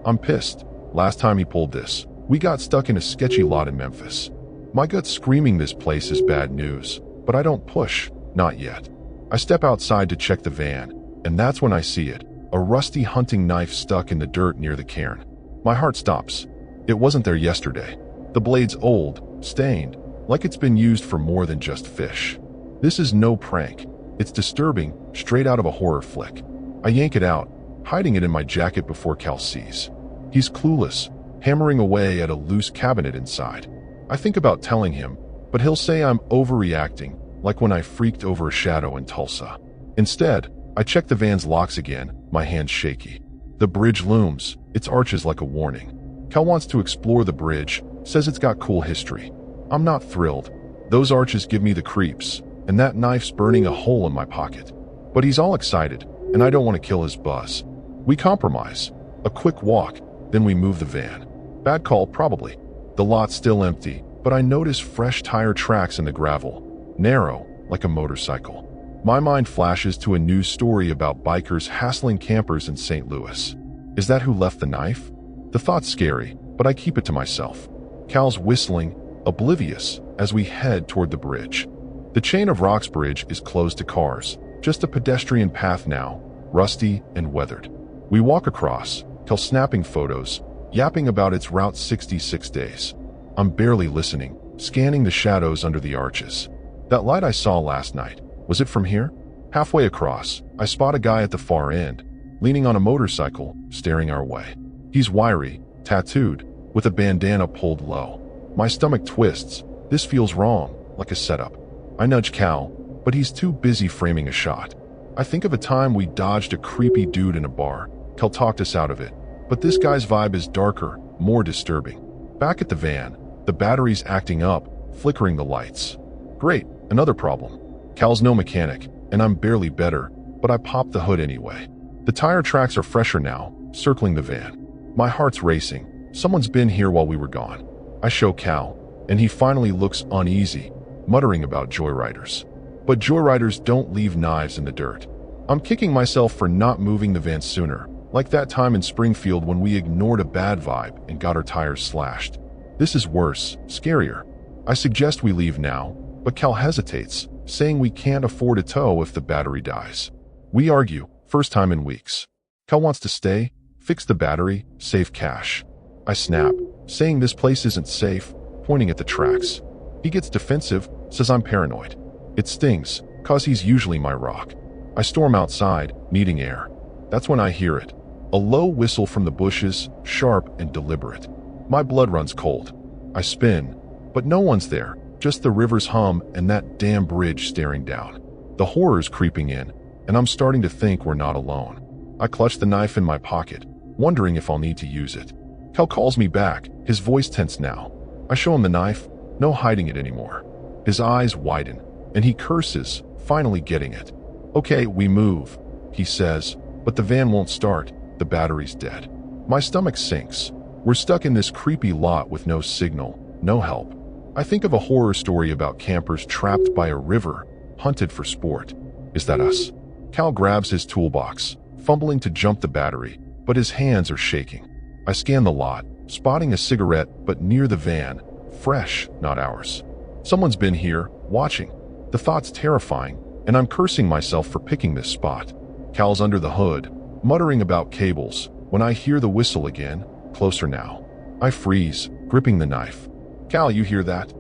I'm pissed. Last time he pulled this, we got stuck in a sketchy lot in Memphis. My gut's screaming this place is bad news, but I don't push, not yet. I step outside to check the van, and that's when I see it, a rusty hunting knife stuck in the dirt near the cairn. My heart stops. It wasn't there yesterday. The blade's old, stained, like it's been used for more than just fish. This is no prank. It's disturbing, straight out of a horror flick. I yank it out, hiding it in my jacket before Cal sees. He's clueless, hammering away at a loose cabinet inside. I think about telling him, but he'll say I'm overreacting, like when I freaked over a shadow in Tulsa. Instead, I check the van's locks again, my hands shaky. The bridge looms, its arches like a warning. Cal wants to explore the bridge, says it's got cool history. I'm not thrilled. Those arches give me the creeps, and that knife's burning a hole in my pocket. But he's all excited, and I don't want to kill his buzz. We compromise. A quick walk, then we move the van. Bad call, probably. The lot's still empty, but I notice fresh tire tracks in the gravel, narrow, like a motorcycle. My mind flashes to a news story about bikers hassling campers in St. Louis. Is that who left the knife? The thought's scary, but I keep it to myself. Cal's whistling, oblivious, as we head toward the bridge. The chain of rocks bridge is closed to cars, just a pedestrian path now, rusty and weathered. We walk across, Cal snapping photos, yapping about its Route 66 days. I'm barely listening, scanning the shadows under the arches. That light I saw last night, was it from here? Halfway across, I spot a guy at the far end, leaning on a motorcycle, staring our way. He's wiry, tattooed, with a bandana pulled low. My stomach twists. This feels wrong, like a setup. I nudge Cal, but he's too busy framing a shot. I think of a time we dodged a creepy dude in a bar. Cal talked us out of it, but this guy's vibe is darker, more disturbing. Back at the van, the battery's acting up, flickering the lights. Great, another problem. Cal's no mechanic, and I'm barely better, but I pop the hood anyway. The tire tracks are fresher now, circling the van. My heart's racing. Someone's been here while we were gone. I show Cal, and he finally looks uneasy, muttering about joyriders. But joyriders don't leave knives in the dirt. I'm kicking myself for not moving the van sooner, like that time in Springfield when we ignored a bad vibe and got our tires slashed. This is worse, scarier. I suggest we leave now, but Cal hesitates, saying we can't afford a tow if the battery dies. We argue, first time in weeks. Cal wants to stay, fix the battery, save cash. I snap, saying this place isn't safe, pointing at the tracks. He gets defensive, says I'm paranoid. It stings, cause he's usually my rock. I storm outside, needing air. That's when I hear it. A low whistle from the bushes, sharp and deliberate. My blood runs cold. I spin, but no one's there, just the river's hum and that damn bridge staring down. The horror's creeping in, and I'm starting to think we're not alone. I clutch the knife in my pocket, wondering if I'll need to use it. Cal calls me back, his voice tense now. I show him the knife, no hiding it anymore. His eyes widen, and he curses, finally getting it. Okay, we move, he says, but the van won't start, the battery's dead. My stomach sinks. We're stuck in this creepy lot with no signal, no help. I think of a horror story about campers trapped by a river, hunted for sport. Is that us? Cal grabs his toolbox, fumbling to jump the battery, but his hands are shaking. I scan the lot, spotting a cigarette but near the van, fresh, not ours. Someone's been here, watching. The thought's terrifying, and I'm cursing myself for picking this spot. Cal's under the hood, muttering about cables, when I hear the whistle again, closer now. I freeze, gripping the knife. Cal, you hear that?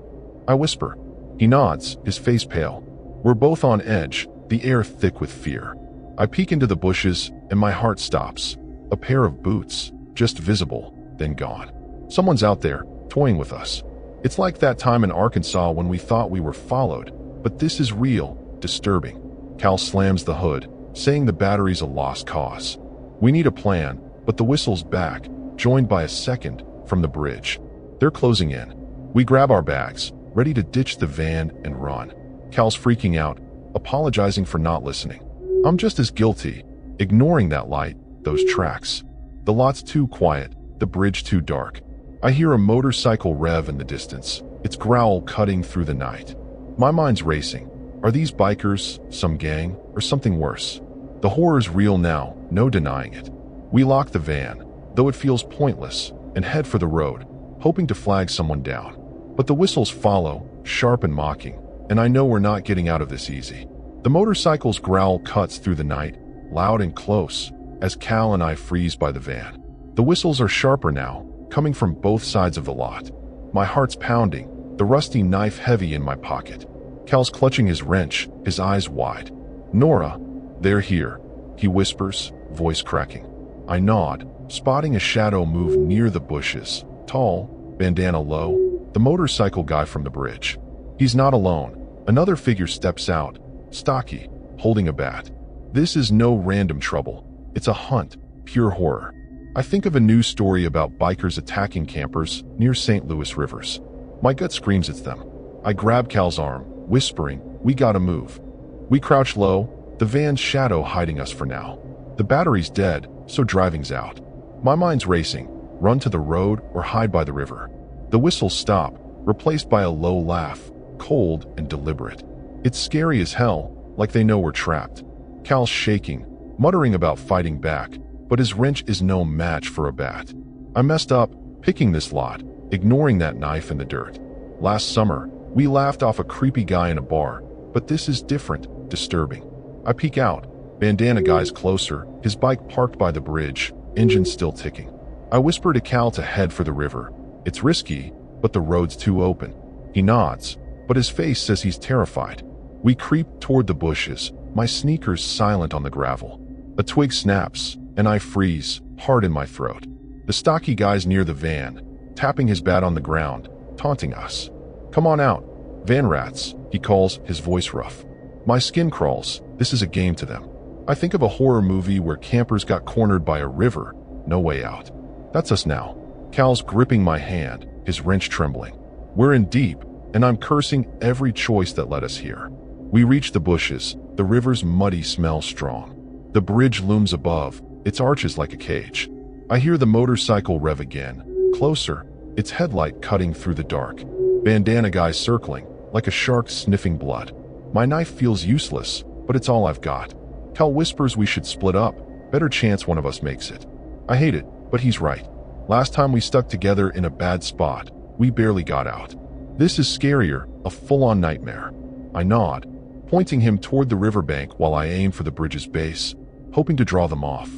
I whisper. He nods, his face pale. We're both on edge, the air thick with fear. I peek into the bushes, and my heart stops. A pair of boots, just visible, then gone. Someone's out there, toying with us. It's like that time in Arkansas when we thought we were followed, but this is real, disturbing. Cal slams the hood, saying the battery's a lost cause. We need a plan, but the whistle's back, joined by a second from the bridge. They're closing in. We grab our bags, ready to ditch the van and run. Cal's freaking out, apologizing for not listening. I'm just as guilty, ignoring that light, those tracks. The lot's too quiet, the bridge too dark. I hear a motorcycle rev in the distance, its growl cutting through the night. My mind's racing. Are these bikers, some gang, or something worse? The horror's real now, no denying it. We lock the van, though it feels pointless, and head for the road, hoping to flag someone down. But the whistles follow, sharp and mocking, and I know we're not getting out of this easy. The motorcycle's growl cuts through the night, loud and close, as Cal and I freeze by the van. The whistles are sharper now, coming from both sides of the lot. My heart's pounding, the rusty knife heavy in my pocket. Cal's clutching his wrench, his eyes wide. Nora, they're here, he whispers, voice cracking. I nod, spotting a shadow move near the bushes, tall, bandana low, the motorcycle guy from the bridge. He's not alone. Another figure steps out, stocky, holding a bat. This is no random trouble. It's a hunt, pure horror. I think of a news story about bikers attacking campers near St. Louis rivers. My gut screams it's them. I grab Cal's arm, whispering, we gotta move. We crouch low, the van's shadow hiding us for now. The battery's dead, so driving's out. My mind's racing, run to the road or hide by the river. The whistles stop, replaced by a low laugh, cold and deliberate. It's scary as hell, like they know we're trapped. Cal's shaking, muttering about fighting back, but his wrench is no match for a bat. I messed up, picking this lot, ignoring that knife in the dirt. Last summer, we laughed off a creepy guy in a bar, but this is different, disturbing. I peek out, bandana guy's closer, his bike parked by the bridge, engine still ticking. I whisper to Cal to head for the river. It's risky, but the road's too open. He nods, but his face says he's terrified. We creep toward the bushes, my sneakers silent on the gravel. A twig snaps, and I freeze, hard in my throat. The stocky guy's near the van, tapping his bat on the ground, taunting us. Come on out, van rats, he calls, his voice rough. My skin crawls, this is a game to them. I think of a horror movie where campers got cornered by a river, no way out. That's us now. Cal's gripping my hand, his wrench trembling. We're in deep, and I'm cursing every choice that led us here. We reach the bushes, the river's muddy smell strong. The bridge looms above, its arches like a cage. I hear the motorcycle rev again, closer, its headlight cutting through the dark. Bandana guy circling, like a shark sniffing blood. My knife feels useless, but it's all I've got. Cal whispers we should split up, better chance one of us makes it. I hate it, but he's right. Last time we stuck together in a bad spot, we barely got out. This is scarier, a full-on nightmare. I nod, pointing him toward the riverbank while I aim for the bridge's base, hoping to draw them off.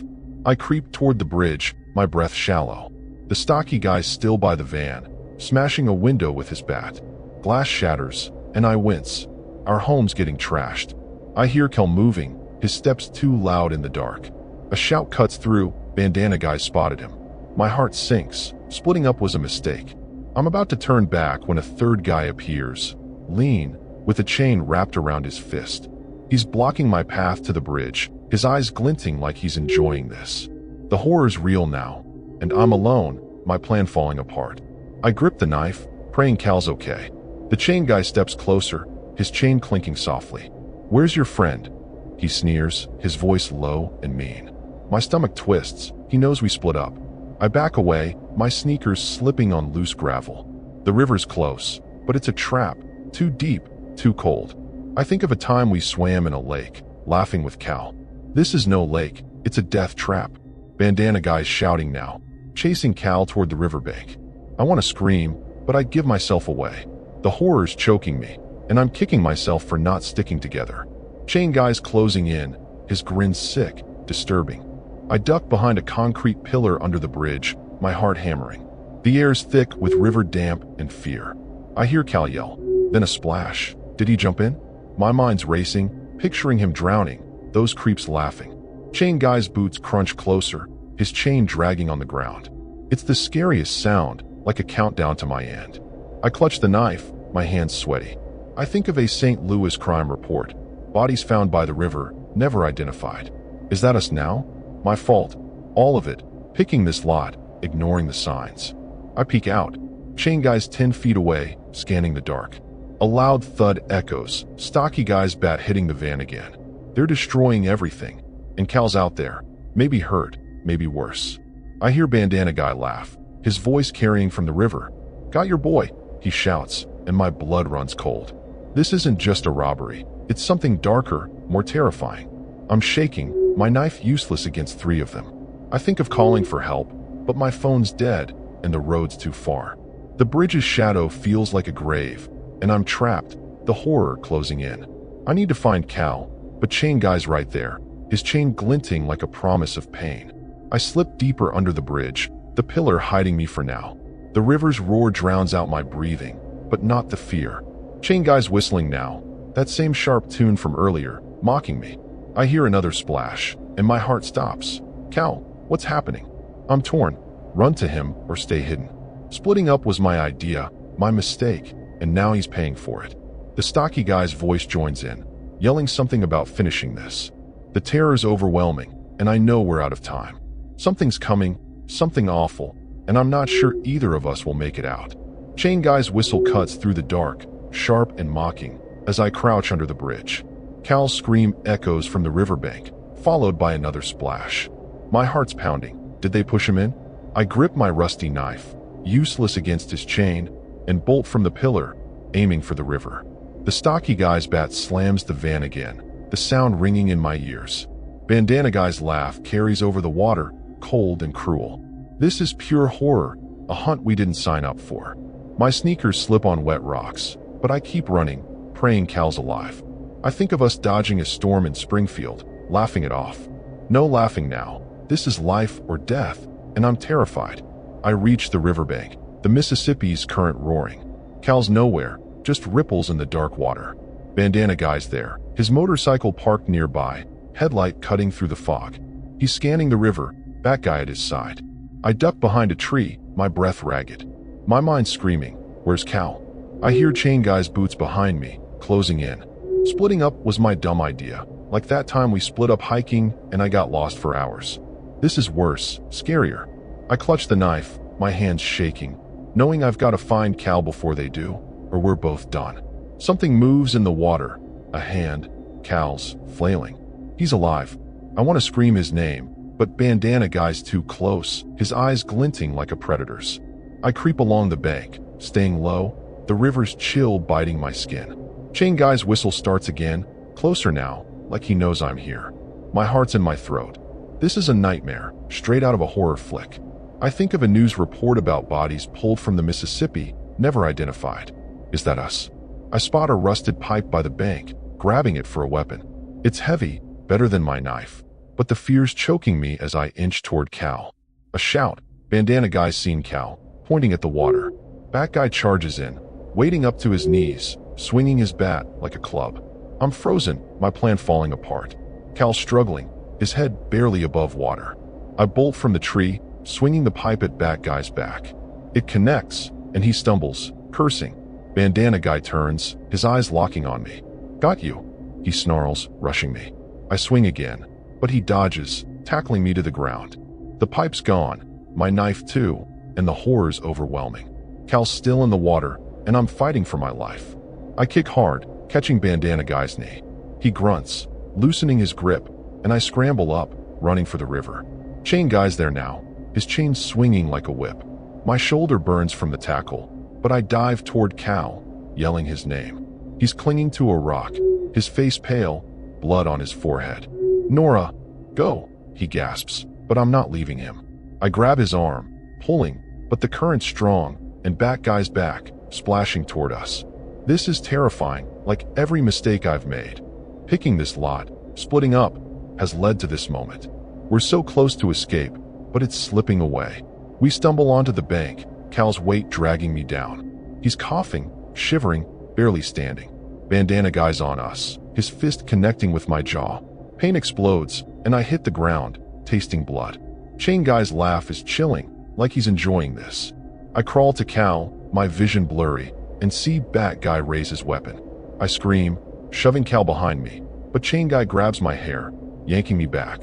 I creep toward the bridge, my breath shallow. The stocky guy's still by the van, smashing a window with his bat. Glass shatters, and I wince. Our home's getting trashed. I hear Kel moving, his steps too loud in the dark. A shout cuts through, bandana guy spotted him. My heart sinks, splitting up was a mistake. I'm about to turn back when a third guy appears, lean, with a chain wrapped around his fist. He's blocking my path to the bridge, his eyes glinting like he's enjoying this. The horror's real now, and I'm alone, my plan falling apart. I grip the knife, praying Cal's okay. The chain guy steps closer, his chain clinking softly. "Where's your friend?" He sneers, his voice low and mean. My stomach twists, he knows we split up. I back away, my sneakers slipping on loose gravel. The river's close, but it's a trap, too deep, too cold. I think of a time we swam in a lake, laughing with Cal. This is no lake, it's a death trap. Bandana guy's shouting now, chasing Cal toward the riverbank. I want to scream, but I give myself away. The horror's choking me, and I'm kicking myself for not sticking together. Chain guy's closing in, his grin sick, disturbing. I duck behind a concrete pillar under the bridge, my heart hammering. The air's thick with river damp and fear. I hear Cal yell, then a splash. Did he jump in? My mind's racing, picturing him drowning, those creeps laughing. Chain guy's boots crunch closer, his chain dragging on the ground. It's the scariest sound, like a countdown to my end. I clutch the knife, my hands sweaty. I think of a St. Louis crime report. Bodies found by the river, never identified. Is that us now? My fault. All of it. Picking this lot, ignoring the signs. I peek out. Chain guy's 10 feet away, scanning the dark. A loud thud echoes, stocky guy's bat hitting the van again. They're destroying everything. And Cal's out there. Maybe hurt, maybe worse. I hear bandana guy laugh, his voice carrying from the river. "Got your boy," he shouts, and my blood runs cold. This isn't just a robbery. It's something darker, more terrifying. I'm shaking, my knife useless against 3 of them. I think of calling for help, but my phone's dead, and the road's too far. The bridge's shadow feels like a grave, and I'm trapped, the horror closing in. I need to find Cal, but chain guy's right there, his chain glinting like a promise of pain. I slip deeper under the bridge, the pillar hiding me for now. The river's roar drowns out my breathing, but not the fear. Chain guy's whistling now, that same sharp tune from earlier, mocking me. I hear another splash, and my heart stops. Cal, what's happening? I'm torn. Run to him or stay hidden. Splitting up was my idea, my mistake, and now he's paying for it. The stocky guy's voice joins in, yelling something about finishing this. The terror's overwhelming, and I know we're out of time. Something's coming, something awful, and I'm not sure either of us will make it out. Chain guy's whistle cuts through the dark, sharp and mocking, as I crouch under the bridge. Cal's scream echoes from the riverbank, followed by another splash. My heart's pounding. Did they push him in? I grip my rusty knife, useless against his chain, and bolt from the pillar, aiming for the river. The stocky guy's bat slams the van again, the sound ringing in my ears. Bandana guy's laugh carries over the water, cold and cruel. This is pure horror, a hunt we didn't sign up for. My sneakers slip on wet rocks, but I keep running, praying Cal's alive. I think of us dodging a storm in Springfield, laughing it off. No laughing now. This is life or death, and I'm terrified. I reach the riverbank, the Mississippi's current roaring. Cal's nowhere, just ripples in the dark water. Bandana guy's there, his motorcycle parked nearby, headlight cutting through the fog. He's scanning the river, bat guy at his side. I duck behind a tree, my breath ragged. My mind screaming, where's Cal? I hear chain guy's boots behind me, closing in. Splitting up was my dumb idea, like that time we split up hiking and I got lost for hours. This is worse, scarier. I clutch the knife, my hands shaking, knowing I've got to find Cal before they do. or we're both done. Something moves in the water. A hand. Cal's, flailing. He's alive. I want to scream his name, but Bandana Guy's too close, his eyes glinting like a predator's. I creep along the bank, staying low, the river's chill biting my skin. Chain Guy's whistle starts again, closer now, like he knows I'm here. My heart's in my throat. This is a nightmare, straight out of a horror flick. I think of a news report about bodies pulled from the Mississippi, never identified. Is that us? I spot a rusted pipe by the bank, grabbing it for a weapon. It's heavy, better than my knife, but the fear's choking me as I inch toward Cal. A shout. Bandana Guy's seen Cal, pointing at the water. Bat Guy charges in, wading up to his knees, swinging his bat like a club. I'm frozen, my plan falling apart. Cal's struggling, his head barely above water. I bolt from the tree, swinging the pipe at Bat Guy's back. It connects, and he stumbles, cursing. Bandana Guy turns, his eyes locking on me. Got you, he snarls, rushing me. I swing again, but he dodges, tackling me to the ground. The pipe's gone, my knife too, and the horror's overwhelming. Cal's still in the water, and I'm fighting for my life. I kick hard, catching Bandana Guy's knee. He grunts, loosening his grip, and I scramble up, running for the river. Chain Guy's there now, his chain swinging like a whip. My shoulder burns from the tackle, but I dive toward Cal, yelling his name. He's clinging to a rock, his face pale, blood on his forehead. Nora, go, he gasps, but I'm not leaving him. I grab his arm, pulling, but the current's strong, and Bat Guy's back, splashing toward us. This is terrifying, like every mistake I've made. Picking this lot, splitting up, has led to this moment. We're so close to escape, but it's slipping away. We stumble onto the bank, Cal's weight dragging me down. He's coughing, shivering, barely standing. Bandana Guy's on us, his fist connecting with my jaw. Pain explodes, and I hit the ground, tasting blood. Chain Guy's laugh is chilling, like he's enjoying this. I crawl to Cal, my vision blurry, and see Bat Guy raise his weapon. I scream, shoving Cal behind me, but Chain Guy grabs my hair, yanking me back.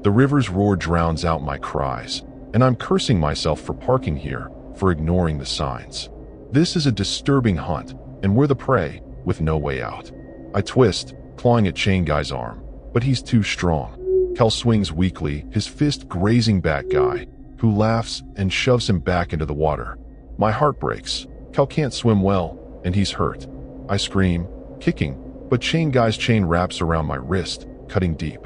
The river's roar drowns out my cries, and I'm cursing myself for parking here, for ignoring the signs. This is a disturbing hunt, and we're the prey, with no way out. I twist, clawing at Chain Guy's arm, but he's too strong. Cal swings weakly, his fist grazing Bat Guy, who laughs and shoves him back into the water. My heart breaks. Cal can't swim well, and he's hurt. I scream, kicking, but Chain Guy's chain wraps around my wrist, cutting deep.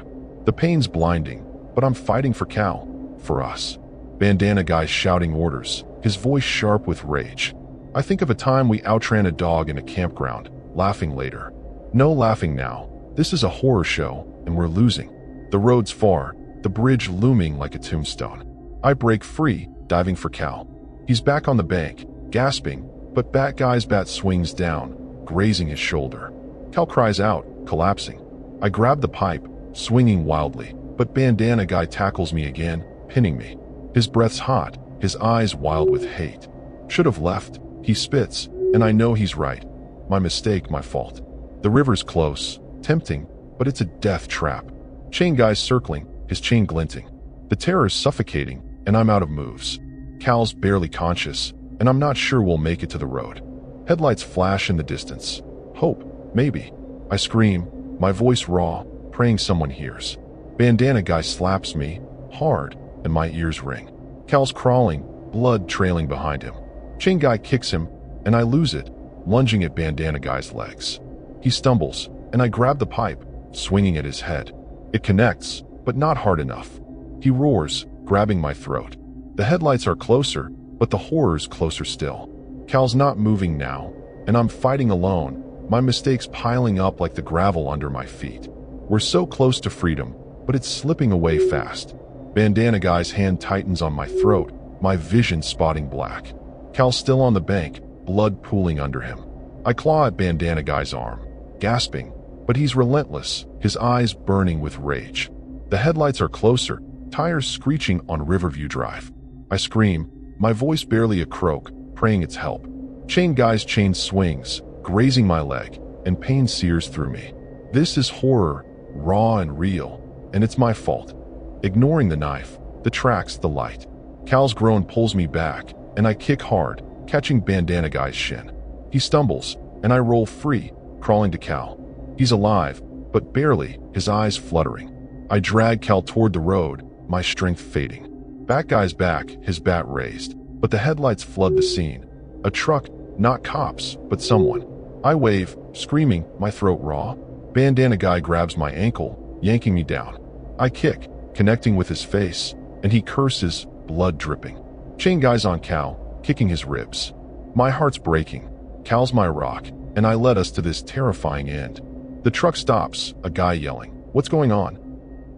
The pain's blinding, but I'm fighting for Cal, for us. Bandana Guy's shouting orders, his voice sharp with rage. I think of a time we outran a dog in a campground, laughing later. No laughing now. This is a horror show, and we're losing. The road's far, the bridge looming like a tombstone. I break free, diving for Cal. He's back on the bank, gasping, but Bat Guy's bat swings down, grazing his shoulder. Cal cries out, collapsing. I grab the pipe, swinging wildly, but Bandana Guy tackles me again, pinning me. His breath's hot, his eyes wild with hate. Should have left, he spits, and I know he's right. My mistake, my fault. The river's close, tempting, but it's a death trap. Chain Guy's circling, his chain glinting. The terror's suffocating, and I'm out of moves. Cal's barely conscious, and I'm not sure we'll make it to the road. Headlights flash in the distance. Hope, maybe. I scream, my voice raw, praying someone hears. Bandana Guy slaps me, hard, and my ears ring. Cal's crawling, blood trailing behind him. Chain Guy kicks him, and I lose it, lunging at Bandana Guy's legs. He stumbles, and I grab the pipe, swinging at his head. It connects, but not hard enough. He roars, grabbing my throat. The headlights are closer, but the horror's closer still. Cal's not moving now, and I'm fighting alone, my mistakes piling up like the gravel under my feet. We're so close to freedom, but it's slipping away fast. Bandana Guy's hand tightens on my throat, my vision spotting black. Cal's still on the bank, blood pooling under him. I claw at Bandana Guy's arm, gasping, but he's relentless, his eyes burning with rage. The headlights are closer, tires screeching on Riverview Drive. I scream, my voice barely a croak, praying it's help. Chain Guy's chain swings, grazing my leg, and pain sears through me. This is horror, raw and real, and it's my fault. Ignoring the knife, the tracks, the light. Cal's groan pulls me back, and I kick hard, catching Bandana Guy's shin. He stumbles, and I roll free, crawling to Cal. He's alive, but barely, his eyes fluttering. I drag Cal toward the road, my strength fading. Bat Guy's back, his bat raised, but the headlights flood the scene. A truck, not cops, but someone. I wave, screaming, my throat raw. Bandana Guy grabs my ankle, yanking me down. I kick, connecting with his face, and he curses, blood dripping. Chain Guy's on Cal, kicking his ribs. My heart's breaking. Cal's my rock, and I led us to this terrifying end. The truck stops, a guy yelling, "What's going on?"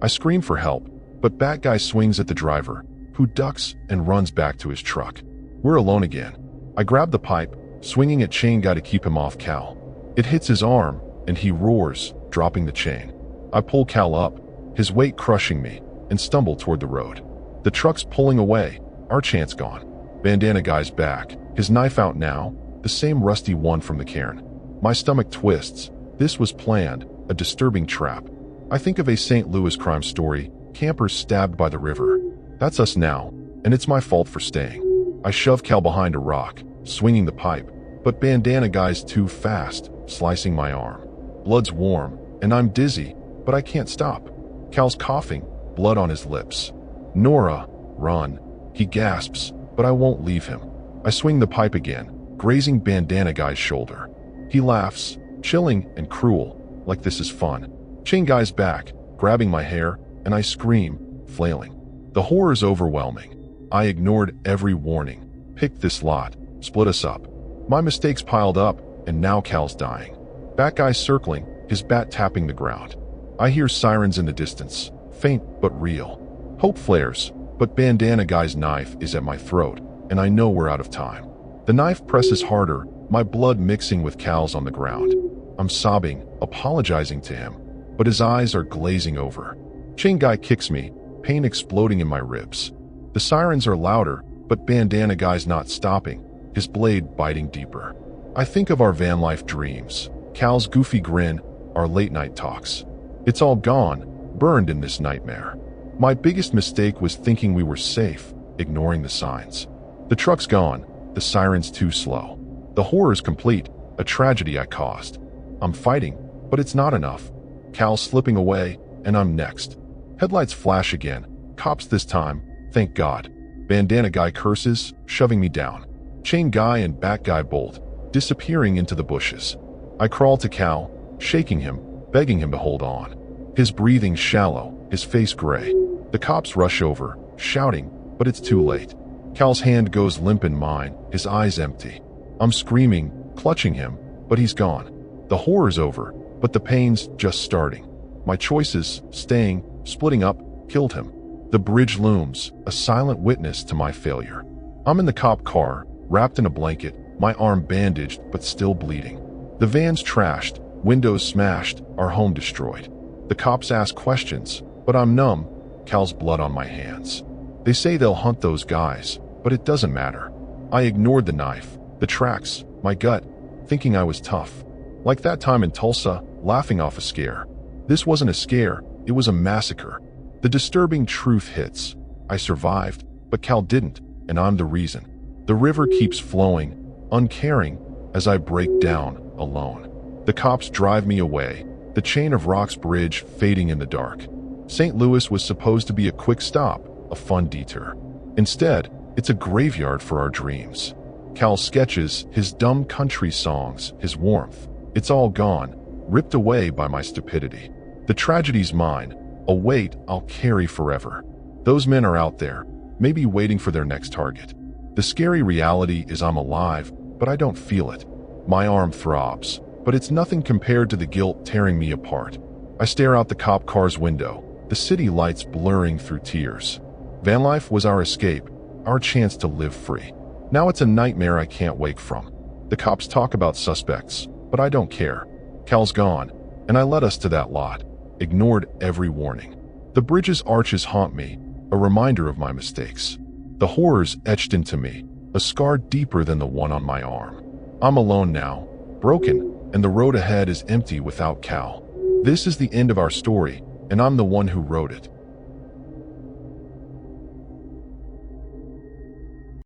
I scream for help, but Bat Guy swings at the driver, who ducks and runs back to his truck. We're alone again. I grab the pipe, swinging at Chain Guy to keep him off Cal. It hits his arm, and he roars, dropping the chain. I pull Cal up, his weight crushing me, and stumble toward the road. The truck's pulling away, our chance gone. Bandana Guy's back, his knife out now, the same rusty one from the cairn. My stomach twists. This was planned, a disturbing trap. I think of a St. Louis crime story, campers stabbed by the river. That's us now, and it's my fault for staying. I shove Cal behind a rock, swinging the pipe, but Bandana Guy's too fast, slicing my arm. Blood's warm, and I'm dizzy, but I can't stop. Cal's coughing, blood on his lips. "Nora, run." He gasps, but I won't leave him. I swing the pipe again, grazing Bandana Guy's shoulder. He laughs, chilling and cruel, like this is fun. Chain Guy's back, grabbing my hair, and I scream, flailing. The horror's overwhelming. I ignored every warning. Pick this lot, split us up. My mistakes piled up, and now Cal's dying. Bat Guy's circling, his bat tapping the ground. I hear sirens in the distance, faint but real. Hope flares, but Bandana Guy's knife is at my throat, and I know we're out of time. The knife presses harder, my blood mixing with Cal's on the ground. I'm sobbing, apologizing to him, but his eyes are glazing over. Chain Guy kicks me, pain exploding in my ribs. The sirens are louder, but Bandana Guy's not stopping, his blade biting deeper. I think of our van life dreams, Cal's goofy grin, our late night talks. It's all gone, burned in this nightmare. My biggest mistake was thinking we were safe, ignoring the signs. The truck's gone, the sirens too slow. The horror's complete, a tragedy I caused. I'm fighting, but it's not enough. Cal's slipping away, and I'm next. Headlights flash again, cops this time, thank God. Bandana Guy curses, shoving me down. Chain Guy and Bat Guy bolt, disappearing into the bushes. I crawl to Cal, shaking him, begging him to hold on. His breathing shallow, his face gray. The cops rush over, shouting, but it's too late. Cal's hand goes limp in mine, his eyes empty. I'm screaming, clutching him, but he's gone. The horror's over, but the pain's just starting. My choices, staying, splitting up, killed him. The bridge looms, a silent witness to my failure. I'm in the cop car, wrapped in a blanket, my arm bandaged but still bleeding. The van's trashed, windows smashed, our home destroyed. The cops ask questions, but I'm numb, Cal's blood on my hands. They say they'll hunt those guys, but it doesn't matter. I ignored the knife, the tracks, my gut, thinking I was tough. Like that time in Tulsa, laughing off a scare. This wasn't a scare, it was a massacre. The disturbing truth hits. I survived, but Cal didn't, and I'm the reason. The river keeps flowing, uncaring, as I break down, alone. The cops drive me away, the chain of rocks bridge fading in the dark. St. Louis was supposed to be a quick stop, a fun detour. Instead, it's a graveyard for our dreams. Cal's sketches, his dumb country songs, his warmth. It's all gone, ripped away by my stupidity. The tragedy's mine, a weight I'll carry forever. Those men are out there, maybe waiting for their next target. The scary reality is I'm alive, but I don't feel it. My arm throbs, but it's nothing compared to the guilt tearing me apart. I stare out the cop car's window, the city lights blurring through tears. Vanlife was our escape, our chance to live free. Now it's a nightmare I can't wake from. The cops talk about suspects, but I don't care. Cal's gone, and I led us to that lot, ignored every warning. The bridge's arches haunt me, a reminder of my mistakes. The horror's etched into me, a scar deeper than the one on my arm. I'm alone now, broken, and the road ahead is empty without Cal. This is the end of our story, and I'm the one who wrote it.